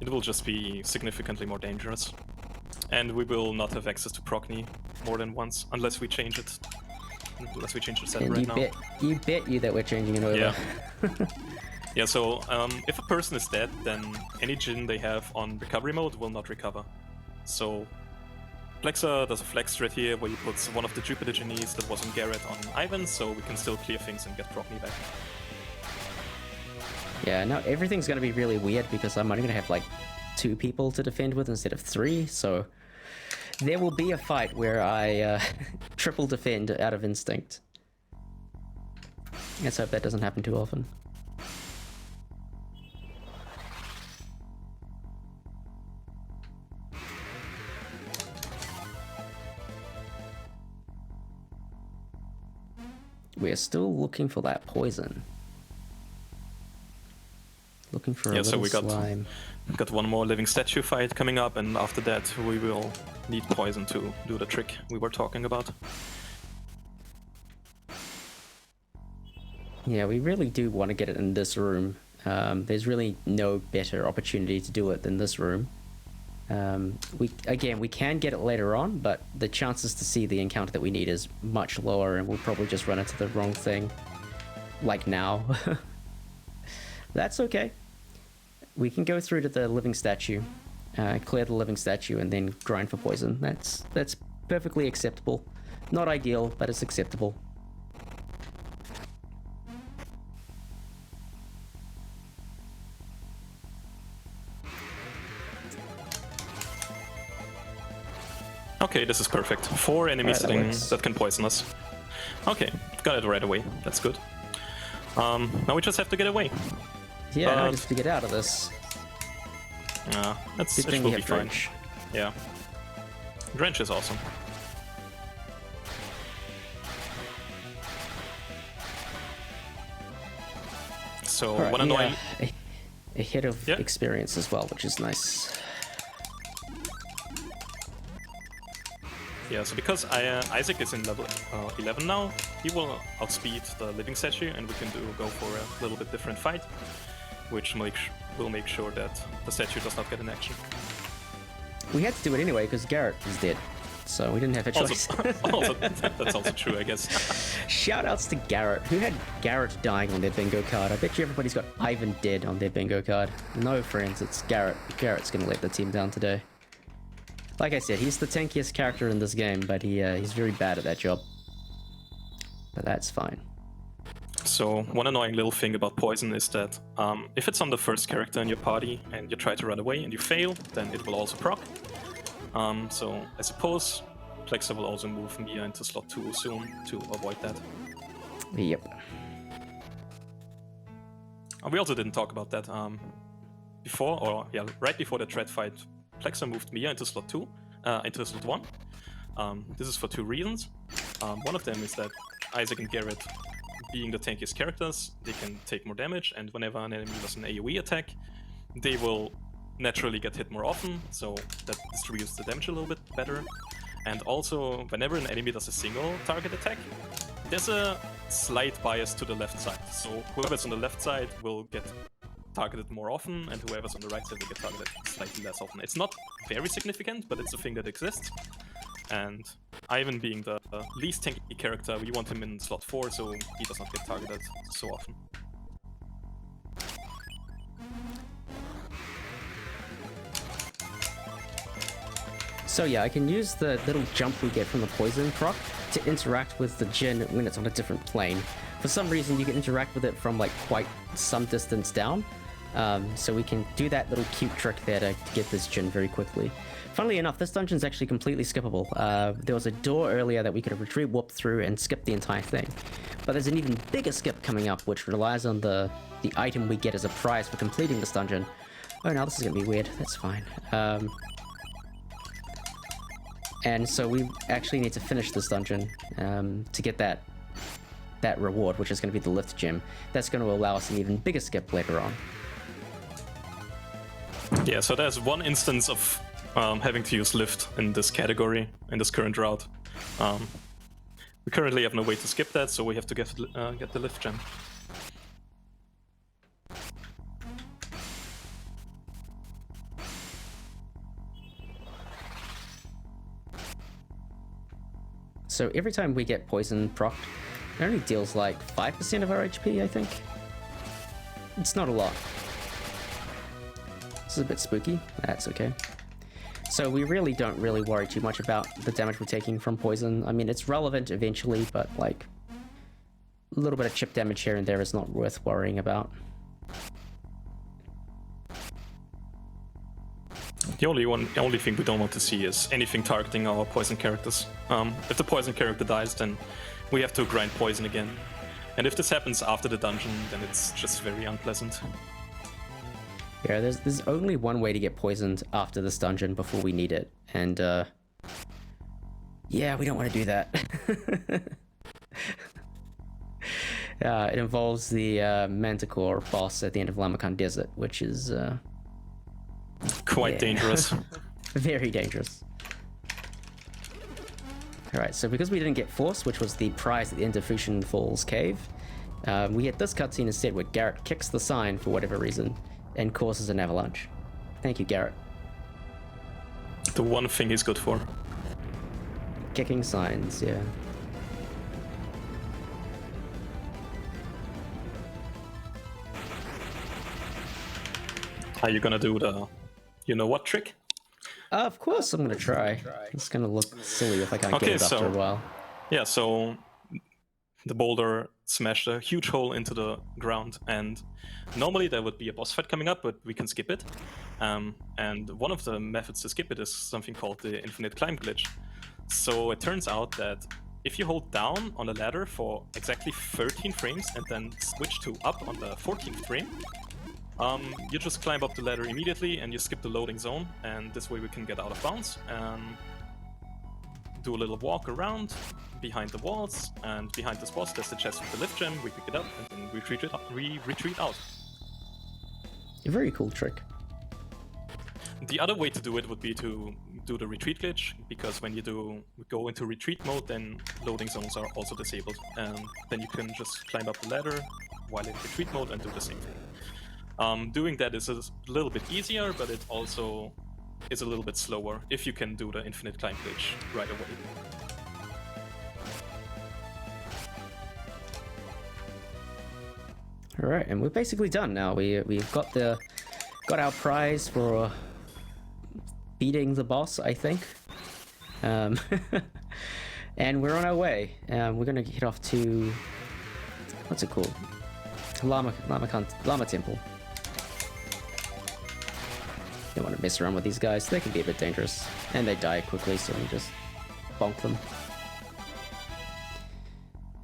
It will just be significantly more dangerous. And we will not have access to Procny more than once, unless we change it. Unless we change the set And right now. you bet you that we're changing it over. Yeah. Yeah, so if a person is dead, then any Jin they have on recovery mode will not recover. So Plexa does a flex strat here where he puts one of the Jupiter Genies that was on Garrett on Ivan, so we can still clear things and get Progney back. Yeah, now everything's going to be really weird because I'm only going to have like 2 people to defend with instead of 3, so there will be a fight where I triple defend out of instinct. Let's hope that doesn't happen too often. We're still looking for that poison. Looking for a little so we slime. got one more living statue fight coming up, and after that we will need poison to do the trick we were talking about. Yeah, we really do want to get it in this room. There's really no better opportunity to do it than this room. We can get it later on, but the chances to see the encounter that we need is much lower, and we'll probably just run into the wrong thing, like now. That's okay. We can go through to the living statue, clear the living statue, and then grind for poison. That's perfectly acceptable. Not ideal, but it's acceptable. Okay, this is perfect. 4 enemies that can poison us. Okay, got it right away. That's good. Now we just have to get away. Yeah, no, just to get out of this. It Good thing will we be have fine. Drench. Yeah. Drench is awesome. So, Alright, one annoying... a hit of experience as well, which is nice. Yeah, so because Isaac is in level 11 now, he will outspeed the living statue, and we can go for a little bit different fight, which will make sure that the statue does not get an action. We had to do it anyway because Garrett is dead, so we didn't have a choice. That's also true, I guess. Shoutouts to Garrett. Who had Garrett dying on their bingo card? I bet you everybody's got Ivan dead on their bingo card. No, friends, it's Garrett. Garrett's gonna let the team down today. Like I said, he's the tankiest character in this game, but he's very bad at that job. But that's fine. So, one annoying little thing about poison is that if it's on the first character in your party and you try to run away and you fail, then it will also proc. So, I suppose Plexa will also move Mia into slot 2 soon to avoid that. Yep. We also didn't talk about that right before the Dread fight. Plexa moved Mia into slot 2, into slot 1. This is for 2 reasons. One of them is that Isaac and Garrett, being the tankiest characters, they can take more damage, and whenever an enemy does an AoE attack, they will naturally get hit more often, so that distributes the damage a little bit better. And also, whenever an enemy does a single target attack, there's a slight bias to the left side. So whoever's on the left side will get targeted more often, and whoever's on the right side will get targeted slightly less often. It's not very significant, but it's a thing that exists. And Ivan being the least tanky character, we want him in slot 4, so he does not get targeted so often. So yeah, I can use the little jump we get from the poison proc to interact with the Jin when it's on a different plane. For some reason, you can interact with it from like quite some distance down. So we can do that little cute trick there to get this Jin very quickly. Funnily enough, this dungeon's actually completely skippable. There was a door earlier that we could have retreat warped through and skipped the entire thing. But there's an even bigger skip coming up, which relies on the item we get as a prize for completing this dungeon. Oh, now this is gonna be weird. That's fine. And so we actually need to finish this dungeon to get that reward, which is going to be the lift gem. That's going to allow us an even bigger skip later on. Yeah, so there's one instance of having to use lift in this category, in this current route. We currently have no way to skip that, so we have to get the lift gem. So every time we get poison procced, it only deals like 5% of our HP, I think. It's not a lot. This is a bit spooky. That's okay. So we really don't worry too much about the damage we're taking from poison. I mean, it's relevant eventually, but like a little bit of chip damage here and there is not worth worrying about. The only thing we don't want to see is anything targeting our poison characters. If the poison character dies, then we have to grind poison again. And if this happens after the dungeon, then it's just very unpleasant. Yeah, there's only one way to get poisoned after this dungeon before we need it, and yeah, we don't want to do that. It involves the Manticore boss at the end of Lamakan Desert, which is quite dangerous. Very dangerous. Alright, so because we didn't get Force, which was the prize at the end of Fusion Falls Cave, we get this cutscene instead where Garrett kicks the sign for whatever reason and causes an avalanche. Thank you, Garrett. The one thing he's good for. Kicking signs, yeah. Are you gonna do the you-know-what trick? Of course I'm gonna try. It's gonna look silly if I can't get it after a while. Yeah, so the boulder smashed a huge hole into the ground, and normally there would be a boss fight coming up, but we can skip it. And one of the methods to skip it is something called the infinite climb glitch. So it turns out that if you hold down on the ladder for exactly 13 frames and then switch to up on the 14th frame, you just climb up the ladder immediately and you skip the loading zone, and this way we can get out of bounds. Do a little walk around behind the walls, and behind this boss there's the chest with the lift gem. We pick it up and then we retreat out. A very cool trick. The other way to do it would be to do the retreat glitch, because when you go into retreat mode, then loading zones are also disabled, and then you can just climb up the ladder while in retreat mode and do the same thing. Doing that is a little bit easier, but it also is a little bit slower if you can do the infinite climb glitch right away. All right, and we're basically done now. We've got our prize for beating the boss, I think. And we're on our way. We're gonna head off to, what's it called? Lama Temple. Don't want to mess around with these guys. They can be a bit dangerous, and they die quickly, so we just bonk them.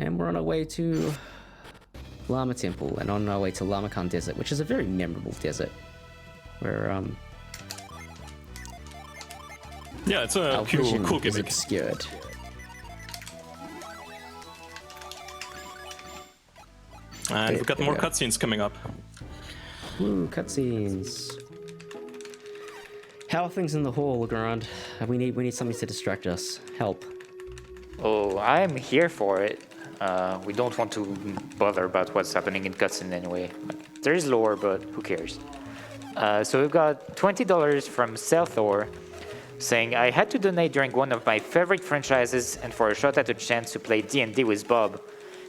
And we're on our way to Lama Temple, and on our way to Lamakan Desert, which is a very memorable desert, where yeah, it's a cool gimmick. Obscured. And we've got more cutscenes coming up. Woo, cutscenes. How are things in the hall, Legrand? We need something to distract us. Help. Oh, I'm here for it. We don't want to bother about what's happening in cutscene anyway. There is lore, but who cares? So we've got $20 from Selthor saying, I had to donate during one of my favorite franchises and for a shot at a chance to play D&D with Bob.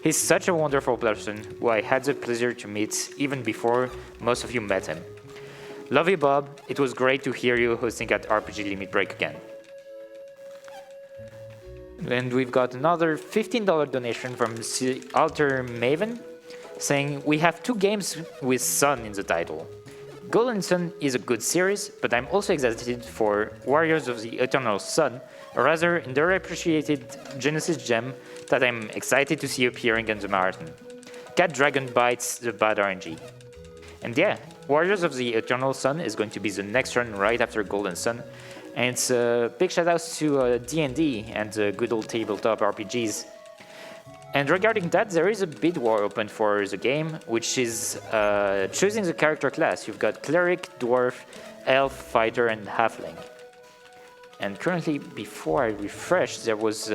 He's such a wonderful person who I had the pleasure to meet even before most of you met him. Love you, Bob. It was great to hear you hosting at RPG Limit Break again. And we've got another $15 donation from Alter Maven saying, we have 2 games with Sun in the title. Golden Sun is a good series, but I'm also excited for Warriors of the Eternal Sun, a rather underappreciated Genesis gem that I'm excited to see appearing in the marathon. Cat Dragon bites the bad RNG. And yeah, Warriors of the Eternal Sun is going to be the next run right after Golden Sun, and it's a big shout out to D&D and good old tabletop RPGs. And regarding that, there is a bid war open for the game, which is choosing the character class. You've got Cleric, Dwarf, Elf, Fighter, and Halfling. And currently, before I refresh, there was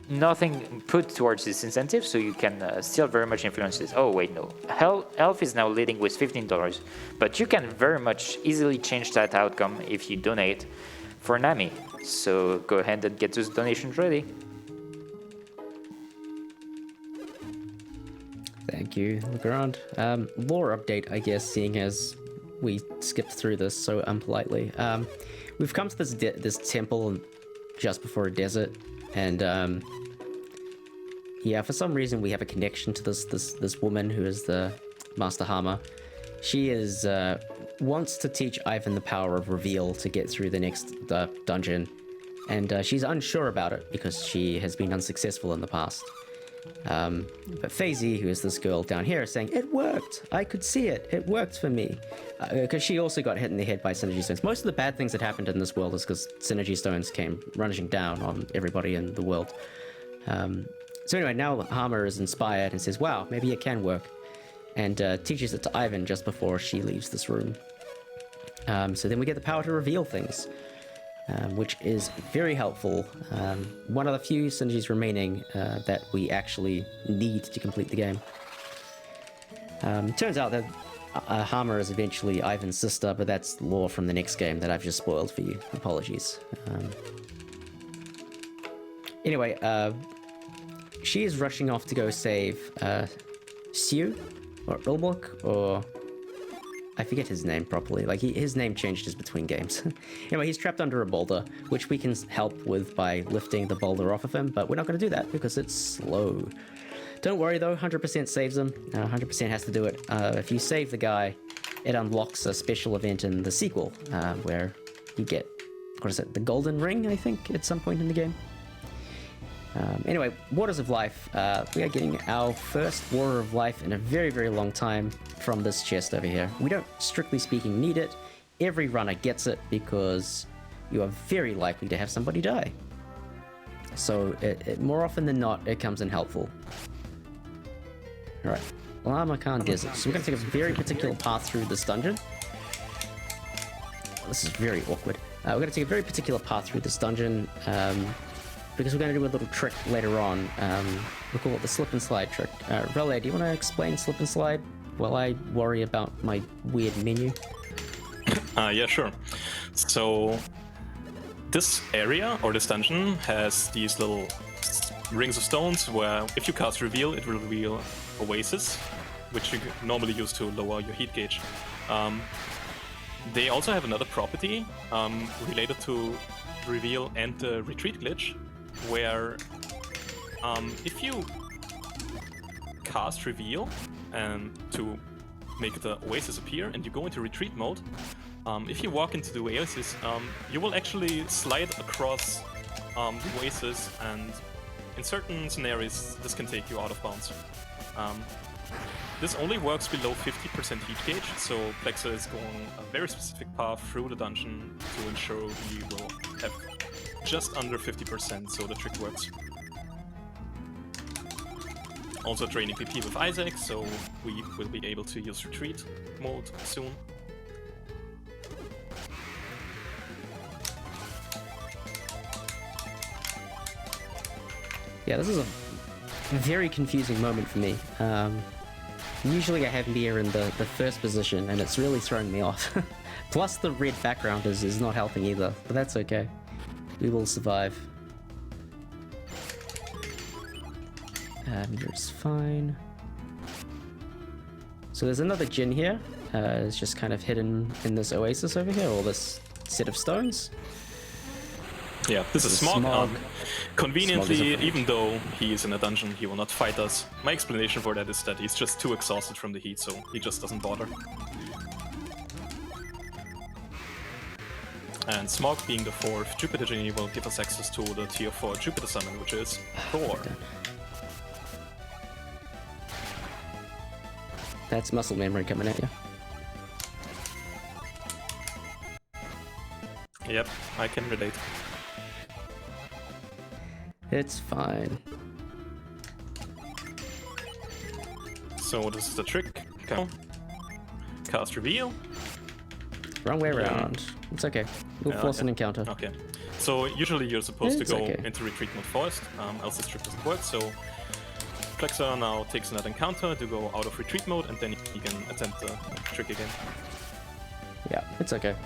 nothing put towards this incentive, so you can still very much influence this. Oh, wait, no. Elf is now leading with $15, but you can very much easily change that outcome if you donate for Nami. So go ahead and get those donations ready. No S&Q. Look around. Lore update, I guess, seeing as we skipped through this so unpolitely. We've come to this temple just before a desert, and yeah, for some reason we have a connection to this woman who is the Master Hammer. She is wants to teach Ivan the power of reveal to get through the next dungeon, and she's unsure about it because she has been unsuccessful in the past. But Faisy, who is this girl down here, is saying, it worked! I could see it! It worked for me! Because she also got hit in the head by Synergy Stones. Most of the bad things that happened in this world is because Synergy Stones came rushing down on everybody in the world. So anyway, now Hammer is inspired and says, wow, maybe it can work. And teaches it to Ivan just before she leaves this room. So then we get the power to reveal things. Which is very helpful. One of the few synergies remaining that we actually need to complete the game. Turns out that Hammer is eventually Ivan's sister, but that's lore from the next game that I've just spoiled for you. Apologies. Anyway, she is rushing off to go save Siu, or Ulbok, or I forget his name properly. Like, his name changes between games. Anyway, he's trapped under a boulder, which we can help with by lifting the boulder off of him, but we're not going to do that because it's slow. Don't worry, though. 100% saves him. 100% has to do it. If you save the guy, it unlocks a special event in the sequel, where you get, what is it, the Golden Ring, I think, at some point in the game. Anyway, Waters of Life. We are getting our first Water of Life in a very, very long time from this chest over here. We don't, strictly speaking, need it. Every runner gets it because you are very likely to have somebody die. So, more often than not, it comes in helpful. Alright, Lama Khan Desert. So we're going to take a very particular path through this dungeon. This is very awkward. We're going to take a very particular path through this dungeon, because we're going to do a little trick later on. We call it the slip and slide trick. Rele, do you want to explain slip and slide while I worry about my weird menu? Yeah, sure. So this area, or this dungeon, has these little rings of stones where if you cast Reveal, it will reveal Oasis, which you normally use to lower your heat gauge. They also have another property related to Reveal and the Retreat glitch, where if you cast Reveal to make the Oasis appear and you go into Retreat mode, if you walk into the Oasis, you will actually slide across the Oasis, and in certain scenarios this can take you out of bounds. This only works below 50% heat gauge, so Plexa is going a very specific path through the dungeon to ensure we will have just under 50%, so the trick works. Also draining PP with Isaac, so we will be able to use retreat mode soon. Yeah, this is a very confusing moment for me. Usually I have Mia in the first position, and it's really throwing me off. Plus the red background is not helping either, but that's okay. We will survive. Meter's fine. So there's another Djinn here. It's just kind of hidden in this oasis over here, or this set of stones. Yeah, this is Smog. Conveniently, Smog even though he is in a dungeon, he will not fight us. My explanation for that is that he's just too exhausted from the heat, so he just doesn't bother. And Smog, being the 4th Jupiter genie, will give us access to the tier 4 Jupiter summon, which is Thor. That's muscle memory coming at you. Yep, I can relate. It's fine. So this is the trick. Okay. Cast Reveal. Wrong way around. It's okay. We'll force an encounter. Okay. So usually you're supposed to It's go okay. into retreat mode first, else this trick doesn't work. So Plexa now takes another encounter to go out of retreat mode, and then he can attempt the trick again. Yeah, it's okay.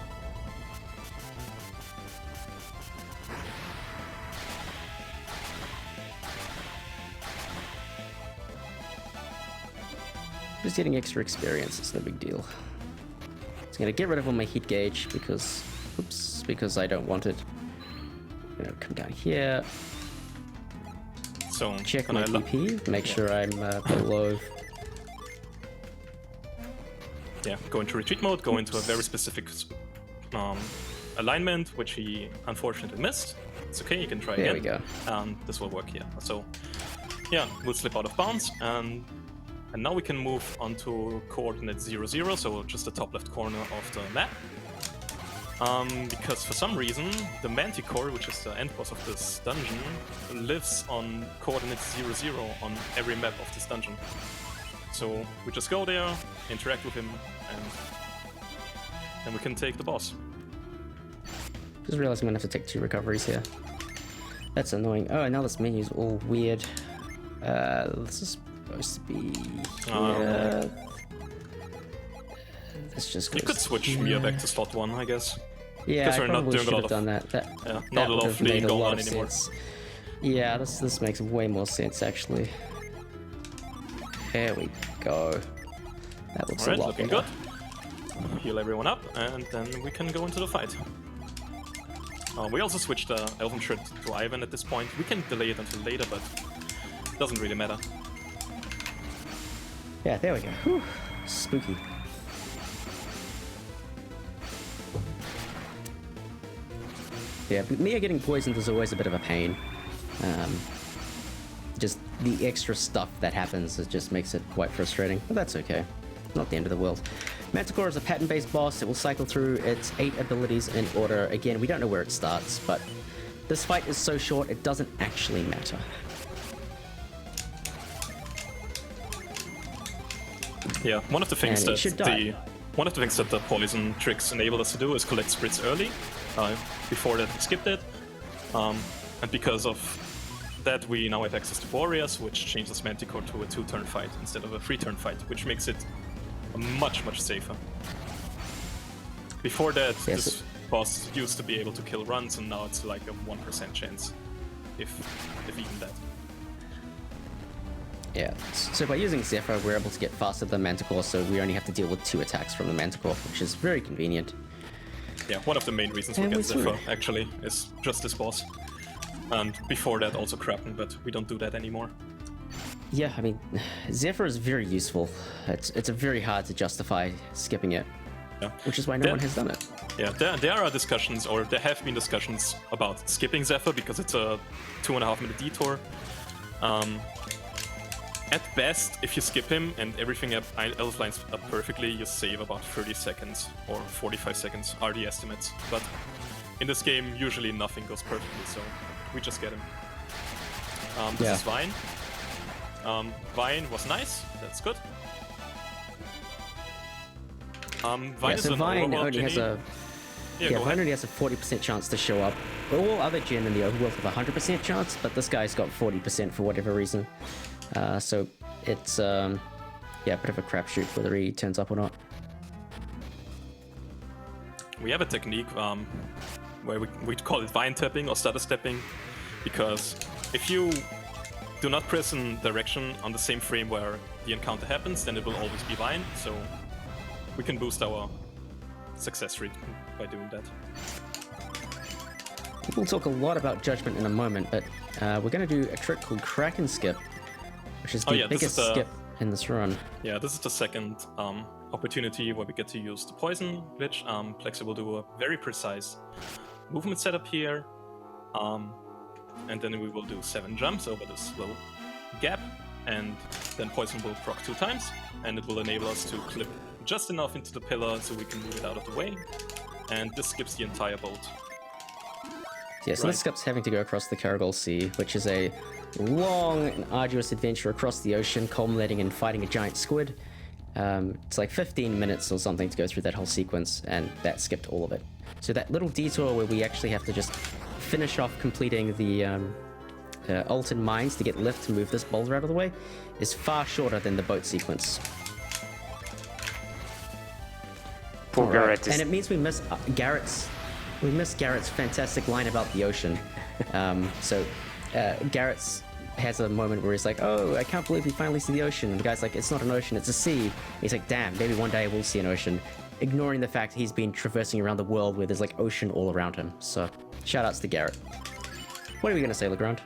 Just getting extra experience, it's no big deal. Just gonna get rid of all my heat gauge because, oops, because I don't want it. I'm gonna come down here, So check can my I DP, make sure I'm below. Yeah, go into retreat mode, go into a very specific alignment, which he unfortunately missed. It's okay, you can try There again. we go. And this will work here. So, yeah, we'll slip out of bounds, and now we can move onto coordinate 0, 0, so just the top left corner of the map. Because for some reason, the Manticore, which is the end boss of this dungeon, lives on coordinate 0, 0 on every map of this dungeon. So we just go there, interact with him, and we can take the boss. Just realized I'm gonna have to take 2 recoveries here. That's annoying. Oh, now this menu's all weird. This is supposed to be here. This just You goes could switch here. Mia back to slot 1, I guess. Yeah, Because I we're not probably doing a should lot have of- done that. Yeah, not that a lot would of have made fleeing a going lot on of anymore. sense. Yeah, this makes way more sense actually. There we go. That looks Alright, a lot looking better. good. Heal everyone up, and then we can go into the fight. We also switched the Elven Shirt to Ivan at this point. We can delay it until later, but it doesn't really matter. Yeah, there we go. Whew. Spooky. Yeah, but Mia getting poisoned is always a bit of a pain. Just the extra stuff that happens, it just makes it quite frustrating, but that's okay. Not the end of the world. Manticore is a pattern-based boss. It will cycle through its 8 abilities in order. Again, we don't know where it starts, but this fight is so short, it doesn't actually matter. Yeah, one of the things And it that should die. the poison tricks enable us to do is collect spirits early. Before that, we skipped it, and because of that, we now have access to warriors, which changes Manticore to a 2-turn fight instead of a 3-turn fight, which makes it much safer. Before that, Yes. this boss used to be able to kill runs, and now it's like a 1% chance, if even that. Yeah, so by using Zephyr, we're able to get faster than Manticore, so we only have to deal with 2 attacks from the Manticore, which is very convenient. Yeah, one of the main reasons we And get we Zephyr, threw. actually, is just this boss. And before that, also Kraken, but we don't do that anymore. Yeah, I mean, Zephyr is very useful. It's very hard to justify skipping it, Yeah. which is why no There- one has done it. Yeah, there are discussions, or there have been discussions about skipping Zephyr because it's a 2.5-minute detour. At best, if you skip him and everything else lines up perfectly, you save about 30 seconds or 45 seconds are the estimates. But in this game, usually nothing goes perfectly, so we just get him. This Yeah. is Vine. Vine was nice, that's good. Vine Yeah, is so an Vine overworld only has genie. a Yeah, yeah, go Vine ahead. only has a 40% chance to show up. All other gen in the overworld have a 100% chance, but this guy's got 40% for whatever reason. So it's yeah, a bit of a crapshoot whether he turns up or not. We have a technique where we call it vine tapping or stutter stepping, because if you do not press in direction on the same frame where the encounter happens, then it will always be vine, so we can boost our success rate by doing that. We'll talk a lot about Judgment in a moment, but we're going to do a trick called Kraken Skip, which is the yeah, this biggest is the- skip in this run. Yeah, this is the second opportunity where we get to use the poison glitch. Plexa will do a very precise movement setup here, and then we will do 7 jumps over this little gap, and then poison will proc 2 times, and it will enable us to clip just enough into the pillar so we can move it out of the way, and this skips the entire bolt. Yeah, so Right. this skip's having to go across the Karagol Sea, which is a long and arduous adventure across the ocean, culminating in fighting a giant squid. It's like 15 minutes or something to go through that whole sequence, and that skipped all of it. So that little detour where we actually have to just finish off completing the Alton mines to get lift to move this boulder out of the way is far shorter than the boat sequence. Poor Alright, Garrett is and it means we miss Garrett's fantastic line about the ocean. So Garrett's has a moment where he's like, oh, I can't believe we finally see the ocean. And the guy's like, it's not an ocean, it's a sea. He's like, damn, maybe one day we'll see an ocean. Ignoring the fact he's been traversing around the world where there's like ocean all around him. So, shout outs to Garrett. What are we gonna say, Legrand?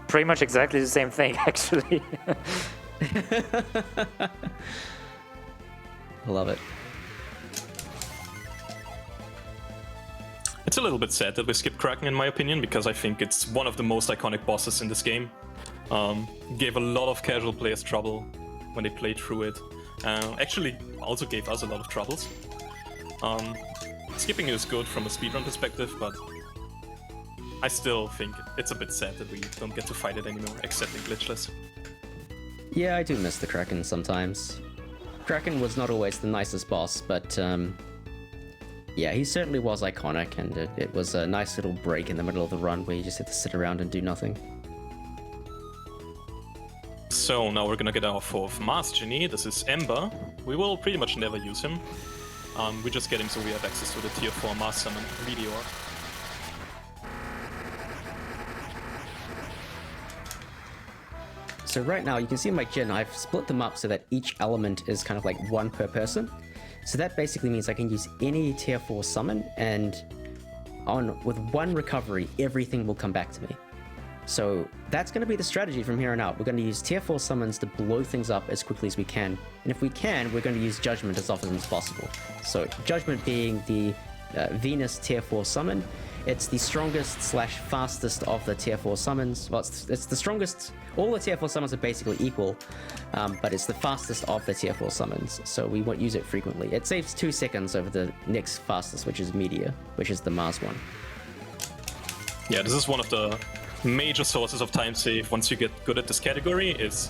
Pretty much exactly the same thing, actually. I love it. It's a little bit sad that we skipped Kraken, in my opinion, because I think it's one of the most iconic bosses in this game. Gave a lot of casual players trouble when they played through it. Actually, also gave us a lot of troubles. Skipping it is good from a speedrun perspective, but I still think it's a bit sad that we don't get to fight it anymore, except in glitchless. Yeah, I do miss the Kraken sometimes. Kraken was not always the nicest boss, but yeah, he certainly was iconic, and it was a nice little break in the middle of the run where you just had to sit around and do nothing. So now we're gonna get our fourth Mars Genie. This is Ember. We will pretty much never use him. We just get him so we have access to the tier 4 Mars Summon, Meteor. So right now, you can see in my gen, I've split them up so that each element is kind of like one per person. So that basically means I can use any tier 4 summon, and with one recovery, everything will come back to me. So that's going to be the strategy from here on out. We're going to use tier 4 summons to blow things up as quickly as we can. And if we can, we're going to use Judgment as often as possible. So Judgment being the Venus tier 4 summon. It's the strongest / fastest of the tier 4 summons. Well, it's the strongest. All the tier 4 summons are basically equal, but it's the fastest of the tier 4 summons. So we won't use it frequently. It saves 2 seconds over the next fastest, which is Meteor, which is the Mars one. Yeah, this is one of the major sources of time save once you get good at this category, is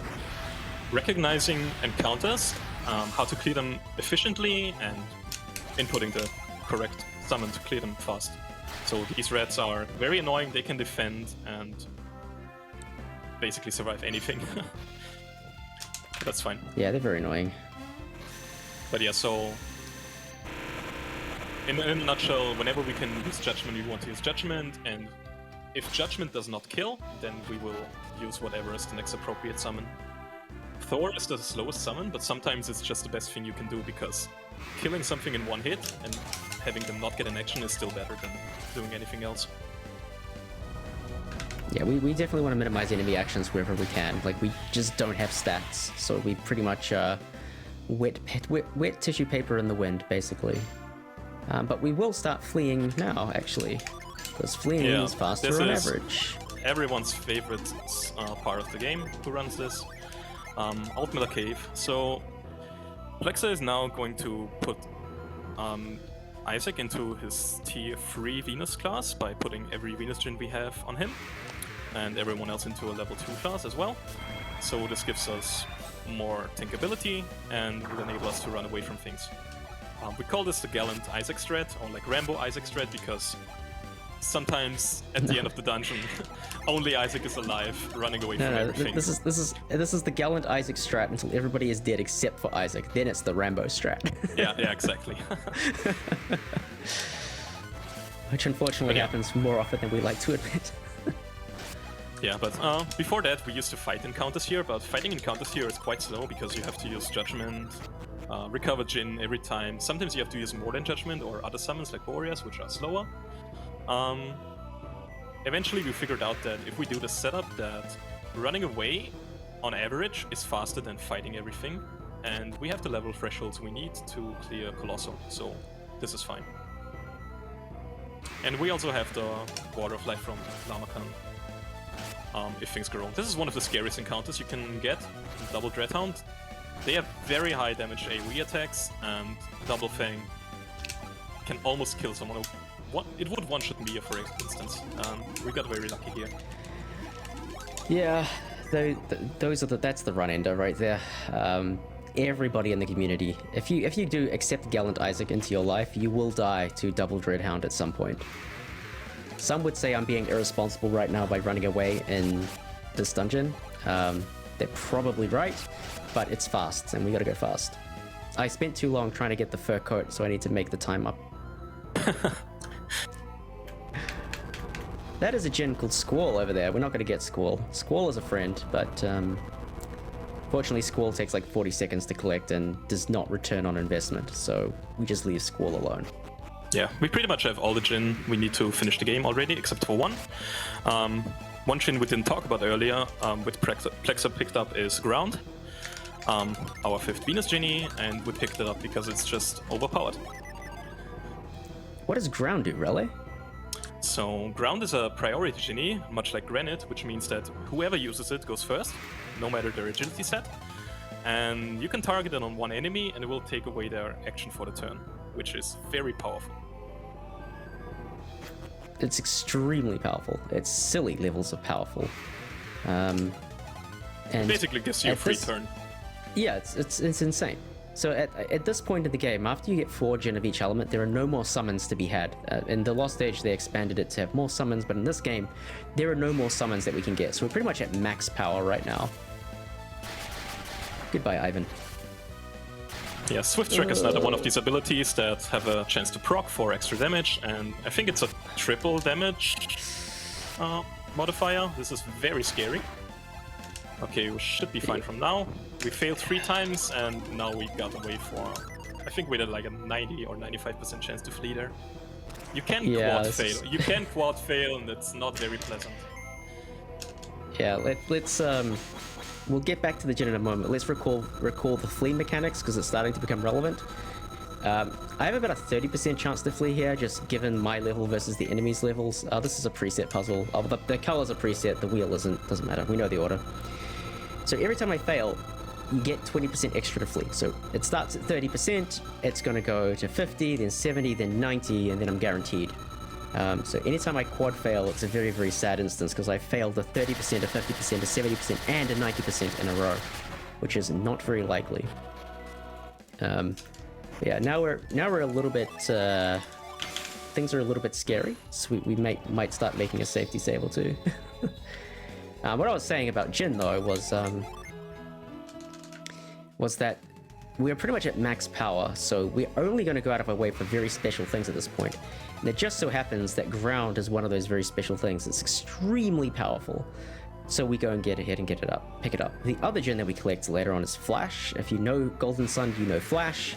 recognizing encounters, how to clear them efficiently, and inputting the correct summon to clear them fast. So these rats are very annoying, they can defend and basically survive anything. That's fine. Yeah, they're very annoying. But yeah, so in a nutshell, whenever we can use Judgment, we want to use Judgment, and if Judgment does not kill, then we will use whatever is the next appropriate summon. Thor is the slowest summon, but sometimes it's just the best thing you can do, because killing something in one hit and having them not get an action is still better than doing anything else. Yeah, we definitely want to minimize enemy actions wherever we can. Like, we just don't have stats, so we pretty much wet tissue paper in the wind, basically. But we will start fleeing now, actually, because fleeing is faster on average. Everyone's favorite part of the game who runs this. Ultimate Cave. So Plexa is now going to put Isaac into his tier 3 Venus class by putting every Venus gen we have on him, and everyone else into a level 2 class as well. So this gives us more tankability and will enable us to run away from things. We call this the Gallant Isaac strat, or like Rambo Isaac strat, because sometimes at the end of the dungeon, only Isaac is alive, running away from everything. This is the Gallant Isaac strat until everybody is dead except for Isaac. Then it's the Rambo strat. yeah, exactly. Which unfortunately happens more often than we like to admit. Yeah, but before that we used to fight encounters here, but fighting encounters here is quite slow because you have to use Judgment, recover Jin every time. Sometimes you have to use more than Judgment or other summons like Warriors, which are slower. Eventually we figured out that if we do the setup, that running away on average is faster than fighting everything, and we have the level thresholds we need to clear Colossal, so this is fine. And we also have the Water of Life from Lamakan, if things go wrong. This is one of the scariest encounters you can get, Double Dreadhound. They have very high damage AoE attacks, and Double Fang can almost kill someone. It would one-shot Mia, for instance. We got very lucky here. Yeah, that's the run-ender right there. Everybody in the community, if you do accept Gallant Isaac into your life, you will die to Double Dreadhound at some point. Some would say I'm being irresponsible right now by running away in this dungeon. They're probably right, but it's fast, and we gotta go fast. I spent too long trying to get the fur coat, so I need to make the time up. That is a Jin called Squall over there. We're not going to get Squall. Squall is a friend, but fortunately Squall takes like 40 seconds to collect and does not return on investment, so we just leave Squall alone. Yeah, we pretty much have all the Jin we need to finish the game already, except for one. One Jin we didn't talk about earlier, with Plexa picked up is Ground, our 5th Venus Genie, and we picked it up because it's just overpowered. What does Ground do, really? So Ground is a priority Genie, much like Granite, which means that whoever uses it goes first, no matter their agility set. And you can target it on one enemy and it will take away their action for the turn, which is very powerful. It's extremely powerful. It's silly levels of powerful. And basically gives you a free turn. Yeah, it's insane. So at this point in the game, after you get 4 Jin of each element, there are no more summons to be had. In the Lost Age, they expanded it to have more summons, but in this game, there are no more summons that we can get. So we're pretty much at max power right now. Goodbye, Ivan. Yeah, Swift Track is another one of these abilities that have a chance to proc for extra damage, and I think it's a triple damage modifier. This is very scary. Okay, we should be fine from now. We failed 3 times, and now we got away for... I think we had like a 90 or 95% chance to flee there. You can quad fail. You can quad fail, and it's not very pleasant. Yeah, let's we'll get back to the Jin in a moment. Let's recall the flee mechanics, because it's starting to become relevant. I have about a 30% chance to flee here, just given my level versus the enemy's levels. This is a preset puzzle. The colors are preset, the wheel isn't. Doesn't matter. We know the order. So every time I fail, you get 20% extra to flee. So it starts at 30%, it's going to go to 50, then 70, then 90, and then I'm guaranteed. So anytime I quad fail, it's a very, very sad instance, because I failed a 30%, a 50%, a 70%, and a 90% in a row, which is not very likely. Yeah, now we're a little bit... things are a little bit scary, so we might start making a safety save or two. What I was saying about Jin, though, was that we're pretty much at max power, so we're only going to go out of our way for very special things at this point. And it just so happens that Ground is one of those very special things. It's extremely powerful. So we go and get ahead and pick it up. The other Jin that we collect later on is Flash. If you know Golden Sun, you know Flash.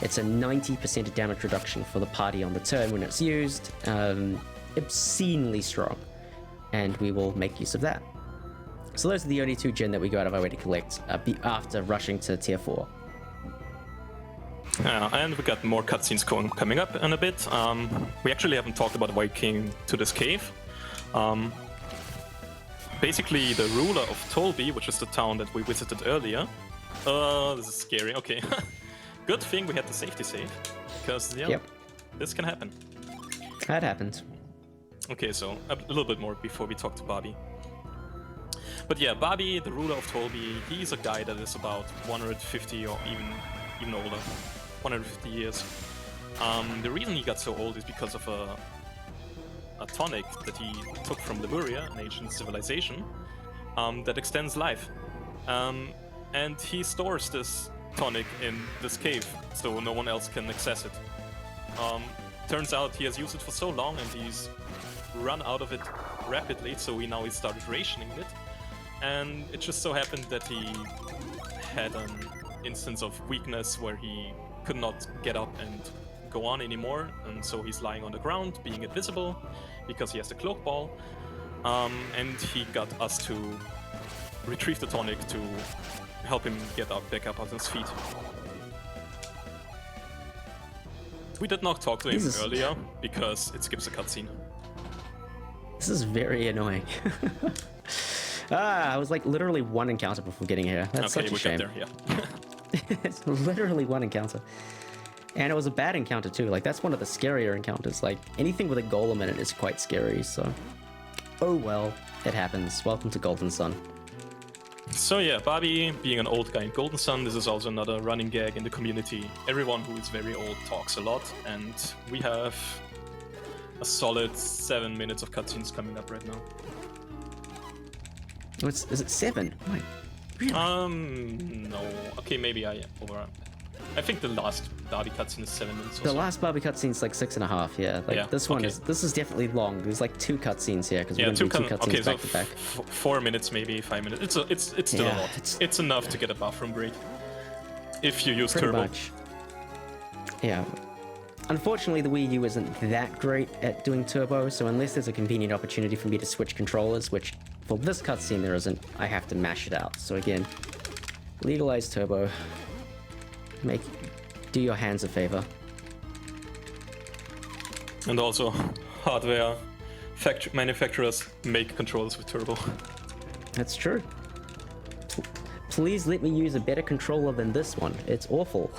It's a 90% damage reduction for the party on the turn when it's used. Obscenely strong. And we will make use of that. So those are the only 2 Jin that we go out of our way to collect after rushing to tier 4. Yeah, and we got more cutscenes coming up in a bit. We actually haven't talked about why we came to this cave. Basically, the ruler of Tolby, which is the town that we visited earlier. This is scary. Okay. Good thing we had the safety save, because this can happen. That happens. Okay, so a little bit more before we talk to Bobby. But yeah, Bobby, the ruler of Tolby, he's a guy that is about 150 or even older, 150 years. The reason he got so old is because of a tonic that he took from Lemuria, an ancient civilization, that extends life. And he stores this tonic in this cave, so no one else can access it. Turns out he has used it for so long and he's run out of it rapidly, so he started rationing it. And it just so happened that he had an instance of weakness where he could not get up and go on anymore, and so he's lying on the ground, being invisible, because he has the cloak ball. And he got us to retrieve the tonic to help him get back up on his feet. We did not talk to him earlier, because it skips a cutscene. This is very annoying. I was like literally 1 encounter before getting here. That's such a shame. Got there, yeah. It's literally 1 encounter. And it was a bad encounter too. Like, that's one of the scarier encounters. Like, anything with a golem in it is quite scary, so... Oh well, it happens. Welcome to Golden Sun. So yeah, Bobby, being an old guy in Golden Sun, this is also another running gag in the community. Everyone who is very old talks a lot, and we have a solid 7 minutes of cutscenes coming up right now. Is it 7? Wait, really? No. Okay, maybe I over. I think the last Barbie cutscene is 7 minutes or The so. last Barbie cutscene's like 6.5. Yeah, like Yeah, this one okay. this is definitely long. There's like 2 cutscenes here because we're gonna do 2 cutscenes okay, so back to back. 4 minutes, maybe 5 minutes. It's still Yeah, a lot. It's enough to get a bathroom break if you use Pretty turbo. much. Yeah. Unfortunately, the Wii U isn't that great at doing turbo, so unless there's a convenient opportunity for me to switch controllers, which for this cutscene there isn't, I have to mash it out. So again, legalize turbo. Do your hands a favor. And also, hardware manufacturers make controllers with turbo. That's true. Please let me use a better controller than this one. It's awful.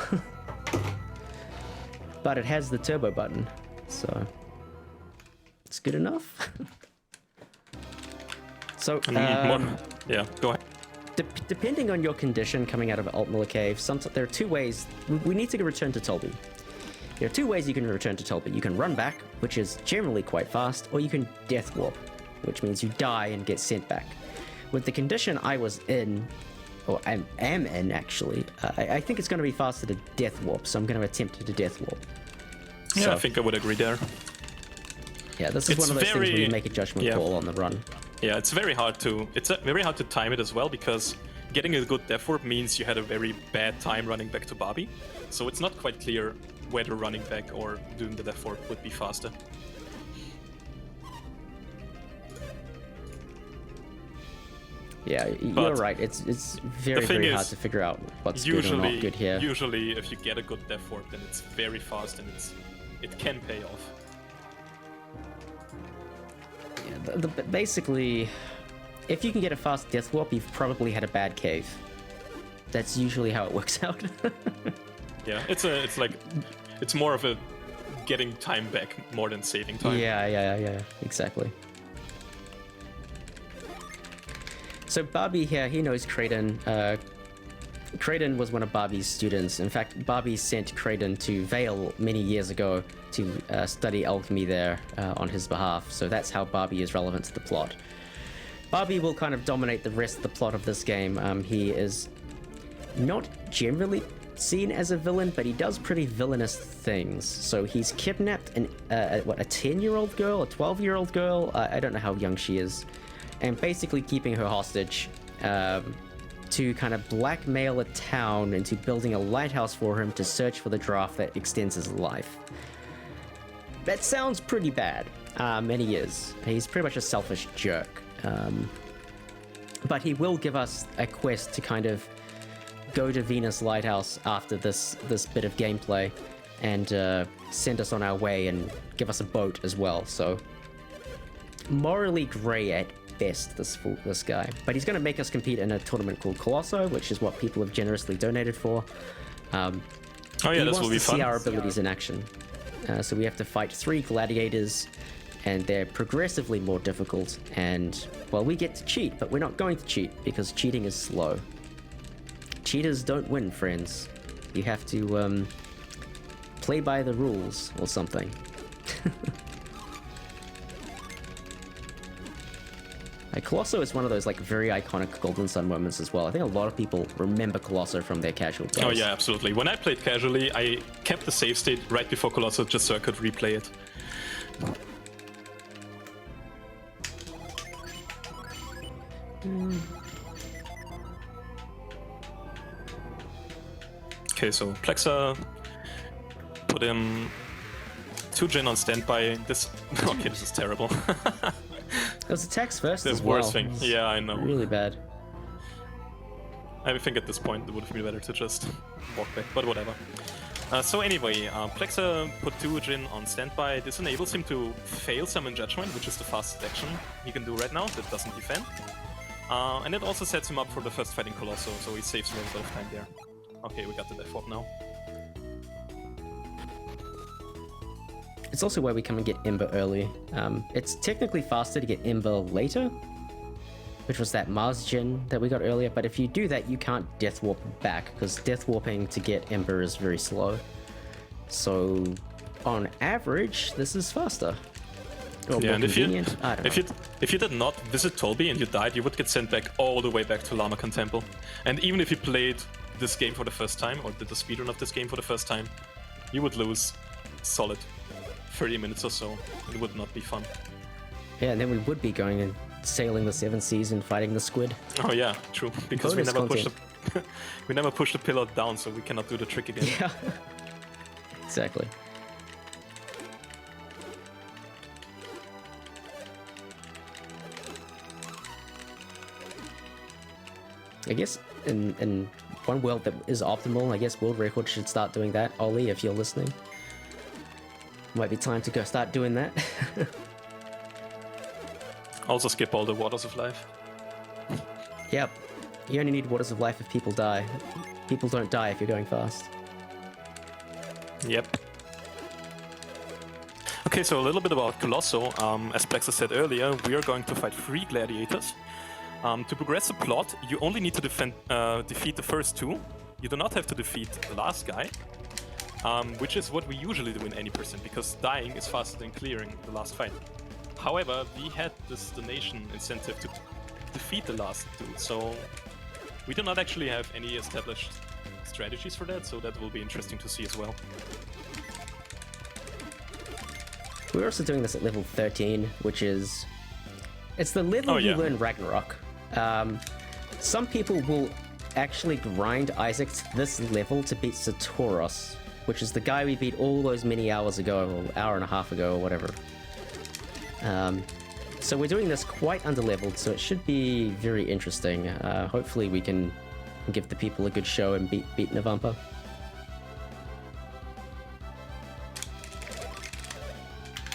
But it has the turbo button, so it's good enough. So, Yeah, go ahead. depending on your condition coming out of Altmiller Cave, there are 2 ways. We need to return to Tolby. There are 2 ways you can return to Tolby. You can run back, which is generally quite fast, or you can death warp, which means you die and get sent back. With the condition I was in, or I am in actually, I think it's going to be faster to death warp, so I'm going to attempt to death warp. Yeah, So, I think I would agree there. yeah, this is one of those things where you make a judgment call on the run. Yeah, it's very hard to time it as well, because getting a good death warp means you had a very bad time running back to Barbie. So it's not quite clear whether running back or doing the death warp would be faster. Yeah, you're But right. It's very, thing very hard is, to figure out what's good or not good here. Usually, if you get a good death warp, then it's very fast and it can pay off. Yeah, basically, if you can get a fast death warp, you've probably had a bad cave. That's usually how it works out. Yeah, it's more of a getting time back more than saving time. Yeah, exactly. So Barbie here, he knows Kraden. Kraden was one of Barbie's students. In fact, Barbie sent Kraden to Vale many years ago to study alchemy there on his behalf. So that's how Barbie is relevant to the plot. Barbie will kind of dominate the rest of the plot of this game. He is not generally seen as a villain, but he does pretty villainous things. So he's kidnapped a 10-year-old girl, a 12-year-old girl, I don't know how young she is, and basically keeping her hostage to kind of blackmail a town into building a lighthouse for him to search for the draft that extends his life. That sounds pretty bad, and he is. He's pretty much a selfish jerk. But he will give us a quest to kind of go to Venus Lighthouse after this bit of gameplay and send us on our way and give us a boat as well. So morally grey at best, this guy. But he's going to make us compete in a tournament called Colosso, which is what people have generously donated for. Oh yeah, this will be fun. He wants to see our abilities in action. So we have to fight 3 gladiators, and they're progressively more difficult. And, well, we get to cheat, but we're not going to cheat because cheating is slow. Cheaters don't win, friends. You have to play by the rules or something. Like, Colosso is one of those like very iconic Golden Sun moments as well. I think a lot of people remember Colosso from their casual plays. Oh yeah, absolutely. When I played casually, I kept the save state right before Colosso just so I could replay it. Okay, so Plexa put him 2 Jin on standby. This okay, this is terrible. It was attacks first The as well. worst thing. Yeah, I know. Really bad. I think at this point it would have been better to just walk back, but whatever. So anyway, Plexa put 2 Jin on standby. This enables him to fail Summon Judgment, which is the fastest action he can do right now that doesn't defend. And it also sets him up for the first fight in Colosso, so he saves a little bit of time there. Okay, we got the death warp now. It's also where we come and get Ember early. It's technically faster to get Ember later, which was that Mars Gen that we got earlier, but if you do that, you can't Death Warp back, because Death Warping to get Ember is very slow. So, on average, this is faster. Or Yeah, more and convenient. I don't know. if you did not visit Tolby and you died, you would get sent back all the way back to Lamakan Temple. And even if you played this game for the first time, or did the speedrun of this game for the first time, you would lose solid 30 minutes or so. It would not be fun. Yeah, and then we would be going and sailing the 7 seas and fighting the squid. Oh yeah, true. Because we Bonus never pushed content. we never pushed the pillar down, so we cannot do the trick again. Yeah, exactly. I guess in one world that is optimal, I guess world record should start doing that. Ollie, if you're listening, might be time to go start doing that. Also skip all the waters of life. Yep, you only need waters of life if people die. People don't die if you're going fast. Yep. Okay, so a little bit about Colosso. As Plexa said earlier, we are going to fight 3 gladiators. To progress the plot, you only need to defeat the first 2. You do not have to defeat the last guy, which is what we usually do in any percent, because dying is faster than clearing the last fight. However, we had this donation incentive to defeat the last 2, so we do not actually have any established strategies for that, so that will be interesting to see as well. We're also doing this at level 13, which is... It's the level you learn Ragnarok. Some people will actually grind Isaac to this level to beat Satoros, which is the guy we beat all those many hours ago, or hour and a half ago, or whatever. So we're doing this quite underleveled, so it should be very interesting. Hopefully we can give the people a good show and beat Navampa.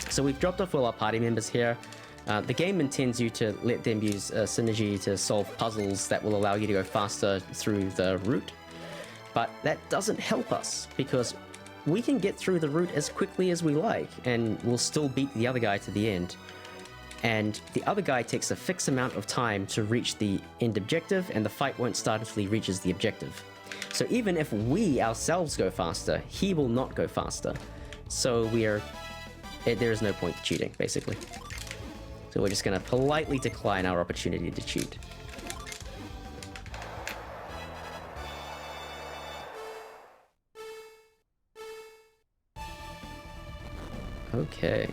So we've dropped off all our party members here. The game intends you to let them use synergy to solve puzzles that will allow you to go faster through the route. But that doesn't help us, because we can get through the route as quickly as we like, and we'll still beat the other guy to the end. And the other guy takes a fixed amount of time to reach the end objective, and the fight won't start until he reaches the objective. So even if we ourselves go faster, he will not go faster. So there is no point to cheating, basically. So we're just going to politely decline our opportunity to cheat. Okay.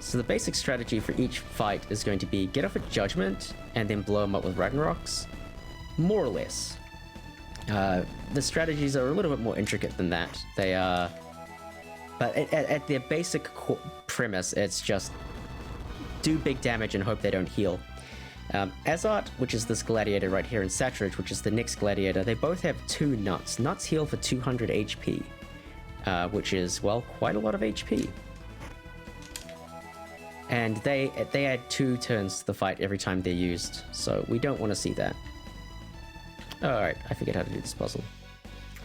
So the basic strategy for each fight is going to be get off a judgment and then blow them up with Ragnaroks. More or less. The strategies are a little bit more intricate than that. They are... But at their basic premise, it's just do big damage and hope they don't heal. Azart, which is this gladiator right here, and Satridge, which is the next gladiator, they both have 2 nuts. Nuts heal for 200 HP, which is, well, quite a lot of HP. And they add 2 turns to the fight every time they're used, so we don't want to see that. Alright, I forget how to do this puzzle.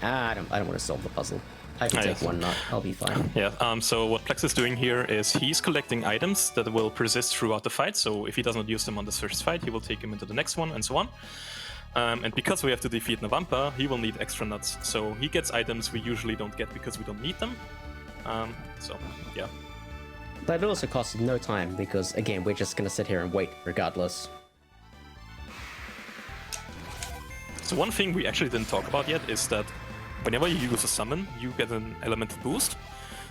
I don't want to solve the puzzle. I can take 1 nut, I'll be fine. Yeah, so what Plex is doing here is he's collecting items that will persist throughout the fight, so if he does not use them on the first fight, he will take them into the next one, and so on. And because we have to defeat Navampa, he will need extra nuts, so he gets items we usually don't get because we don't need them. So, yeah. But it also costs no time, because, again, we're just going to sit here and wait regardless. So one thing we actually didn't talk about yet is that whenever you use a summon, you get an elemental boost.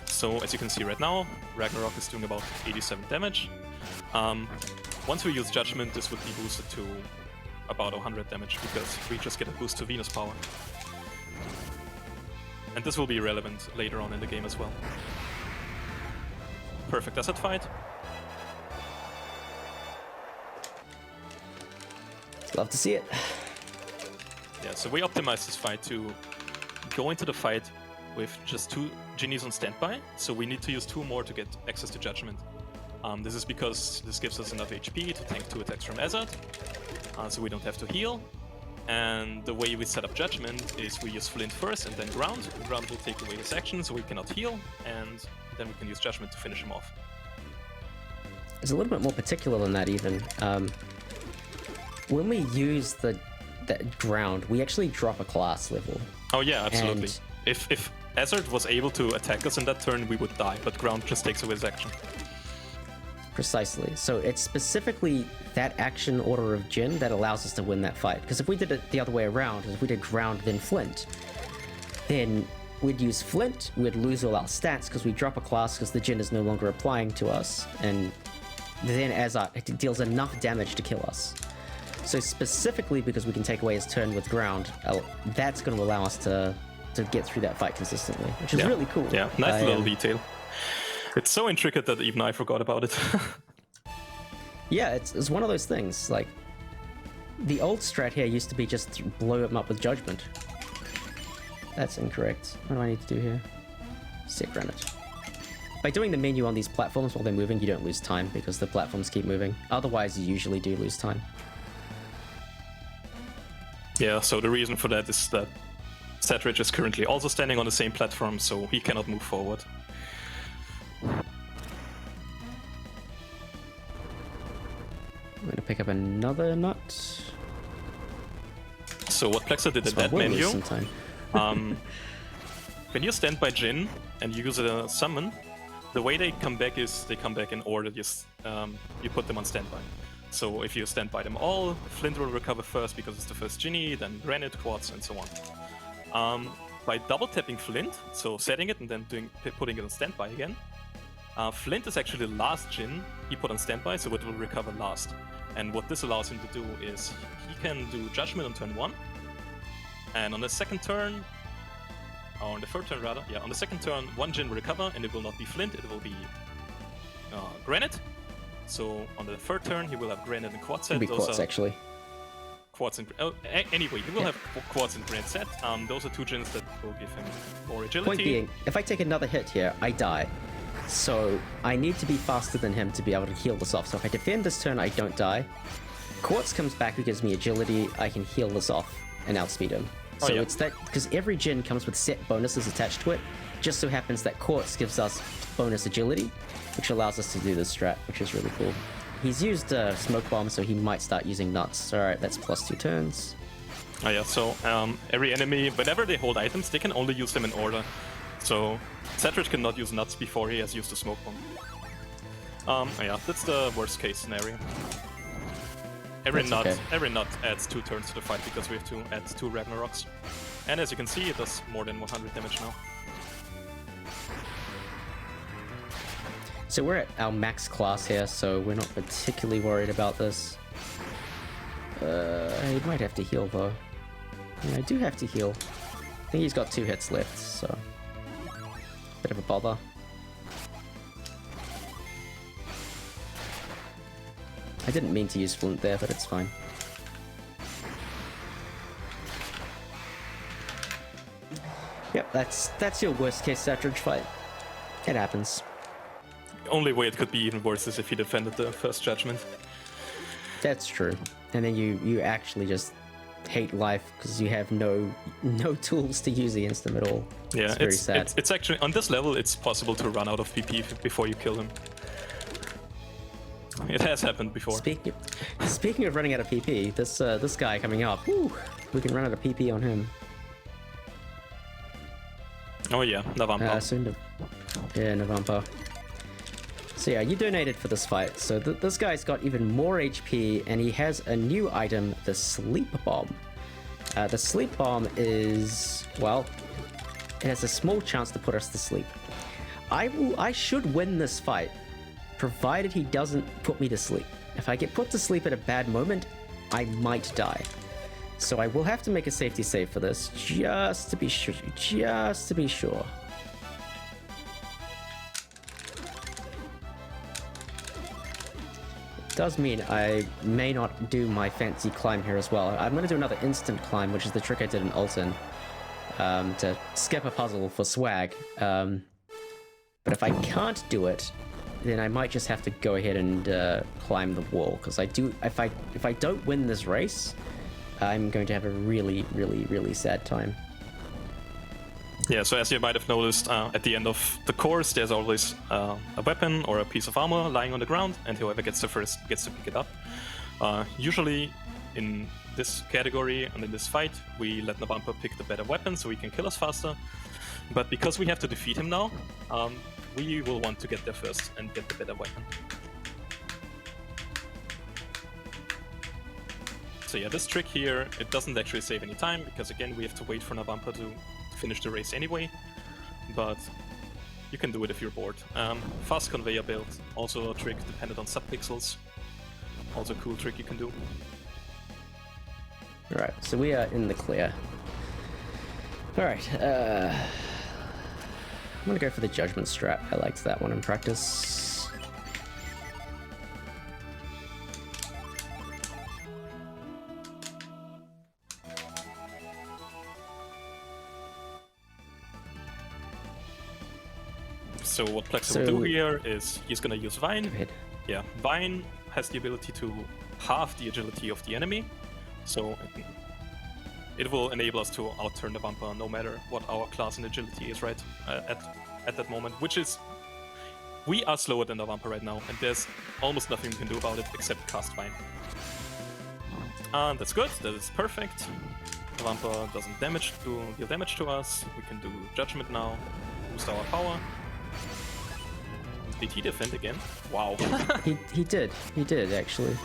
So as you can see right now, Ragnarok is doing about 87 damage. Once we use Judgment, this would be boosted to about 100 damage, because we just get a boost to Venus power. And this will be relevant later on in the game as well. Perfect asset fight. Love to see it. Yeah, so we optimized this fight to go into the fight with just 2 genies on standby, so we need to use 2 more to get access to Judgment. This is because this gives us enough HP to tank 2 attacks from Azad, so we don't have to heal. And the way we set up Judgment is we use Flint first and then Ground. Ground will take away his action, so we cannot heal, and then we can use Judgment to finish him off. It's a little bit more particular than that, even. When we use that Ground, we actually drop a class level. Oh yeah, absolutely. And if Azard was able to attack us in that turn, we would die, but Ground just takes away his action. Precisely. So it's specifically that action order of Jin that allows us to win that fight. Because if we did it the other way around, if we did ground then flint, then we'd use flint, we'd lose all our stats because we drop a class because the Jin is no longer applying to us, and then it deals enough damage to kill us. So specifically because we can take away his turn with ground, that's going to allow us to get through that fight consistently, which is really cool. Yeah, nice little detail. It's so intricate that even I forgot about it. Yeah, it's one of those things. Like, the old strat here used to be just to blow him up with judgment. That's incorrect. What do I need to do here? Set granite. By doing the menu on these platforms while they're moving, you don't lose time because the platforms keep moving. Otherwise, you usually do lose time. Yeah, so the reason for that is that Setridge is currently also standing on the same platform, so he cannot move forward. I'm going to pick up another nut. So what Plexa did in that We'll menu, lose some time. when you stand by Jin and you use a summon, the way they come back is they come back in order. You put them on standby. So if you stand by them all, Flint will recover first because it's the first Ginny, then Granite, Quartz, and so on. By double tapping Flint, so setting it and then putting it on standby again, Flint is actually the last Jin he put on standby, so it will recover last. And what this allows him to do is he can do Judgment on turn 1, and on the second turn, or on the third turn rather, yeah, on the second turn, one Jin will recover, and it will not be Flint, it will be Granite. So on the third turn, he will have Granite and Quartz set. It'll be Quartz, actually. Quartz and anyway, he will have Quartz and Granite set. Those are two Jins that will give him more agility. Point being, if I take another hit here, I die. So I need to be faster than him to be able to heal this off. So if I defend this turn, I don't die. Quartz comes back, who gives me agility. I can heal this off and outspeed him. So it's that, because every Jin comes with set bonuses attached to it. Just so happens that Quartz gives us bonus agility, which allows us to do this strat, which is really cool. He's used Smoke Bomb, so he might start using nuts. Alright, that's plus 2 turns. Oh yeah, so every enemy, whenever they hold items, they can only use them in order. So Setridge cannot use nuts before he has used the Smoke Bomb. Yeah, that's the worst case scenario. Every nut adds 2 turns to the fight because we have to add 2 Ragnaroks. And as you can see, it does more than 100 damage now. So we're at our max class here, so we're not particularly worried about this. I might have to heal though. Yeah, I do have to heal. I think he's got 2 hits left, so bit of a bother. I didn't mean to use Flint there, but it's fine. Yep, that's your worst case Setridge fight. It happens. The only way it could be even worse is if he defended the first Judgment. That's true. And then you actually just hate life because you have no tools to use against him at all. Yeah, it's very sad. It's actually, on this level, it's possible to run out of PP before you kill him. It has happened before. Speaking of running out of PP, this guy coming up, we can run out of PP on him. Oh yeah, Navampa. Navampa. So yeah, you donated for this fight. So this guy's got even more HP, and he has a new item, the Sleep Bomb. The Sleep Bomb is, well, it has a small chance to put us to sleep. I should win this fight, provided he doesn't put me to sleep. If I get put to sleep at a bad moment, I might die. So I will have to make a safety save for this, just to be sure. Just to be sure. It does mean I may not do my fancy climb here as well. I'm going to do another instant climb, which is the trick I did in Ultin, to skip a puzzle for swag. But if I can't do it, then I might just have to go ahead and climb the wall, because if I don't win this race, I'm going to have a really, really, really sad time. Yeah, so as you might have noticed, at the end of the course, there's always a weapon or a piece of armor lying on the ground, and whoever gets there first gets to pick it up. Usually, in this category and in this fight, we let Navampa pick the better weapon so he can kill us faster. But because we have to defeat him now, we will want to get there first and get the better weapon. So yeah, this trick here, it doesn't actually save any time, because again, we have to wait for Navampa to finish the race anyway. But you can do it if you're bored. Fast conveyor belt, also a trick dependent on subpixels. Also a cool trick you can do. Alright, so we are in the clear. Alright, I'm gonna go for the judgment strat. I liked that one in practice. So what Plexa will do here is he's gonna use Vine. Go ahead. Yeah, Vine has the ability to halve the agility of the enemy, so it will enable us to outturn the Vampa no matter what our class in agility is right at that moment, which is... We are slower than the Vampa right now, and there's almost nothing we can do about it except cast Vine. And that's good, that is perfect. The Vampa doesn't deal damage to us. We can do Judgment now, boost our power. Did he defend again? Wow. he did actually.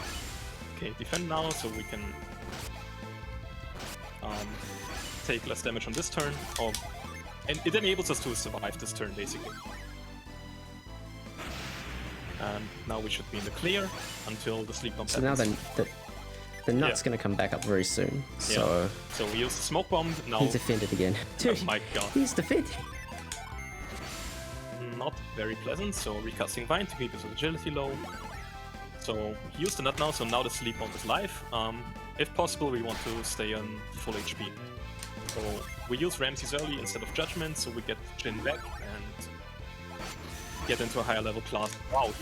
Okay, defend now, so we can take less damage on this turn. And it enables us to survive this turn, basically. And now we should be in the clear until the sleep bomb So now happens. the nut's gonna come back up very soon. So Yeah. So we use the smoke bomb now. he's defended again. Dude, Oh my god. he's defended. Not very pleasant, so recasting Vine to keep his agility low. So he used the nut now, so now the sleep bomb is live. If possible, we want to stay on full HP. So we use Ramses early instead of Judgment, so we get Jin back and get into a higher level class. Wow.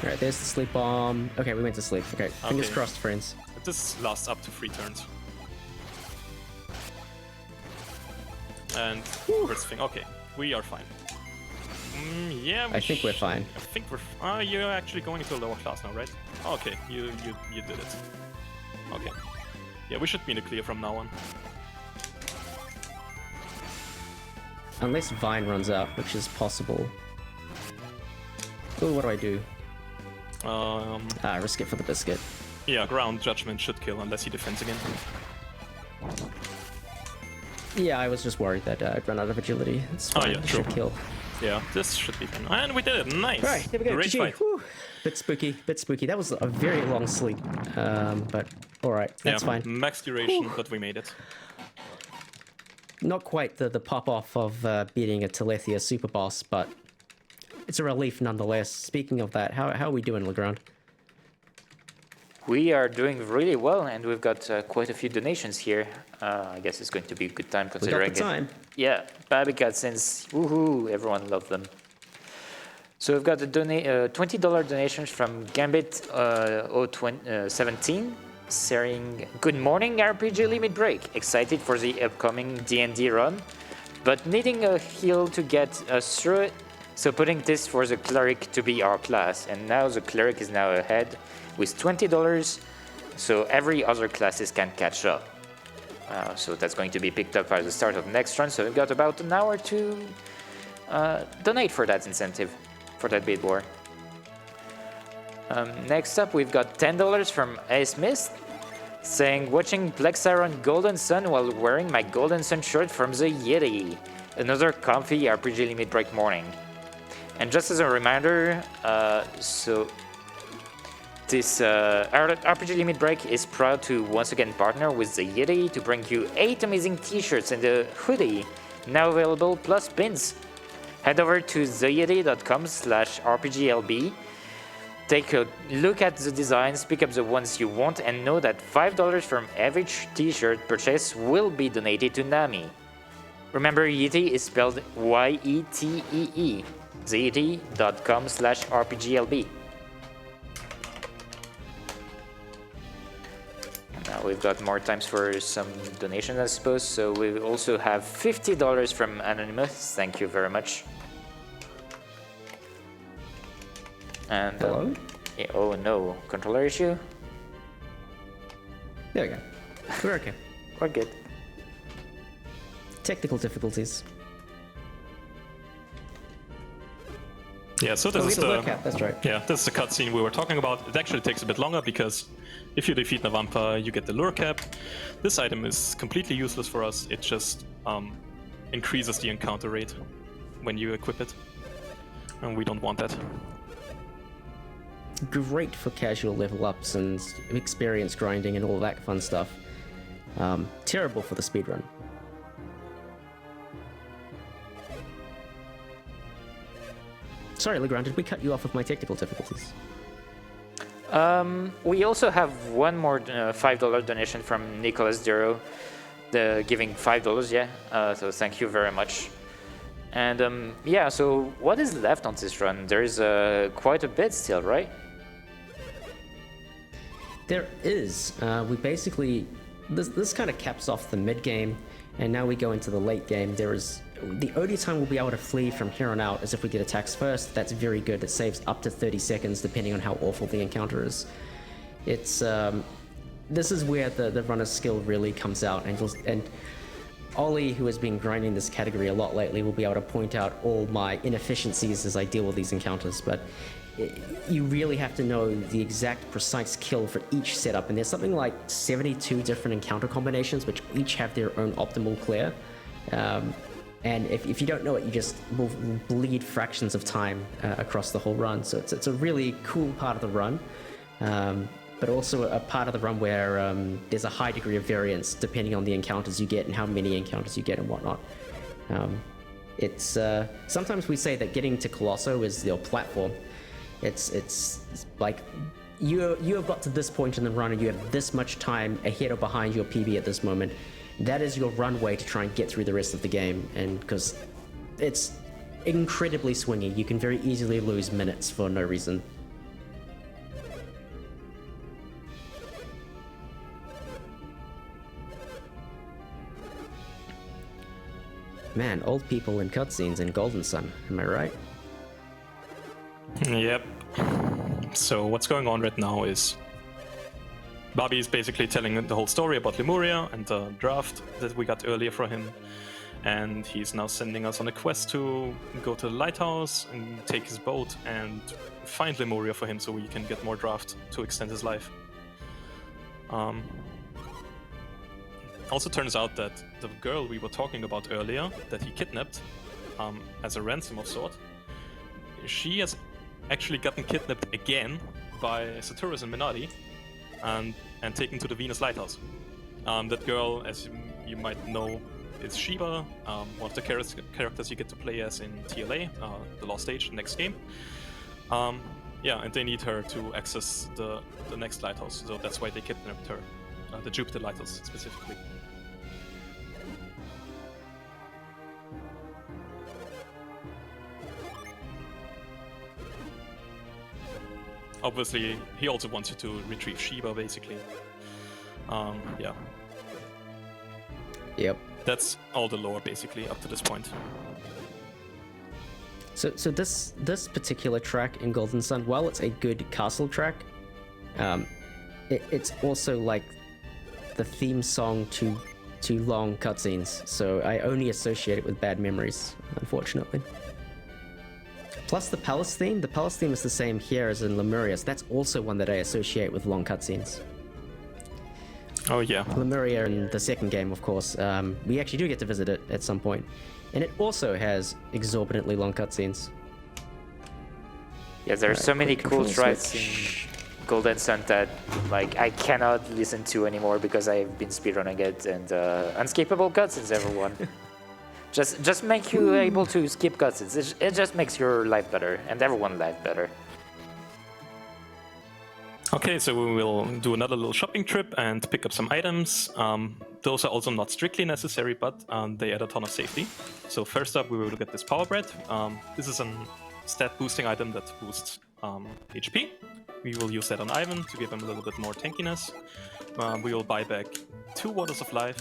Alright, there's the sleep bomb. Okay, we went to sleep. Okay, fingers Okay. crossed, friends. This lasts up to 3 turns. And first thing, okay, we are fine. Yeah, I think we're fine. I think we're. You're actually going into a lower class now, right? Okay, you did it. Okay. Yeah, we should be in the clear from now on. Unless Vine runs out, which is possible. Oh, what do I do? Risk it for the biscuit. Yeah, ground judgment should kill unless he defends again. Yeah, I was just worried that I'd run out of agility. It's fine. yeah, it true. should kill. Yeah, this should be fine. And we did it. Nice. Alright, here we go. Great GG. fight. Whew. Bit spooky, bit spooky. That was a very long sleep. But alright, that's Yeah, fine. max duration, but we made it. Not quite the pop-off of beating a Telethia super boss, but it's a relief nonetheless. Speaking of that, how are we doing, Legrand? We are doing really well, and we've got quite a few donations here. I guess it's going to be a good time We got considering the time. Yeah, Baby Cutscenes, woohoo, everyone loved them. So we've got a $20 donations from Gambit 017, saying, "Good morning, RPG Limit Break. Excited for the upcoming D&D run, but needing a heal to get us through it. So putting this for the Cleric to be our class, and now the Cleric is now ahead with $20, so every other classes can catch up. So that's going to be picked up at the start of next run, so we've got about an hour to donate for that incentive, for that bid war. Next up, we've got $10 from A. Smith, saying, "Watching Plexa run Golden Sun while wearing my Golden Sun shirt from the Yeti. Another comfy RPG Limit Break morning." And just as a reminder, this RPG Limit Break is proud to once again partner with the Yeti to bring you 8 amazing t-shirts and a hoodie, now available, plus pins. Head over to theyeti.com/RPGLB, take a look at the designs, pick up the ones you want, and know that $5 from every t-shirt purchase will be donated to Nami. Remember, Yeti is spelled Y-E-T-E-E, theyeti.com/RPGLB. Now we've got more times for some donations, I suppose. So we also have $50 from Anonymous. Thank you very much. And Hello? yeah, oh no, controller issue. There we go. We're okay. We're good. Technical difficulties. Yeah, so this Oh, we is had a the lure cap, that's right. Yeah, this is the cutscene we were talking about. It actually takes a bit longer because if you defeat Navampa, you get the lure cap. This item is completely useless for us. It just increases the encounter rate when you equip it, and we don't want that. Great for casual level ups and experience grinding and all that fun stuff. Terrible for the speedrun. Sorry, Legrand, did we cut you off with my technical difficulties? We also have one more $5 donation from Nicholas Duro, giving $5, yeah. So thank you very much. And yeah, so what is left on this run? There's quite a bit still, right? There is. We basically... This kind of caps off the mid-game, and now we go into the late game. There is... The only time we'll be able to flee from here on out is if we get attacks first. That's very good. It saves up to 30 seconds, depending on how awful the encounter is. It's... This is where the runner's skill really comes out, and Ollie, who has been grinding this category a lot lately, will be able to point out all my inefficiencies as I deal with these encounters, but you really have to know the exact precise kill for each setup, and there's something like 72 different encounter combinations which each have their own optimal clear. And if you don't know it, you just will bleed fractions of time across the whole run. So it's a really cool part of the run, but also a part of the run where there's a high degree of variance depending on the encounters you get and how many encounters you get and whatnot. It's sometimes we say that getting to Colosso is your platform. It's like you have got to this point in the run and you have this much time ahead or behind your PB at this moment. That is your runway to try and get through the rest of the game, and because it's incredibly swingy, you can very easily lose minutes for no reason. Man, old people in cutscenes in Golden Sun, am I right? Yep. So what's going on right now is Bobby is basically telling the whole story about Lemuria and the draft that we got earlier for him, and he's now sending us on a quest to go to the lighthouse and take his boat and find Lemuria for him so we can get more draft to extend his life. Also turns out that the girl we were talking about earlier that he kidnapped as a ransom of sort, she has actually gotten kidnapped again by Saturus and Minardi and taken to the Venus Lighthouse. That girl, as you might know, is Sheba, one of the characters you get to play as in TLA, the Lost Age, next game. Yeah, and they need her to access the next lighthouse, so that's why they kidnapped her, the Jupiter Lighthouse specifically. Obviously, he also wants you to retrieve Sheba, basically. Yeah. Yep. That's all the lore, basically, up to this point. So this particular track in Golden Sun, while it's a good castle track, it's also like the theme song to long cutscenes. So I only associate it with bad memories, unfortunately. Plus the palace theme. The palace theme is the same here as in Lemuria. So that's also one that I associate with long cutscenes. Oh yeah. Lemuria in the second game, of course. We actually do get to visit it at some point. And it also has exorbitantly long cutscenes. Yeah, there are so many cool control tracks in Golden Sun that like I cannot listen to anymore because I've been speedrunning it, and unskippable cutscenes, everyone. Just make you able to skip cutscenes. It just makes your life better and everyone's life better. Okay, so we will do another little shopping trip and pick up some items. Those are also not strictly necessary, but they add a ton of safety. So first up, we will get this power bread. This is a stat boosting item that boosts HP. We will use that on Ivan to give him a little bit more tankiness. We will buy back 2 Waters of Life,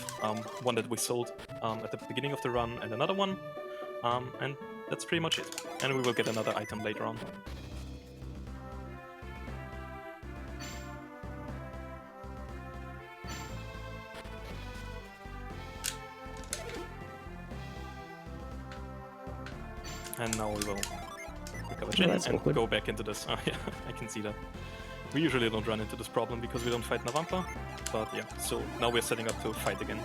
one that we sold at the beginning of the run and another one. And that's pretty much it. And we will get another item later on. And now we will pick up a charge in that's and awkward. go back into this. Oh yeah, I can see that. We usually don't run into this problem because we don't fight Navampa, but yeah, so now we're setting up to fight again,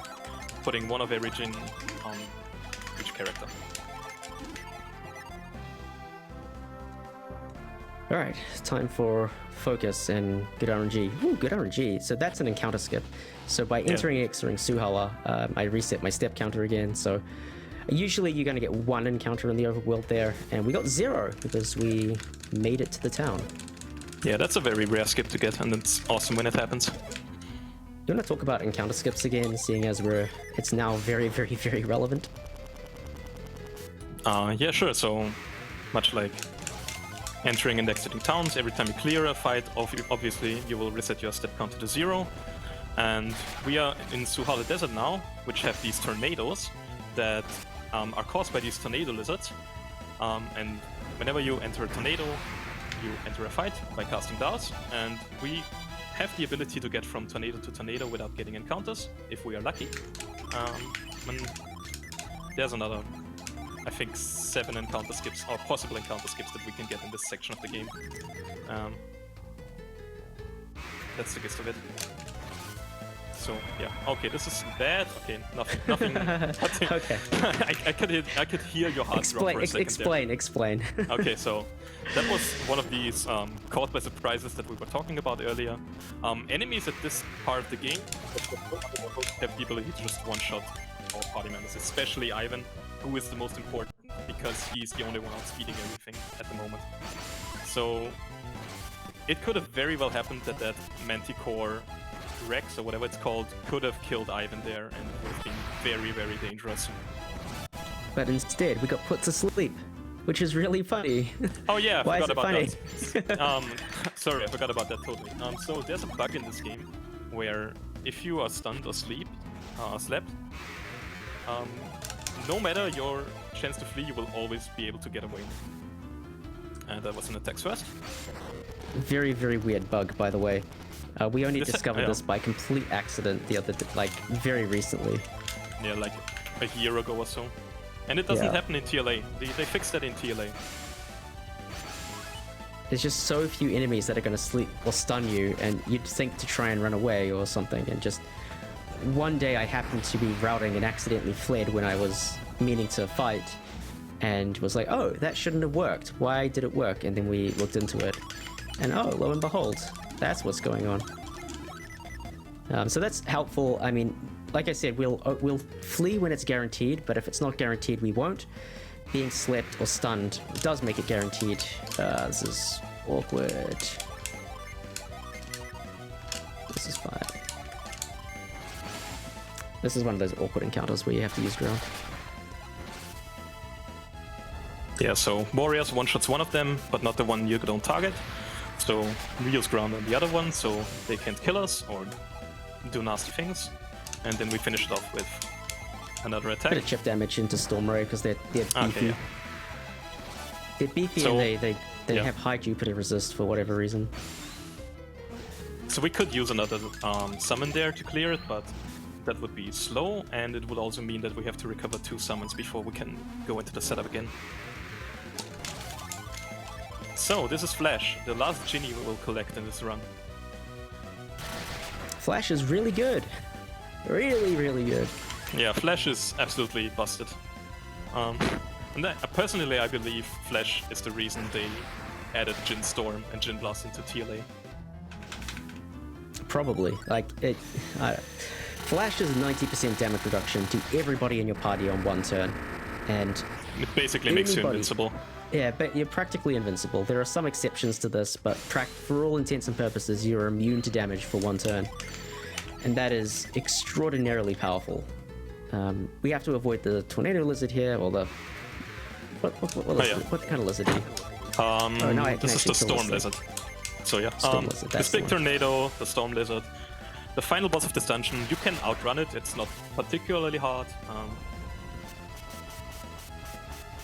putting one of every Jin on each character. Alright, time for focus and good RNG. Ooh, good RNG. So that's an encounter skip. So by entering and exiting Suhala, I reset my step counter again. So usually you're going to get one encounter in the overworld there, and we got 0 because we made it to the town. Yeah, that's a very rare skip to get, and it's awesome when it happens. You want to talk about encounter skips again, seeing as it's now very, very, very relevant? Yeah, sure. So much like entering and exiting towns, every time you clear a fight, obviously you will reset your step counter to 0. And we are in Suhala Desert now, which have these tornadoes that are caused by these tornado lizards. And whenever you enter a tornado, you enter a fight by casting darts, and we have the ability to get from tornado to tornado without getting encounters, if we are lucky. And there's another, I think, 7 encounter skips, or possible encounter skips that we can get in this section of the game. That's the gist of it. So yeah, okay, this is bad. Okay, nothing. Okay. I could hear your heart drop for a second. Explain. Okay, so that was one of these caught by surprises that we were talking about earlier. Enemies at this part of the game have the ability to just one-shot all party members, especially Ivan, who is the most important because he's the only one outspeeding everything at the moment. So it could have very well happened that Manticore Rex, or whatever it's called, could have killed Ivan there, and it would have been very, very dangerous. But instead, we got put to sleep, which is really funny. Oh yeah, I Why forgot about is it that. Sorry, I forgot about that totally. So there's a bug in this game where if you are stunned or slept, no matter your chance to flee, you will always be able to get away. And that was an attack first. Very, very weird bug, by the way. We only discovered this by complete accident very recently. Yeah, like a year ago or so. And it doesn't happen in TLA. They fixed that in TLA. There's just so few enemies that are going to sleep or stun you, and you'd think to try and run away or something, and just one day I happened to be routing and accidentally fled when I was meaning to fight, and was like, oh, that shouldn't have worked. Why did it work? And then we looked into it, and oh, lo and behold, that's what's going on. So that's helpful. I mean, like I said, we'll flee when it's guaranteed, but if it's not guaranteed, we won't. Being slept or stunned does make it guaranteed. This is awkward. This is fine. This is one of those awkward encounters where you have to use ground. Yeah, so Warriors one-shots one of them, but not the one you don't target. So we use ground on the other one, so they can't kill us or do nasty things. And then we finish it off with another attack. Bit of chip damage into Storm Ray because they're beefy. Okay, yeah. They're beefy, so, and they have high Jupiter resist for whatever reason. So we could use another summon there to clear it, but that would be slow, and it would also mean that we have to recover 2 summons before we can go into the setup again. So this is Flash, the last genie we will collect in this run. Flash is really good. Really, really good. Yeah, Flash is absolutely busted. Personally, I believe Flash is the reason they added Jin Storm and Jin Blast into TLA. Probably. Flash is 90% damage reduction to everybody in your party on one turn. And it basically makes you invincible. Yeah, but you're practically invincible. There are some exceptions to this, but for all intents and purposes, you're immune to damage for one turn. And that is extraordinarily powerful. We have to avoid the Tornado Lizard here, or the... What kind of lizard are you? This is the Storm Lizard. So yeah, Lizard, this big tornado, the Storm Lizard. The final boss of this dungeon, you can outrun it, it's not particularly hard.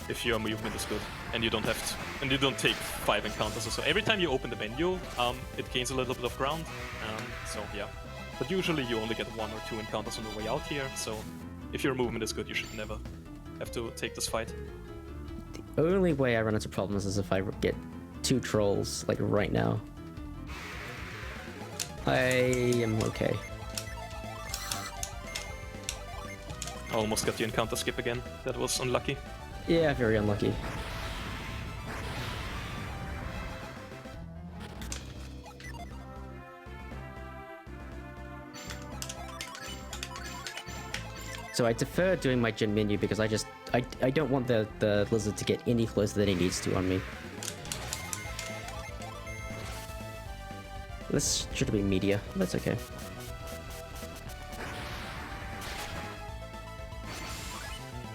If your movement is good, and you don't take 5 encounters or so. Every time you open the menu, it gains a little bit of ground. So yeah, but usually you only get 1 or 2 encounters on the way out here. So if your movement is good, you should never have to take this fight. only way I run into problems is if I get 2 trolls, like right now. I am okay. Almost got the encounter skip again. That was unlucky. Yeah, very unlucky. So I defer doing my gym menu because I don't want the lizard to get any closer than he needs to on me. This should be media. That's okay.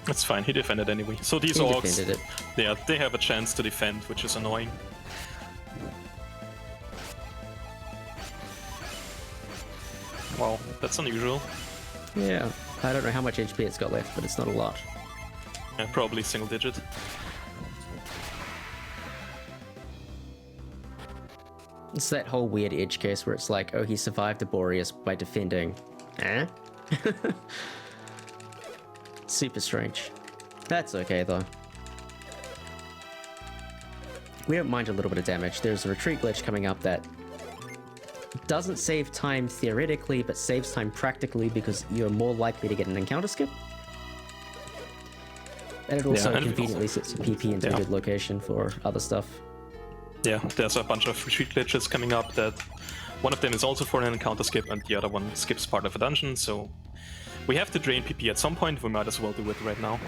That's fine, he defended anyway. So these He orcs, defended it. yeah, they have a chance to defend, which is annoying. Wow, that's unusual. Yeah. I don't know how much HP it's got left, but it's not a lot. Yeah, probably single digit. It's that whole weird edge case where it's like, oh, he survived the Boreas by defending. Eh? Super strange. That's okay, though. We don't mind a little bit of damage. There's a retreat glitch coming up that doesn't save time theoretically, but saves time practically because you're more likely to get an encounter skip. And it also and conveniently sets your PP into a good location for other stuff. Yeah, there's a bunch of retreat glitches coming up that one of them is also for an encounter skip and the other one skips part of a dungeon, so we have to drain PP at some point, we might as well do it right now.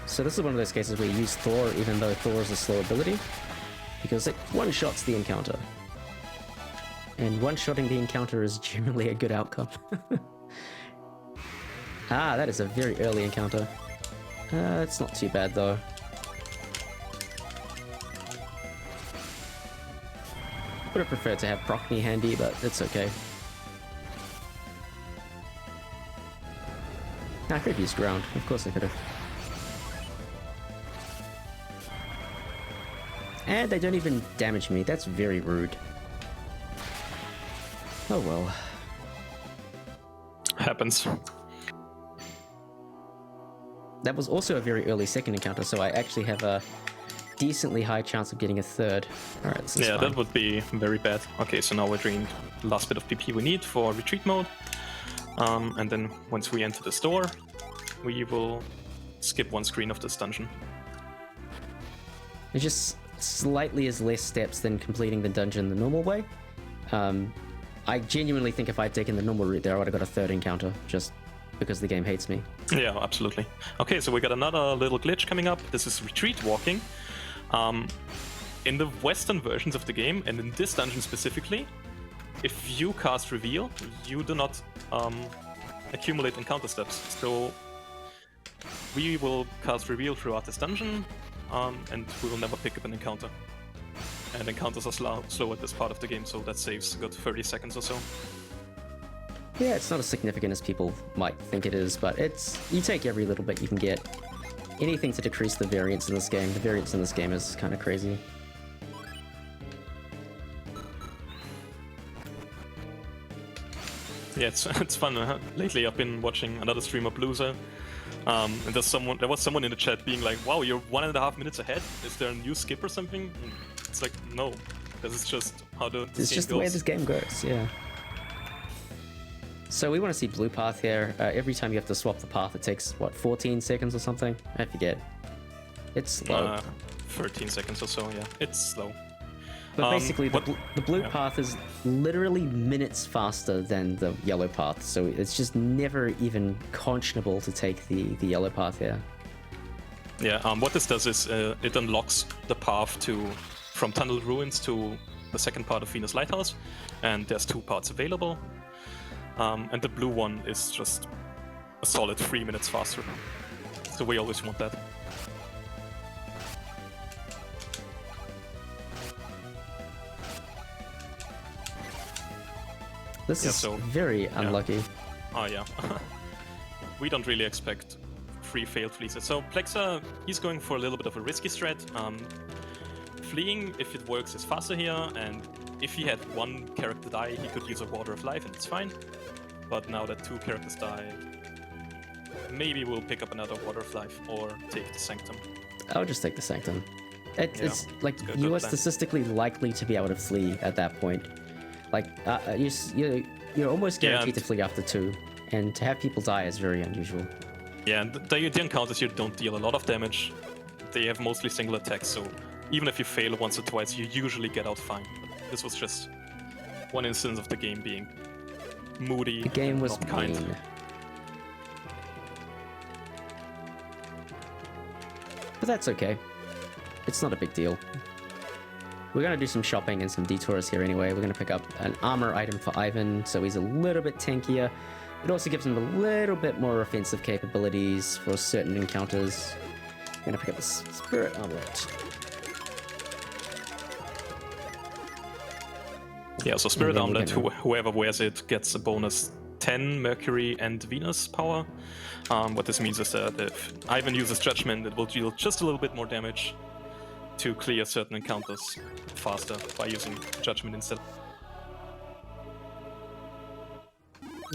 So this is one of those cases where you use Thor even though Thor is a slow ability, because it one-shots the encounter. And one-shotting the encounter is generally a good outcome. Ah, that is a very early encounter. It's not too bad though. Would have preferred to have Procne handy, but it's okay. I could have used ground, of course I could have. And they don't even damage me, that's very rude. Oh well. Happens. That was also a very early second encounter, so I actually have a decently high chance of getting a third. Alright, this is Yeah, fine. that would be very bad. Okay, so now we're drained the last bit of PP we need for retreat mode. And then once we enter the store, we will skip one screen of this dungeon. It just slightly is less steps than completing the dungeon the normal way. I genuinely think if I'd taken the normal route there, I would have got a third encounter, just because the game hates me. Yeah, absolutely. Okay, so we got another little glitch coming up. This is retreat walking. In the Western versions of the game, and in this dungeon specifically, if you cast Reveal, you do not accumulate encounter steps. So we will cast Reveal throughout this dungeon, and we will never pick up an encounter. And encounters are slow at this part of the game, so that saves a good 30 seconds or so. Yeah, it's not as significant as people might think it is, but you take every little bit you can get. Anything to decrease the variance in this game. The variance in this game is kind of crazy. Yeah, it's fun. Lately I've been watching another streamer, Blueser, and there was someone in the chat being like, wow, you're 1.5 minutes ahead? Is there a new skip or something? And it's like, no, because it's just how this game It's just goes. the way this game goes, yeah. So we want to see blue path here. Every time you have to swap the path, it takes, what, 14 seconds or something? I forget. It's slow. 13 seconds or so, yeah. It's slow. But basically, the blue yeah. path is literally minutes faster than the yellow path, so it's just never even conscionable to take the yellow path here. Yeah, what this does is it unlocks the path from Tunnel Ruins to the second part of Venus Lighthouse, and there's 2 parts available. And the blue one is just a solid 3 minutes faster. So we always want that. This is very unlucky. Oh yeah. We don't really expect 3 failed fleeces. So Plexa, he's going for a little bit of a risky strat. Fleeing, if it works, is faster here, and if he had 1 character die, he could use a Water of Life and it's fine. But now that 2 characters die, maybe we'll pick up another Water of Life or take the Sanctum. I'll just take the Sanctum. It's like good you are plan. statistically likely to be able to flee at that point. Like you're almost guaranteed to flee after 2, and to have people die is very unusual. Yeah, and the encounters here don't deal a lot of damage. They have mostly single attacks, so even if you fail once or twice, you usually get out fine. But this was just one instance of the game being moody. The game was not kind. mean. But that's okay. It's not a big deal. We're gonna do some shopping and some detours here anyway. We're gonna pick up an armor item for Ivan, so he's a little bit tankier. It also gives him a little bit more offensive capabilities for certain encounters. We're gonna pick up the Spirit Armlet. Yeah, so Spirit And then we're Armlet, gonna- whoever wears it gets a bonus 10 Mercury and Venus power. What this means is that if Ivan uses Judgment, it will deal just a little bit more damage to clear certain encounters faster by using Judgment instead.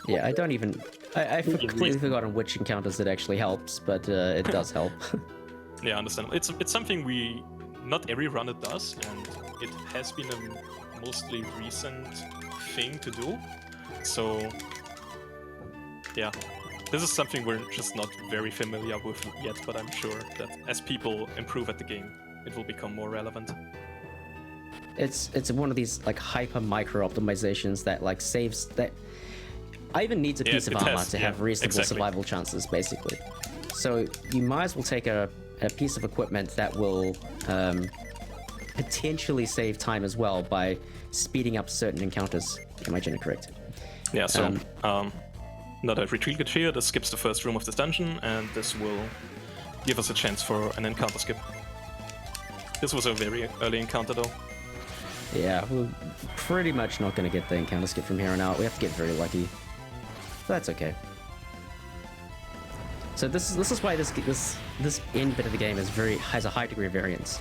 Yeah, I've completely forgotten which encounters it actually helps, but it does help. Yeah, understandable. It's something not every run it does, and it has been a mostly recent thing to do. So, yeah, this is something we're just not very familiar with yet, but I'm sure that as people improve at the game, it will become more relevant. It's one of these like hyper micro optimizations that like saves that. Ivan needs a piece of armor to have reasonable survival chances, basically. So you might as well take a piece of equipment that will potentially save time as well by speeding up certain encounters. Am I getting it correct? Yeah, so another retreat kit here. This skips the first room of this dungeon, and this will give us a chance for an encounter skip. This was a very early encounter, though. Yeah, we're pretty much not going to get the encounter skip from here on out. We have to get very lucky. But that's okay. So this is why this end bit of the game has a high degree of variance.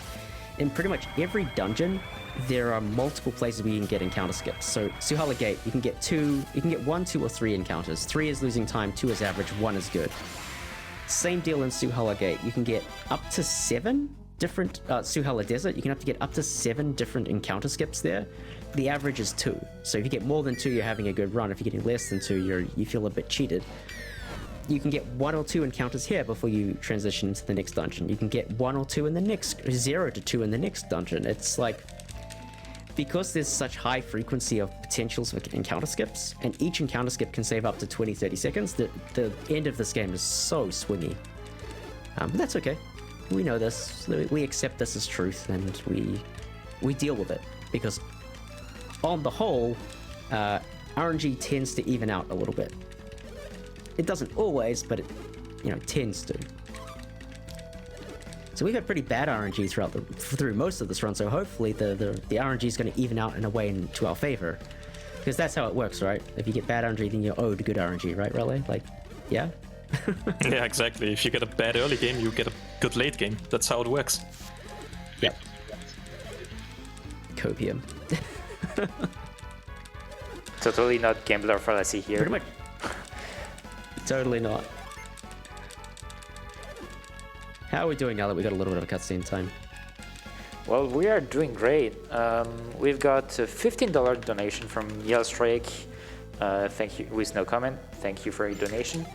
In pretty much every dungeon, there are multiple places where you can get encounter skips. So Suhala Gate, you can get 1, 2, or 3 encounters. 3 is losing time, 2 is average, 1 is good. Same deal in Suhala Gate. You can get up to 7 different Suhala Desert. You can have to get up to 7 different encounter skips there. The average is 2. So if you get more than 2, you're having a good run. If you're getting less than 2, you feel a bit cheated. You can get 1 or 2 encounters here before you transition into the next dungeon. You can get 1 or 2 in the next, 0 to 2 in the next dungeon. It's like, because there's such high frequency of potentials for encounter skips, and each encounter skip can save up to 20-30 seconds, the end of this game is so swingy. But that's okay. We know this. We accept this as truth, and we deal with it. Because on the whole, RNG tends to even out a little bit. It doesn't always, but it, tends to. So we've had pretty bad RNG through most of this run, so hopefully the RNG is going to even out in a way to our favor. Because that's how it works, right? If you get bad RNG, then you're owed good RNG, right, Raleigh? Like, yeah? Yeah, exactly. If you get a bad early game, you get a good late game. That's how it works. Yep. Copium. Totally not gambler fallacy here. Pretty much. Totally not. How are we doing now that we got a little bit of a cutscene time? Well, we are doing great. We've got a $15 donation from Yellstrike. Thank you, with no comment. Thank you for your donation.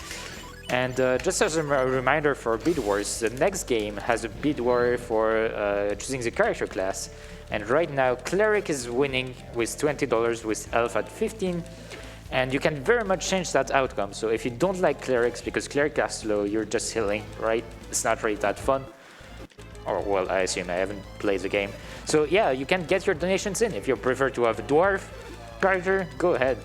And just as a reminder for Bid Wars, the next game has a Bid War for choosing the character class. And right now, Cleric is winning with $20 with Elf at 15. And you can very much change that outcome. So if you don't like Clerics, because Cleric are slow, you're just healing, right? It's not really that fun. Or, well, I assume I haven't played the game. So yeah, you can get your donations in. If you prefer to have a Dwarf character, go ahead.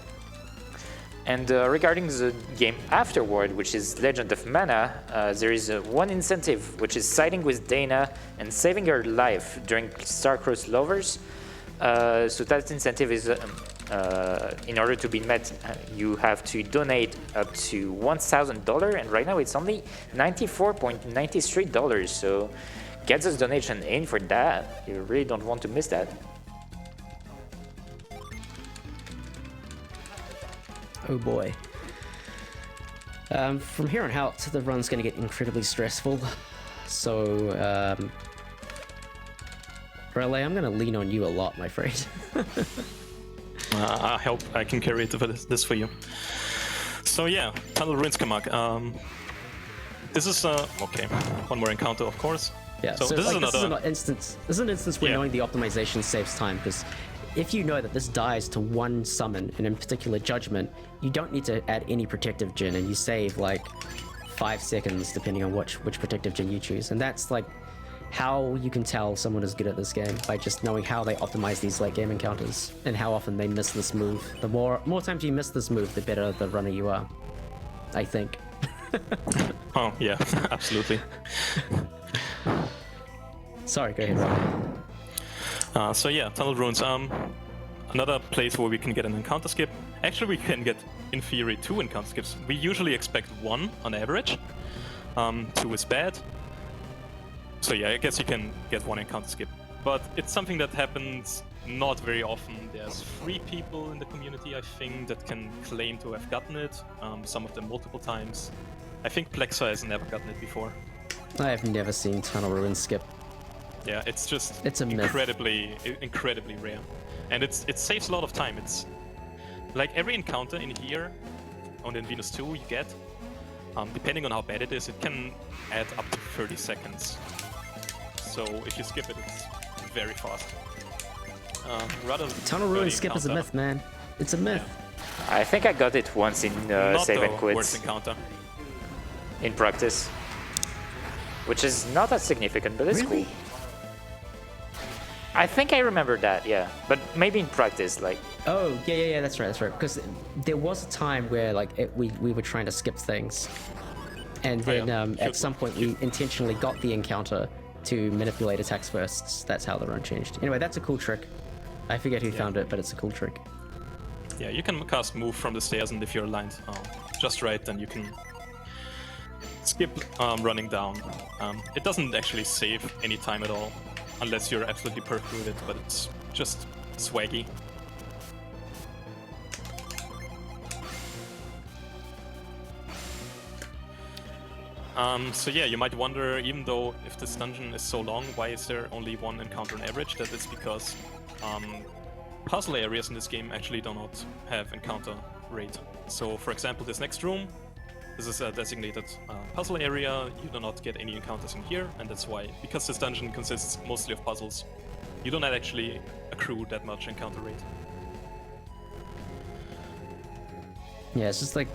And regarding the game afterward, which is Legend of Mana, there is one incentive, which is siding with Dana and saving her life during Star-Crossed Lovers. So that incentive is, in order to be met, you have to donate up to $1,000, and right now it's only $94.93. So get this donation in for that. You really don't want to miss that. Oh boy. From here on out, the run's going to get incredibly stressful. So, Relay, I'm going to lean on you a lot, my friend. I hope I can carry this for you. So yeah, Tunnel Ruins Kamak. This is okay. One more encounter, of course. Yeah. So this is another instance. This is an instance where knowing the optimization saves time, because if you know that this dies to one summon, and in particular Judgment, you don't need to add any protective gen, and you save like 5 seconds depending on which protective gen you choose, and that's like how you can tell someone is good at this game, by just knowing how they optimize these late game encounters and how often they miss this move. The more times you miss this move, the better the runner you are, I think. Oh yeah, absolutely. Sorry, go ahead, Rob. So yeah, Tunnel Ruins. Another place where we can get an encounter skip. Actually, we can get, in theory, 2 encounter skips. We usually expect 1 on average. 2 is bad. So yeah, I guess you can get 1 encounter skip. But it's something that happens not very often. There's 3 people in the community, I think, that can claim to have gotten it. Some of them multiple times. I think Plexa has never gotten it before. I have never seen Tunnel Ruins skip. Yeah, it's just It's a myth. incredibly rare. And it saves a lot of time. It's like every encounter in here, on the Venus 2 you get, depending on how bad it is, it can add up to 30 seconds. So if you skip it, it's very fast. Rather Tunnel Ruins skip is a myth, man. It's a myth. I think I got it once in not save the and quit worst encounter. in practice, which is not that significant, but it's Really? cool. I think I remember that, yeah, but maybe in practice, like. Oh, yeah, that's right. Because there was a time where like we were trying to skip things, and then at some point we intentionally got the encounter to manipulate attacks firsts. That's how the run changed. Anyway, that's a cool trick. I forget who found it, but it's a cool trick. Yeah, you can cast Move from the stairs, and if you're aligned just right, then you can skip running down. It doesn't actually save any time at all, unless you're absolutely perfect with it, but it's just swaggy. So yeah, you might wonder, even though if this dungeon is so long, why is there only 1 encounter on average? That is because puzzle areas in this game actually do not have encounter rate. So for example, this next room, this is a designated puzzle area. You do not get any encounters in here, and that's why, because this dungeon consists mostly of puzzles, you do not actually accrue that much encounter rate. Yeah, it's just like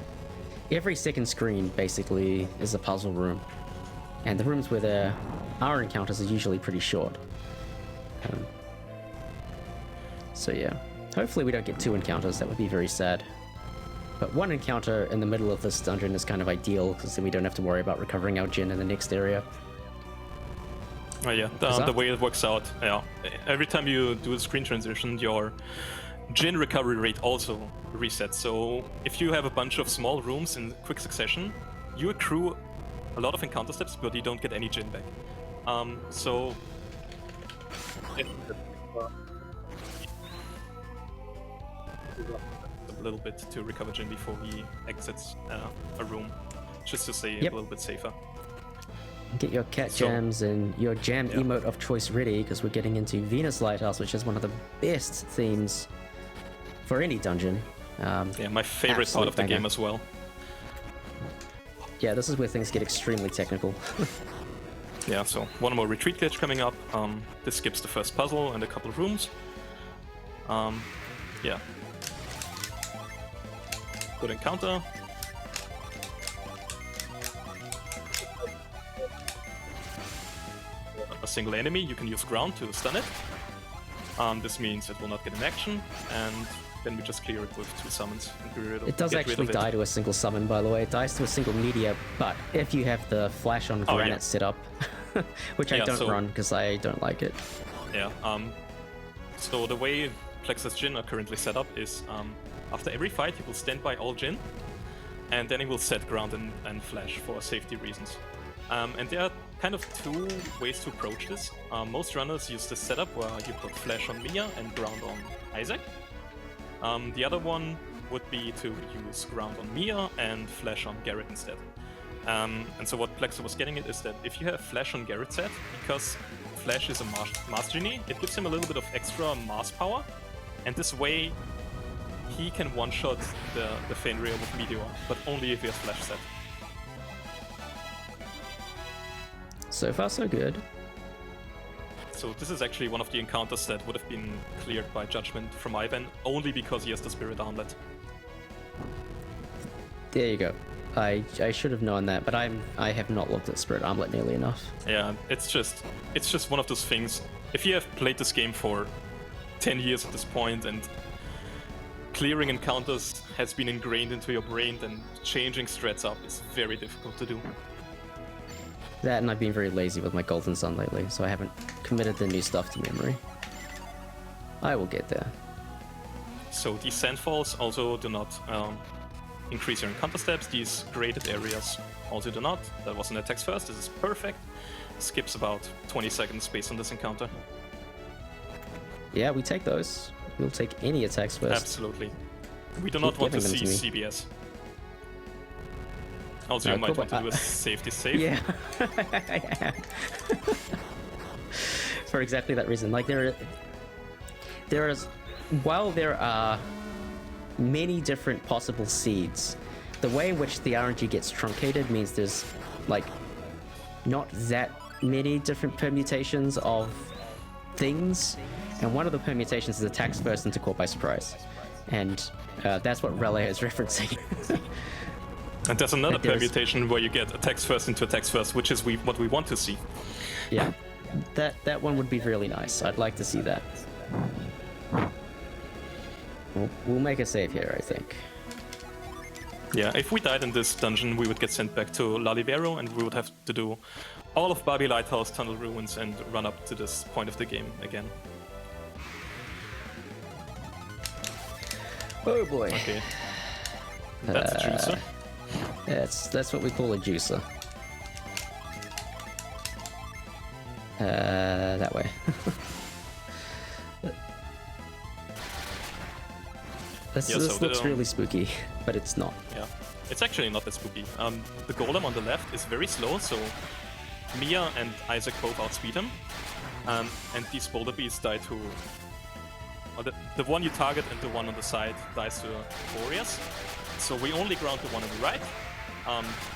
every second screen basically is a puzzle room, and the rooms where there are encounters are usually pretty short. So yeah, hopefully we don't get 2 encounters. That would be very sad. But 1 encounter in the middle of this dungeon is kind of ideal, because then we don't have to worry about recovering our gen in the next area. Oh yeah, the way it works out, yeah. Every time you do a screen transition, your gen recovery rate also resets. So if you have a bunch of small rooms in quick succession, you accrue a lot of encounter steps, but you don't get any gen back. So a little bit to recover gen before he exits a room, just to stay a little bit safer. Get your cat jams and your jam emote of choice ready, because we're getting into Venus Lighthouse, which is one of the best themes for any dungeon. Yeah, my favorite part of the game as well. Yeah, this is where things get extremely technical. Yeah, so 1 more retreat glitch coming up. This skips the first puzzle and a couple of rooms. Yeah. Good encounter. A single enemy, you can use ground to stun it. This means it will not get an action, and then we just clear it with 2 summons. And it does actually die to a single summon, by the way. It dies to a single meteor, but if you have the flash on granite set up, which I don't run because I don't like it. Yeah. So the way Plexa's Jin are currently set up is after every fight he will stand by all Jin, and then he will set ground and flash for safety reasons. And there are kind of 2 ways to approach this. Most runners use this setup where you put flash on Mia and ground on Isaac. The other one would be to use ground on Mia and flash on Garrett instead. And so what Plexa was getting at is that if you have flash on Garrett set, because flash is a mass genie, it gives him a little bit of extra mass power, and this way he can one-shot the Fenrir with Meteor, but only if he has flash set. So far, so good. So this is actually one of the encounters that would have been cleared by judgment from Ivan, only because he has the Spirit Armlet. There you go. I should have known that, but I have not looked at Spirit Armlet nearly enough. Yeah, it's just one of those things. If you have played this game for 10 years at this point and clearing encounters has been ingrained into your brain, then changing strats up is very difficult to do. That, and I've been very lazy with my Golden Sun lately, so I haven't committed the new stuff to memory. I will get there. So these sandfalls also do not increase your encounter steps. These graded areas also do not. That was an attacks first. This is perfect. Skips about 20 seconds based on this encounter. Yeah, we take those. We'll take any attacks first. Absolutely. We do not want to see CBS. Also, you might cool, want to do a safety save. Yeah. For exactly that reason. Like, while there are many different possible seeds, the way in which the RNG gets truncated means there's, like, not that many different permutations of things, and one of the permutations is attacks first into caught by surprise. And that's what Relay is referencing. And there's another permutation where you get attacks first into attacks first, which is what we want to see. Yeah, that one would be really nice. I'd like to see that. We'll make a save here, I think. Yeah, if we died in this dungeon, we would get sent back to Lalivero, and we would have to do all of Babi Lighthouse Tunnel Ruins and run up to this point of the game again. Oh boy. Okay. That's a juicer. That's what we call a juicer. That way. This looks really spooky, but it's not. Yeah, it's actually not that spooky. The golem on the left is very slow, so Mia and Isaac both outspeed him. And these boulder beasts die to... Well, the one you target and the one on the side dies to Boreas. So we only ground the one on the right,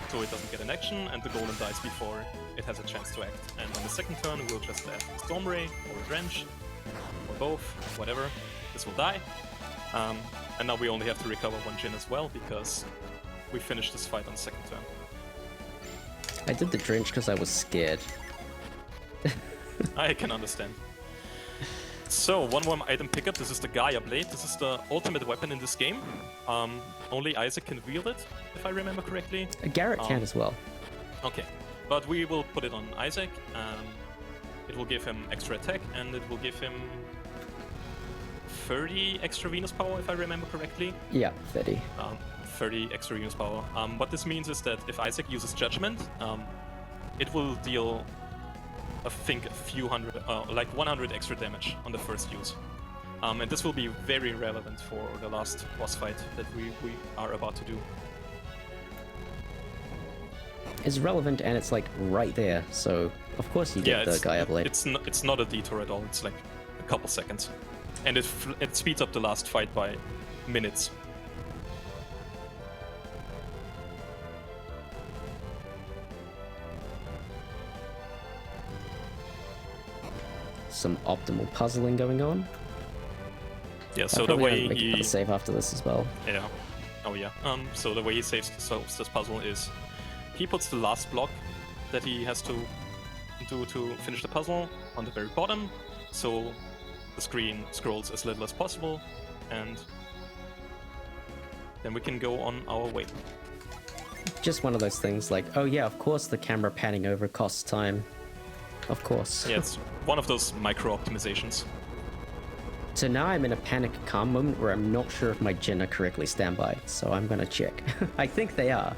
so it doesn't get an action, and the golem dies before it has a chance to act. And on the second turn, we'll just add a Storm Ray or a Drench, or both, whatever. This will die. And now we only have to recover one Jin as well, because we finished this fight on the second turn. I did the Drench because I was scared. I can understand. So, one more item pickup. This is the Gaia Blade. This is the ultimate weapon in this game. Only Isaac can wield it, if I remember correctly. Garrett can as well. Okay, but we will put it on Isaac. It will give him extra attack, and it will give him 30 extra Venus power, if I remember correctly. Yeah, 30. 30 extra Venus power. What this means is that if Isaac uses Judgment, it will deal, I think, a few hundred, like 100 extra damage on the first use. And this will be very relevant for the last boss fight that we are about to do. It's relevant, and it's like right there, so of course you get the Gaia Blade. It's not a detour at all, it's like a couple seconds. And it speeds up the last fight by minutes. Some optimal puzzling going on. Yeah, so the way he save after this as well. Yeah. Oh yeah. So the way he solves this puzzle is he puts the last block that he has to do to finish the puzzle on the very bottom, so the screen scrolls as little as possible, and then we can go on our way. Just one of those things like, oh yeah, of course the camera panning over costs time. Of course. Yeah, it's one of those micro optimizations. So now I'm in a panic calm moment where I'm not sure if my Jinn are correctly standby, so I'm gonna check. I think they are,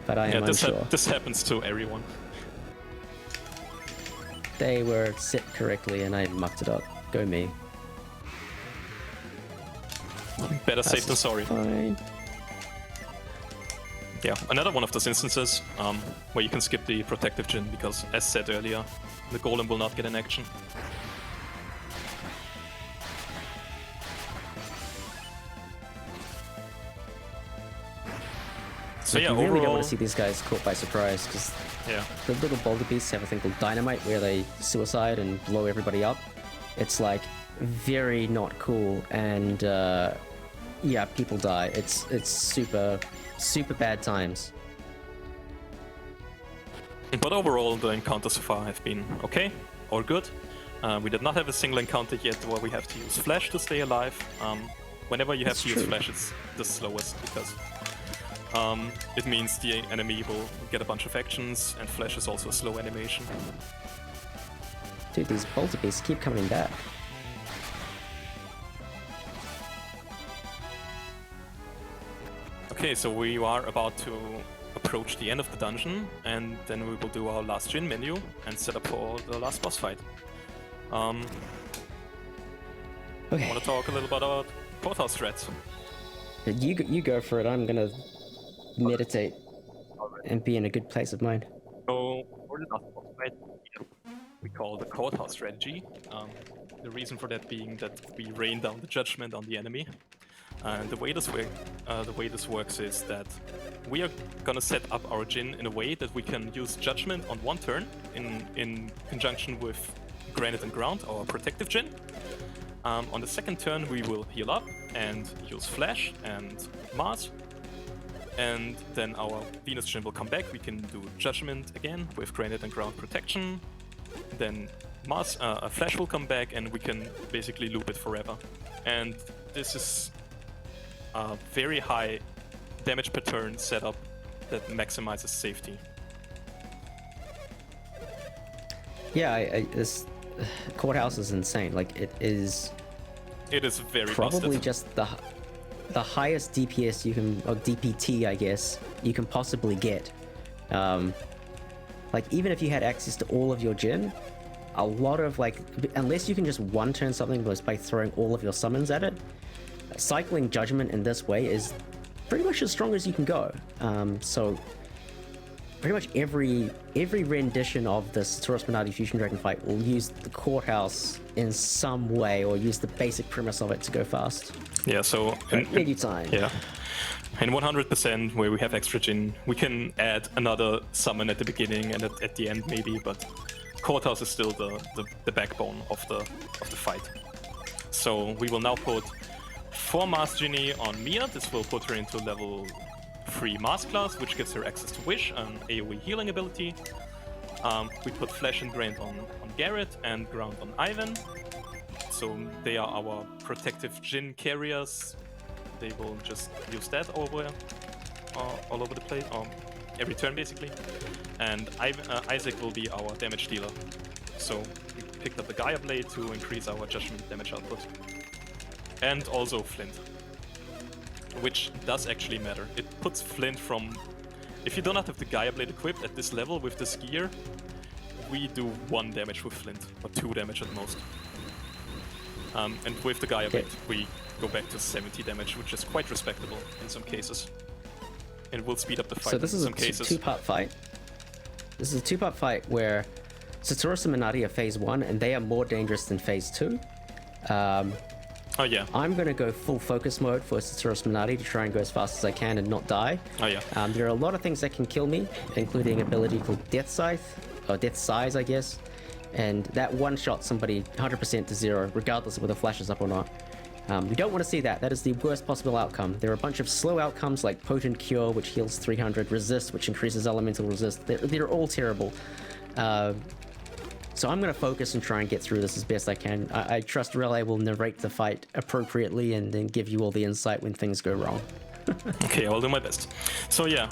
but I am unsure. This happens to everyone. They were set correctly and I mucked it up. Go me. Better safe than sorry. Fine. Yeah, another one of those instances where you can skip the protective Djinn because, as said earlier, the golem will not get an action. So yeah, you really don't overall, want to see these guys caught by surprise, because yeah, the little boulder beasts have a thing called dynamite where they suicide and blow everybody up. It's like very not cool, and yeah, people die. It's super bad times. but overall the encounters so far have been okay or good. We did not have a single encounter yet where we have to use flash to stay alive. Whenever you have That's to use true. flash, it's the slowest because it means the enemy will get a bunch of actions, and flash is also a slow animation. Dude, these boulder beasts keep coming back. Okay, so we are about to approach the end of the dungeon, and then we will do our last Djinn menu and set up for the last boss fight. Okay, Want to talk a little bit about courthouse threats? you go for it. I'm gonna meditate and be in a good place of mind. So for the last boss fight, we call the courthouse strategy. The reason for that being that we rain down the judgment on the enemy. And the way this works is that we are gonna set up our Djinn in a way that we can use judgment on one turn in conjunction with Granite and Ground, our protective Djinn. On the second turn, we will heal up and use Flash and Mars. And then our Venus Djinn will come back. We can do Judgment again with Granite and Ground protection. Then Mars, Flash will come back, and we can basically loop it forever. And this is a very high damage per turn setup that maximizes safety. Yeah, this courthouse is insane. Like, it is It is very probably busted. just the highest DPS you can, or DPT, I guess, you can possibly get. Like, even if you had access to all of your Djinn, a lot of, like, unless you can just one-turn something by throwing all of your summons at it, cycling Judgment in this way is pretty much as strong as you can go. So pretty much every rendition of the Satoros Minardi Fusion Dragon fight will use the courthouse in some way, or use the basic premise of it to go fast. Yeah, so Any time. yeah. In 100% where we have extra Djinn, we can add another summon at the beginning and at the end maybe, but Courthouse is still the backbone of the fight. So we will now put 4 Mars Genie on Mia. This will put her into level 3 Mars class, which gives her access to Wish, an AoE healing ability. We put Flash and Granite on Garrett and Ground on Ivan. So they are our protective Djinn carriers. They will just use that all over the place, every turn basically. And Isaac will be our damage dealer. So we picked up the Gaia Blade to increase our judgment damage output. And also Flint, which does actually matter. It puts Flint from... If you do not have the Gaia Blade equipped at this level with this gear, we do 1 damage with Flint, or 2 damage at most. And with the Gaia Blade, we go back to 70 damage, which is quite respectable in some cases. And will speed up the fight So this in is some a cases. two-part fight. This is a two-part fight where Satoros and Minardi are phase 1, and they are more dangerous than phase 2. Oh yeah. I'm going to go full focus mode for Satoros Minardi to try and go as fast as I can and not die. Oh yeah. There are a lot of things that can kill me, including ability called Death Scythe, or Death Size, I guess. And that one-shot somebody 100% to 0, regardless of whether flash is up or not. We don't want to see that. That is the worst possible outcome. There are a bunch of slow outcomes like Potent Cure, which heals 300, Resist, which increases elemental resist. They're all terrible. So I'm going to focus and try and get through this as best I can. I trust Relay will narrate the fight appropriately and then give you all the insight when things go wrong. Okay, I'll do my best. So yeah,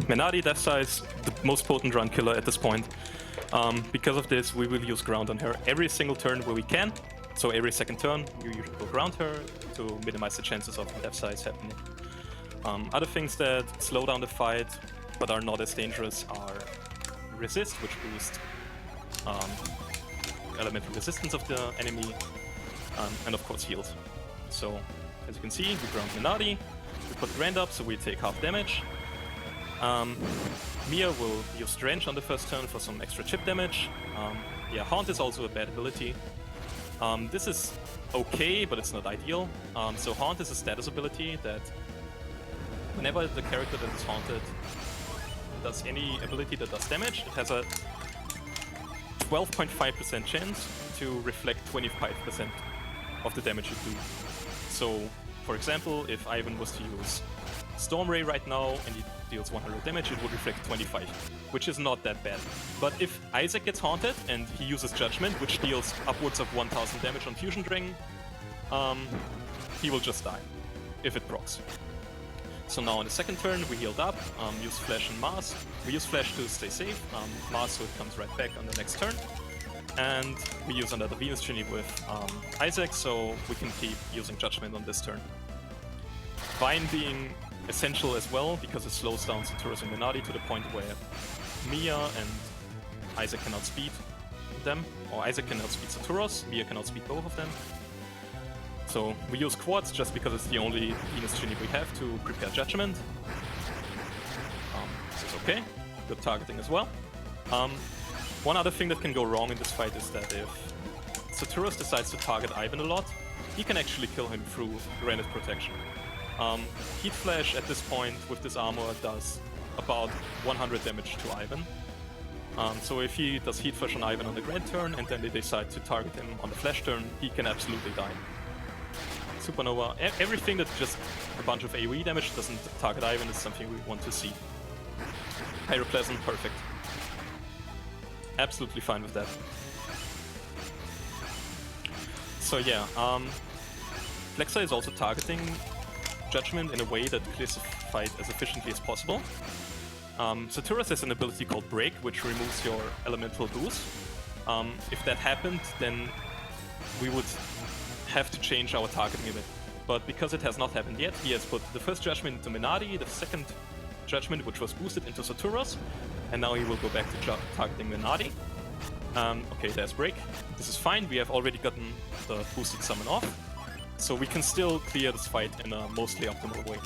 Minardi Death Size, the most potent run killer at this point. Because of this, we will use Ground on her every single turn where we can. So every second turn, you will ground her to minimize the chances of Death Size happening. Other things that slow down the fight but are not as dangerous are Resist, which boosts elemental resistance of the enemy, and of course heals. So As you can see, we ground Minardi, we put Grand up, so we take half damage. Mia will use Drench on the first turn for some extra chip damage. Yeah, Haunt is also a bad ability. This is okay, but it's not ideal. So Haunt is a status ability that whenever the character that is haunted does any ability that does damage, it has a 12.5% chance to reflect 25% of the damage you do. So, for example, if Ivan was to use Storm Ray right now and he deals 100 damage, it would reflect 25, which is not that bad. But if Isaac gets haunted and he uses Judgment, which deals upwards of 1000 damage on Fusion Dragon, he will just die, if it procs. So now on the second turn, we healed up, use Flash and Mars. We use Flash to stay safe, Mars so it comes right back on the next turn. And we use another Venus Genie with Isaac, so we can keep using Judgment on this turn. Vine being essential as well, because it slows down Saturus and Minardi to the point where Mia and Isaac cannot speed them, or Isaac cannot speed Saturus, Mia cannot speed both of them. So we use Quartz just because it's the only Venus Genie we have to prepare Judgment. This is okay, good targeting as well. One other thing that can go wrong in this fight is that if Saturus decides to target Ivan a lot, he can actually kill him through Granite Protection. Heat Flash at this point with this armor does about 100 damage to Ivan. So if he does Heat Flash on Ivan on the Grand turn and then they decide to target him on the Flash turn, he can absolutely die. Supernova, everything that's just a bunch of AoE damage doesn't target Ivan is something we want to see. Pyroplasm, perfect. Absolutely fine with that. So yeah, Plexa is also targeting Judgment in a way that clears the fight as efficiently as possible. Saturus has an ability called Break, which removes your elemental boost. If that happened, then we would have to change our targeting a bit. But because it has not happened yet, he has put the first Judgment into Minardi, the second Judgment, which was boosted, into Saturus, and now he will go back to targeting Minardi. Okay, there's Break. This is fine, we have already gotten the boosted summon off, so we can still clear this fight in a mostly optimal way.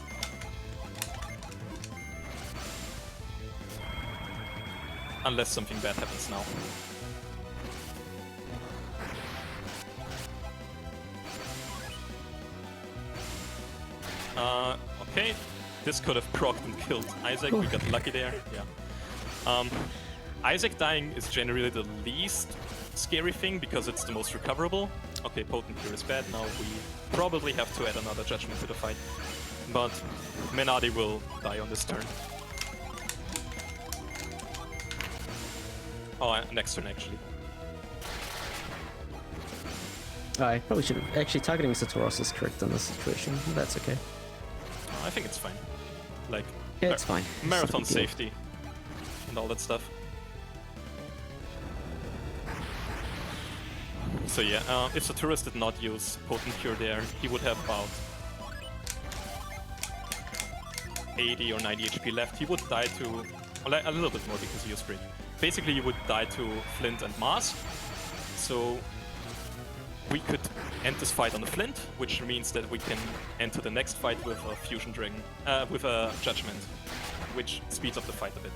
Unless something bad happens now. Okay, this could have procced and killed Isaac, we got lucky there, yeah. Isaac dying is generally the least scary thing because it's the most recoverable. Okay, Potent Cure is bad, now we probably have to add another Judgment to the fight. But Minardi will die on this turn. Oh, next turn actually. I probably should have. Actually, targeting Saturus is correct in this situation. That's okay. I think it's fine. Like, yeah, it's fine. Marathon safety and all that stuff. So yeah, if Saturus did not use Potent Cure there, he would have about 80 or 90 HP left. He would die to a little bit more because he used Break. Basically, he would die to Flint and Mars. So we could end this fight on the Flint, which means that we can enter the next fight with a Fusion Dragon, with a Judgment, which speeds up the fight a bit.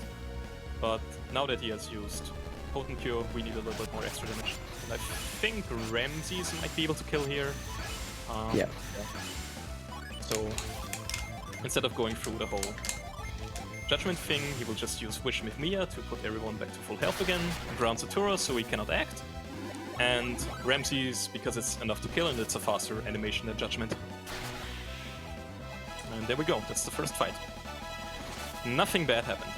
But now that he has used Potent Cure, we need a little bit more extra damage. And I think Ramses might be able to kill here. Yeah. So instead of going through the whole Judgment thing, he will just use Wish with Mia to put everyone back to full health again, ground Saturus so he cannot act. And Ramses, because it's enough to kill and it's a faster animation than Judgment. And there we go, that's the first fight. Nothing bad happened.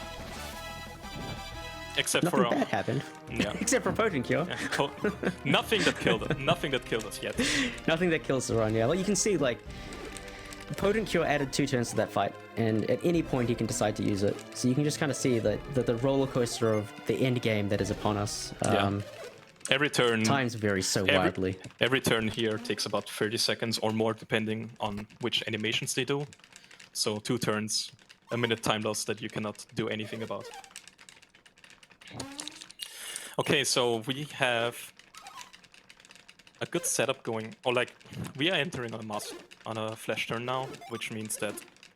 Except Nothing for bad happened. Yeah. Except for Potent Cure. Yeah, nothing that killed us. Nothing that killed us yet. Nothing that kills the run, yeah. Like you can see, like, Potent Cure added 2 turns to that fight, and at any point he can decide to use it. So you can just kind of see that the roller coaster of the end game that is upon us. Yeah. Every turn... Times vary so wildly. Every turn here takes about 30 seconds or more, depending on which animations they do. So 2 turns, a minute time loss that you cannot do anything about. Okay, so we have a good setup going, or like, we are entering on a on a flash turn now, which means that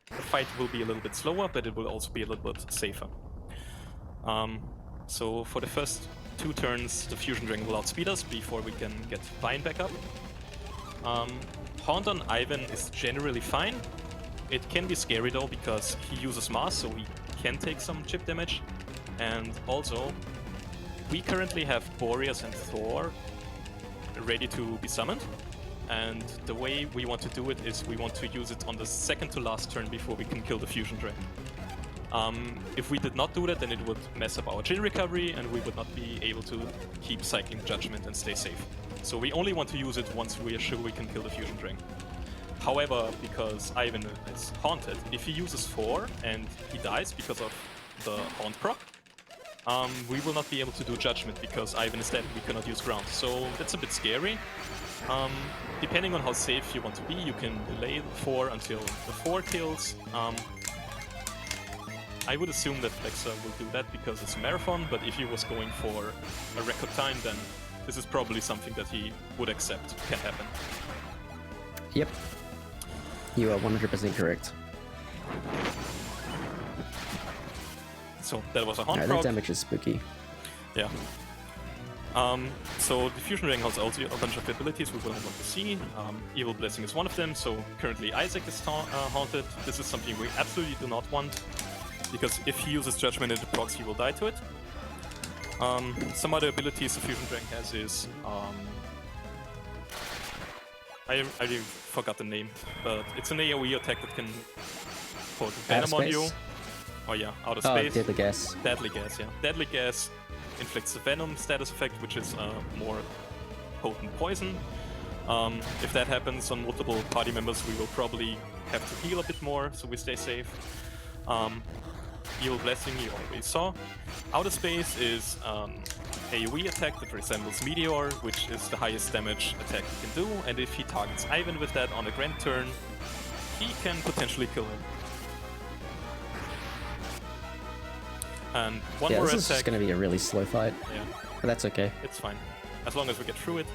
the fight will be a little bit slower, but it will also be a little bit safer. So for the first 2 turns, the Fusion Dragon will outspeed us before we can get Vine back up. Haunt on Ivan is generally fine. It can be scary though, because he uses Mass, so he can take some chip damage. And also, we currently have Boreas and Thor ready to be summoned. And the way we want to do it is we want to use it on the second to last turn before we can kill the Fusion Dragon. If we did not do that, then it would mess up our Jin recovery and we would not be able to keep cycling Judgment and stay safe. So we only want to use it once we are sure we can kill the Fusion Dragon. However, because Ivan is haunted, if he uses 4 and he dies because of the Haunt proc, we will not be able to do Judgment because Ivan is dead and we cannot use Ground. So that's a bit scary. Depending on how safe you want to be, you can delay the 4 until the 4 kills. I would assume that Plexa will do that because it's a marathon, but if he was going for a record time, then this is probably something that he would accept can happen. Yep. You are 100% correct. So that was a Haunt That proc. damage is spooky. Yeah. So the Fusion Dragon has also a bunch of abilities we will want to see. Evil Blessing is one of them, so currently Isaac is haunted. This is something we absolutely do not want, because if he uses Judgment into procs, he will die to it. Some other abilities the Fusion Dragon has is... I already forgot the name, but it's an AoE attack that can put Venom on you. Oh yeah, out of space. Deadly Gas. Deadly Gas, yeah. Deadly Gas inflicts the Venom status effect, which is more potent poison. If that happens on multiple party members, we will probably have to heal a bit more, so we stay safe. Evil Blessing you already saw. Outer Space is AoE attack that resembles Meteor, which is the highest damage attack he can do, and if he targets Ivan with that on a grand turn, he can potentially kill him. And one more this attack. is just going to be a really slow fight, Yeah, but that's okay. it's fine. As long as we get through it.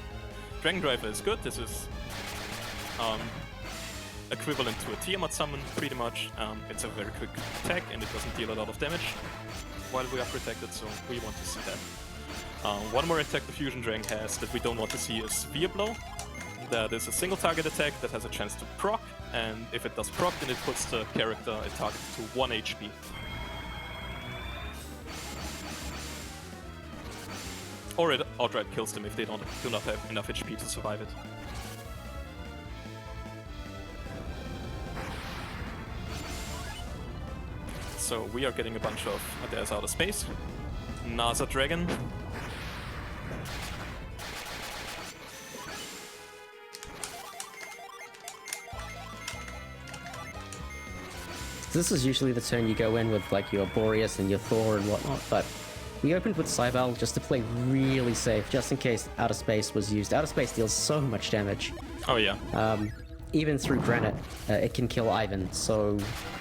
Dragon Driver is good. This is equivalent to a Tiamat summon, pretty much. It's a very quick attack and it doesn't deal a lot of damage while we are protected, so we want to see that. One more attack the Fusion Dragon has that we don't want to see is Sphere Blow. That is a single target attack that has a chance to proc, and if it does proc, then it puts the character it targets to 1 HP. Or it outright kills them if they do not have enough HP to survive it. So we are getting a bunch of Adair's Outer Space. NASA Dragon. This is usually the turn you go in with like your Boreas and your Thor and whatnot, but we opened with Cybele just to play really safe, just in case Outer Space was used. Outer Space deals so much damage. Oh yeah. Even through Granite, it can kill Ivan, so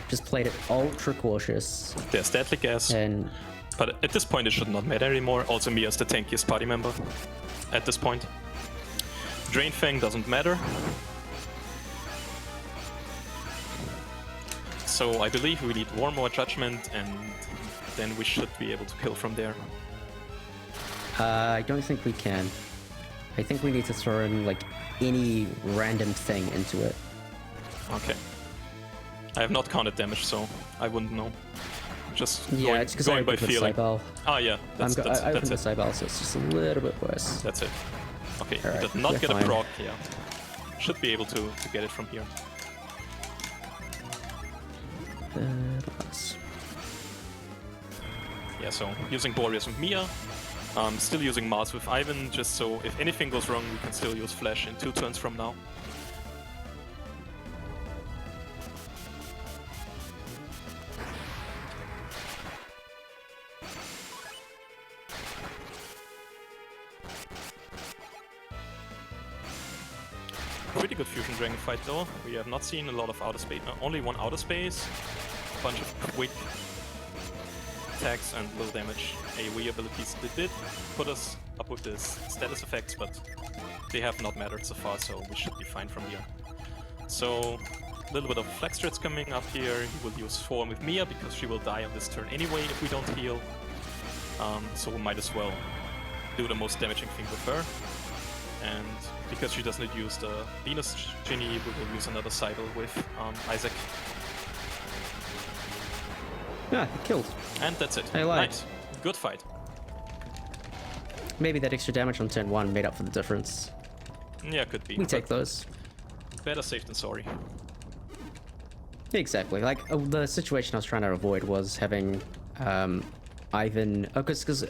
just played it ultra cautious. There's Deadly Gas. And But at this point it should not matter anymore. Also me as the tankiest party member at this point. Drain Fang doesn't matter. So I believe we need one more Judgment and then we should be able to kill from there. I don't think we can. I think we need to throw in like any random thing into it. Okay. I have not counted damage, so I wouldn't know. Just Yeah, it's because I going by opened with feeling. Cybele. Ah yeah, I opened that's with it. Cybele, so it's just a little bit worse. That's it. Okay, Alright, he did not we're get fine. a proc, yeah. Should be able to get it from here. Nice. Yeah, so using Boreas with Mia. Still using Mars with Ivan, just so if anything goes wrong, we can still use Flash in 2 turns from now. Pretty good Fusion Dragon fight though. We have not seen a lot of outer space, only one outer space, a bunch of quick attacks and low damage AoE abilities. They did put us up with this status effects, but they have not mattered so far, so we should be fine from here. So a little bit of flex threats coming up here. He will use Form with Mia because she will die on this turn anyway if we don't heal. So we might as well do the most damaging thing with her. And because she does not use the Venus Genie, we will use another cycle with Isaac. Yeah, he killed. And that's it. I lied. Nice. Good fight. Maybe that extra damage on turn 1 made up for the difference. Yeah, could be. We take those. Better safe than sorry. Exactly. Like, the situation I was trying to avoid was having Ivan... Because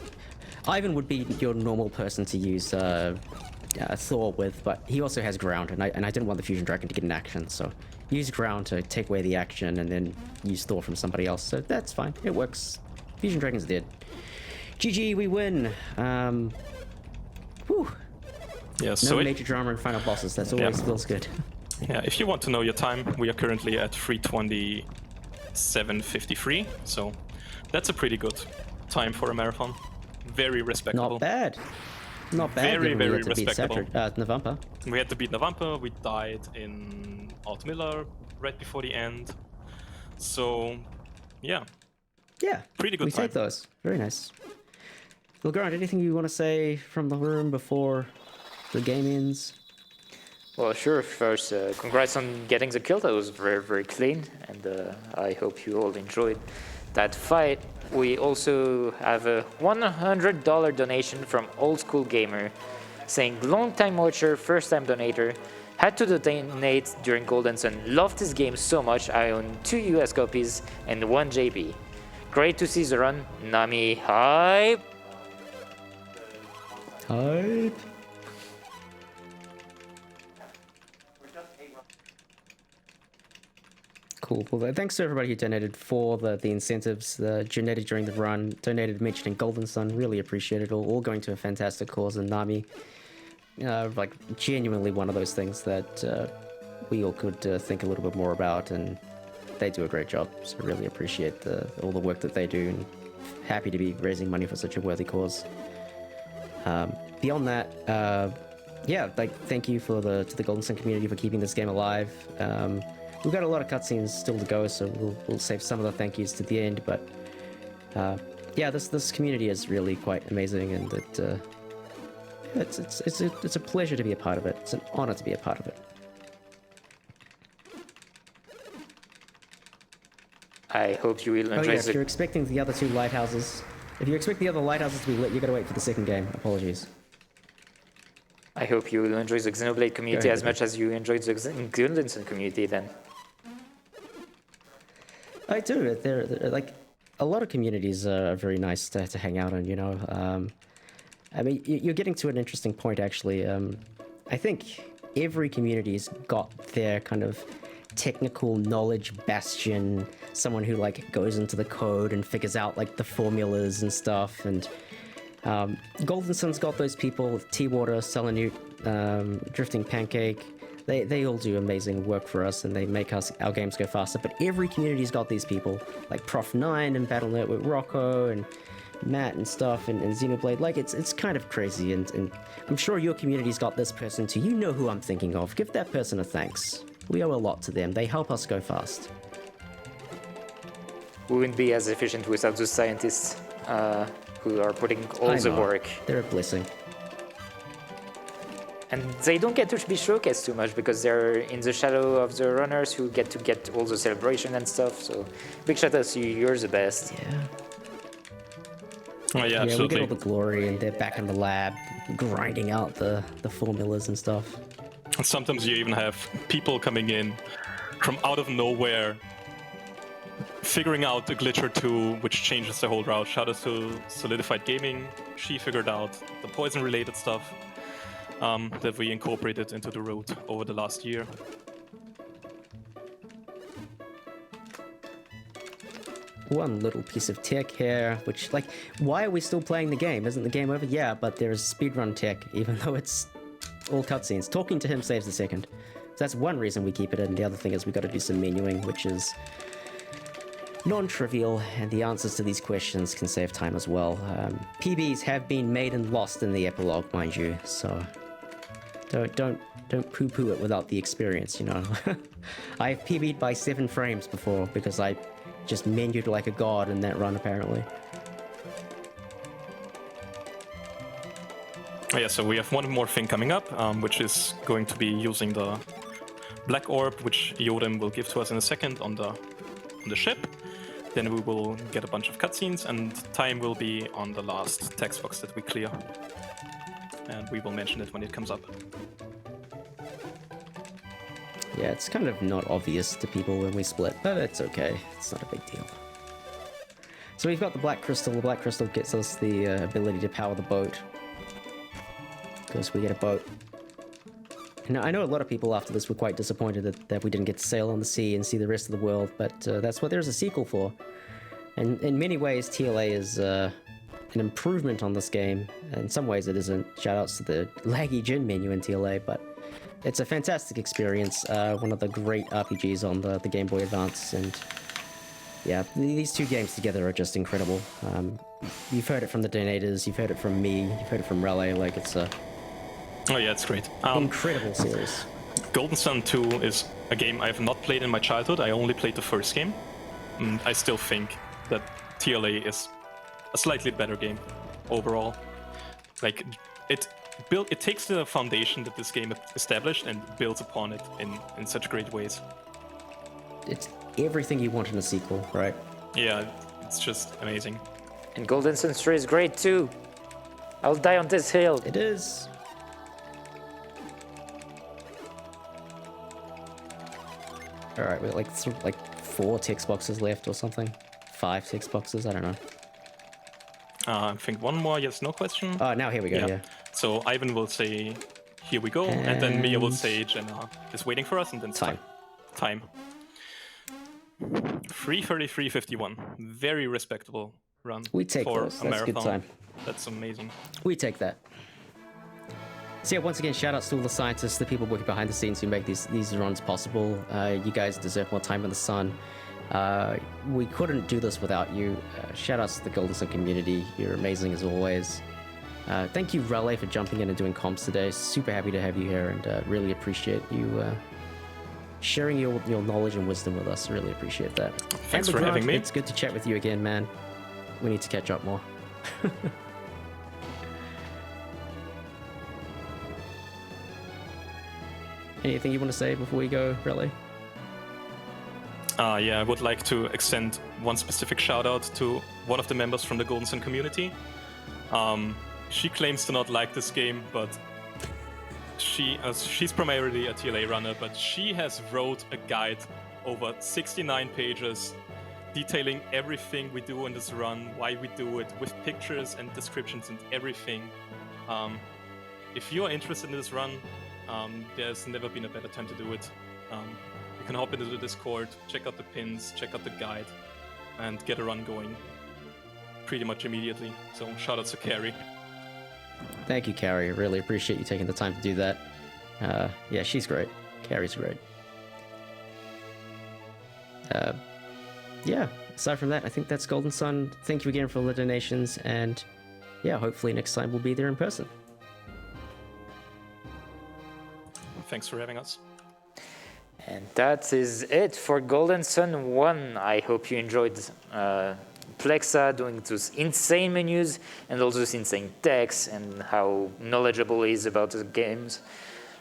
Ivan would be your normal person to use Thor with, but he also has ground, and I didn't want the Fusion Dragon to get an action, so use ground to take away the action and then use Thor from somebody else, so that's fine. It works. Fusion Dragon's dead. GG, we win. Whew. Yeah, No so major drama in final bosses. That's always feels good. yeah, if you want to know your time, we are currently at 3:27:53, so that's a pretty good time for a marathon. Very respectable. Not bad. Not bad. Very, given we very had to beat respectable. Navampa. We had to beat Navampa, we died in Altmiller right before the end. So, yeah. Yeah. Pretty good We time. take those. Very nice. Legrand, anything you want to say from the room before the game ends? Well, sure. First, congrats on getting the kill. That was very, very clean, and I hope you all enjoyed that fight. We also have a $100 donation from Old School Gamer, saying, long time watcher, first time donator, had to donate during Golden Sun. Loved this game so much, I own 2 US copies and 1 JB. Great to see the run. Nami, hype! Hype. Cool. Well, thanks to everybody who donated for the incentives, donated during the run, donated mentioning Golden Sun. Really appreciate it all going to a fantastic cause. And Nami, like genuinely one of those things that we all could think a little bit more about, and they do a great job. So really appreciate all the work that they do, and happy to be raising money for such a worthy cause. Beyond that, yeah, like thank you to the Golden Sun community for keeping this game alive. We've got a lot of cutscenes still to go, so we'll save some of the thank yous to the end. But yeah, this community is really quite amazing, and it's a pleasure to be a part of it. It's an honor to be a part of it. I hope you will Oh enjoy yeah, if the... you're expecting the other 2 lighthouses, if you expect the other lighthouses to be lit, you gotta wait for the second game. Apologies. I hope you will enjoy the Xenoblade community ahead, as much as you enjoyed the Golden Sun community then. I do. They're like a lot of communities are very nice to hang out in. You know, I mean, you're getting to an interesting point actually. I think every community's got their kind of technical knowledge bastion, someone who like goes into the code and figures out like the formulas and stuff. And Golden Sun's got those people: T-Water, Selenute, Drifting Pancake. They all do amazing work for us, and they make our games go faster. But every community's got these people, like Prof9 and Battle.net with Rocco and Matt and stuff, and Xenoblade. Like it's kind of crazy, and I'm sure your community's got this person too. You know who I'm thinking of. Give that person a thanks. We owe a lot to them. They help us go fast. We wouldn't be as efficient without those scientists who are putting all I the know. work. They're a blessing. And they don't get to be showcased too much because they're in the shadow of the runners who get to get all the celebration and stuff. So big shout out to you, you're the best. Yeah. Oh, yeah, Yeah, we absolutely. get all the glory, and they're back in the lab, grinding out the formulas and stuff. And sometimes you even have people coming in from out of nowhere, figuring out a glitch or 2, which changes the whole route. Shout out to Solidified Gaming. She figured out the poison-related stuff that we incorporated into the route over the last year. One little piece of tech here, which, like, why are we still playing the game? Isn't the game over? Yeah, but there's speedrun tech, even though it's all cutscenes. Talking to him saves a second. So that's one reason we keep it in. The other thing is we got to do some menuing, which is non-trivial, and the answers to these questions can save time as well. PBs have been made and lost in the epilogue, mind you, so Don't poo-poo it without the experience, you know. I've PB'd by 7 frames before because I just menued like a god in that run, apparently. Oh, yeah, so we have one more thing coming up, which is going to be using the black orb, which Yodem will give to us in a second on the ship. Then we will get a bunch of cutscenes, and time will be on the last text box that we clear. And we will mention it when it comes up. Yeah, it's kind of not obvious to people when we split, but it's okay. It's not a big deal. So we've got the Black Crystal. The Black Crystal gets us the ability to power the boat. Because we get a boat. Now, I know a lot of people after this were quite disappointed that we didn't get to sail on the sea and see the rest of the world, but that's what there's a sequel for. And in many ways, TLA is an improvement on this game. In some ways, it isn't. Shoutouts to the laggy gin menu in TLA, but it's a fantastic experience. One of the great RPGs on the Game Boy Advance, and yeah, these two games together are just incredible. You've heard it from the donators, you've heard it from me, you've heard it from Relay. Like, it's a Oh yeah, it's great. incredible series. Golden Sun 2 is a game I have not played in my childhood. I only played the first game. And I still think that TLA is a slightly better game overall. Like, it takes the foundation that this game established and builds upon it in such great ways. It's everything you want in a sequel, right? Yeah, it's just amazing. And Golden Sun 3 is great too. I'll die on this hill. It is. Alright, we got like 4 text boxes left or something. 5 text boxes, I don't know. I think one more yes/no question. Oh, now here we go, yeah. So Ivan will say, "Here we go," and then Mia will say, "Jenna is waiting for us," and then Time. Time. 3:33:51. Very respectable run. We take for those. a That's a good marathon. time. That's amazing. We take that. So yeah, once again, shout outs to all the scientists, the people working behind the scenes who make these runs possible. You guys deserve more time in the sun. We couldn't do this without you. Shout outs to the Golden Sun community. You're amazing as always. Thank you, Relay, for jumping in and doing comps today. Super happy to have you here, and really appreciate you sharing your knowledge and wisdom with us. Really appreciate that. Thanks And for Grant, having me. It's good to chat with you again, man. We need to catch up more. Anything you want to say before we go, Relay? Yeah, I would like to extend one specific shout out to one of the members from the Golden Sun community. She claims to not like this game, but she's primarily a TLA runner, but she has wrote a guide over 69 pages detailing everything we do in this run, why we do it, with pictures and descriptions and everything. If you're interested in this run, there's never been a better time to do it. You can hop into the Discord, check out the pins, check out the guide, and get a run going pretty much immediately. So shout out to Carrie. Thank you, Carrie. I really appreciate you taking the time to do that. Yeah, she's great. Carrie's great. Yeah, aside from that, I think that's Golden Sun. Thank you again for all the donations, and yeah, hopefully next time we'll be there in person. Thanks for having us. And that is it for Golden Sun 1. I hope you enjoyed Plexa doing those insane menus and all those insane texts and how knowledgeable he is about the games.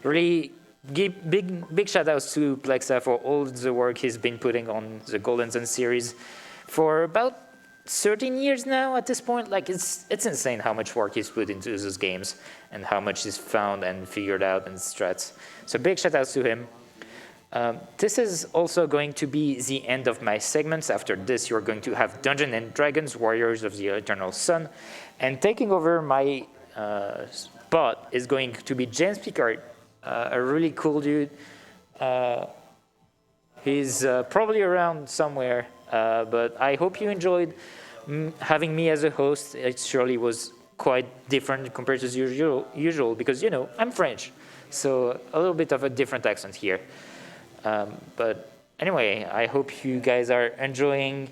Really big shout outs to Plexa for all the work he's been putting on the Golden Sun series for about 13 years now at this point. Like, it's insane how much work he's put into those games and how much he's found and figured out and strats. So big shout outs to him. This is also going to be the end of my segments. After this, you're going to have Dungeons and Dragons, Warriors of the Eternal Sun. And taking over my spot is going to be James Picard, a really cool dude. He's probably around somewhere, but I hope you enjoyed having me as a host. It surely was quite different compared to the usual because, you know, I'm French. So a little bit of a different accent here. But anyway, I hope you guys are enjoying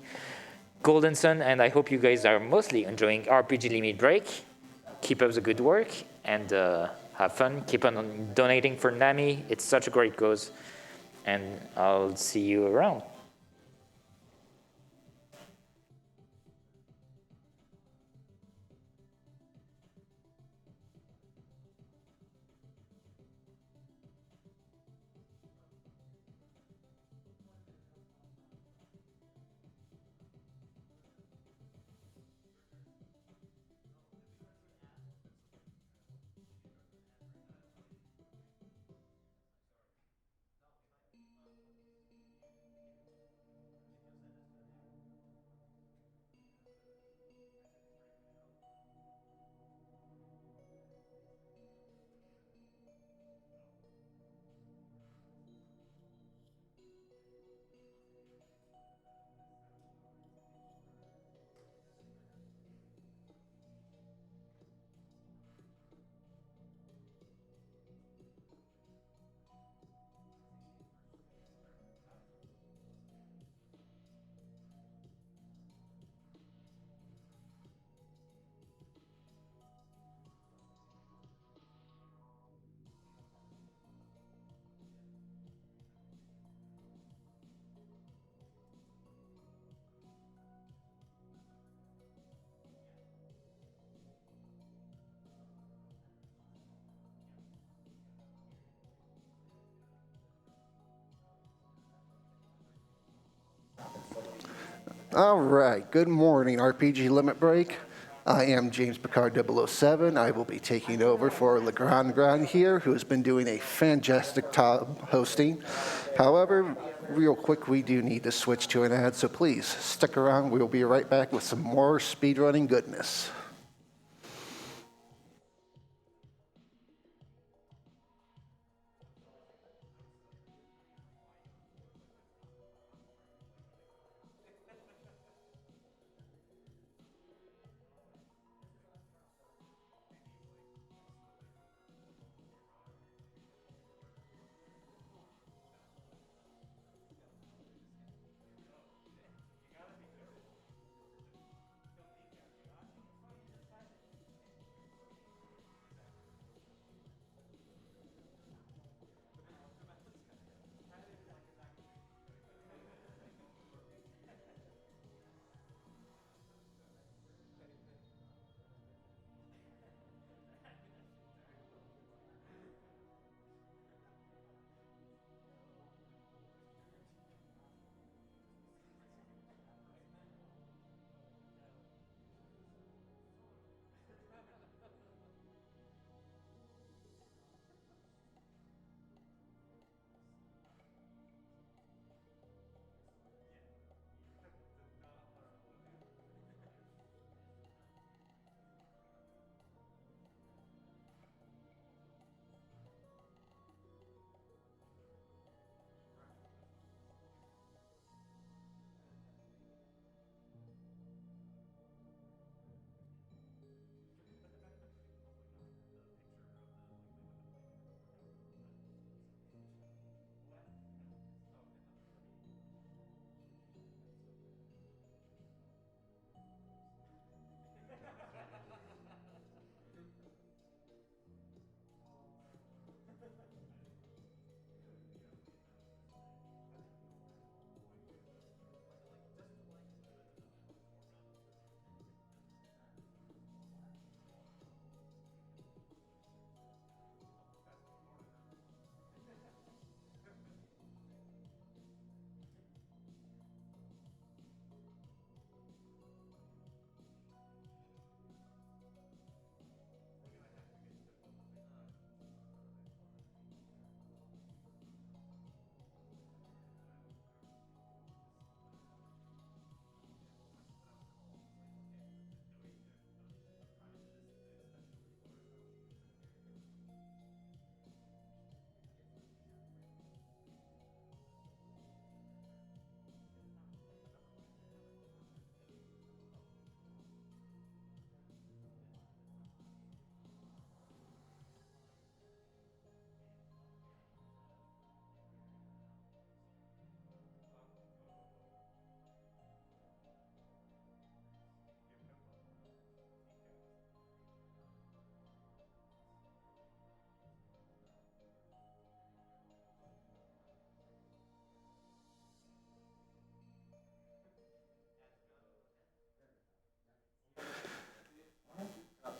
Golden Sun, and I hope you guys are mostly enjoying RPG Limit Break. Keep up the good work, and have fun. Keep on donating for NAMI. It's such a great cause. And I'll see you around. All right, good morning, RPG Limit Break. I am James Picard 007. I will be taking over for Legrand here, who has been doing a fantastic job hosting. However, real quick, we do need to switch to an ad, so please stick around. We'll be right back with some more speedrunning goodness.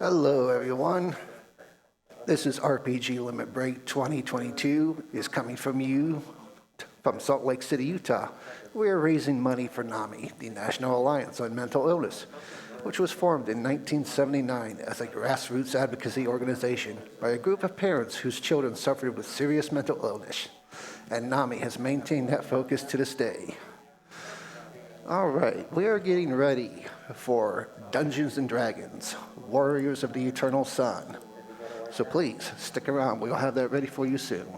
Hello, everyone. This is RPG Limit Break 2022 is coming from you from Salt Lake City, Utah. We are raising money for NAMI, the National Alliance on Mental Illness, which was formed in 1979 as a grassroots advocacy organization by a group of parents whose children suffered with serious mental illness. And NAMI has maintained that focus to this day. All right, we are getting ready for Dungeons and Dragons, Warriors of the Eternal Sun. So please, stick around. We'll have that ready for you soon.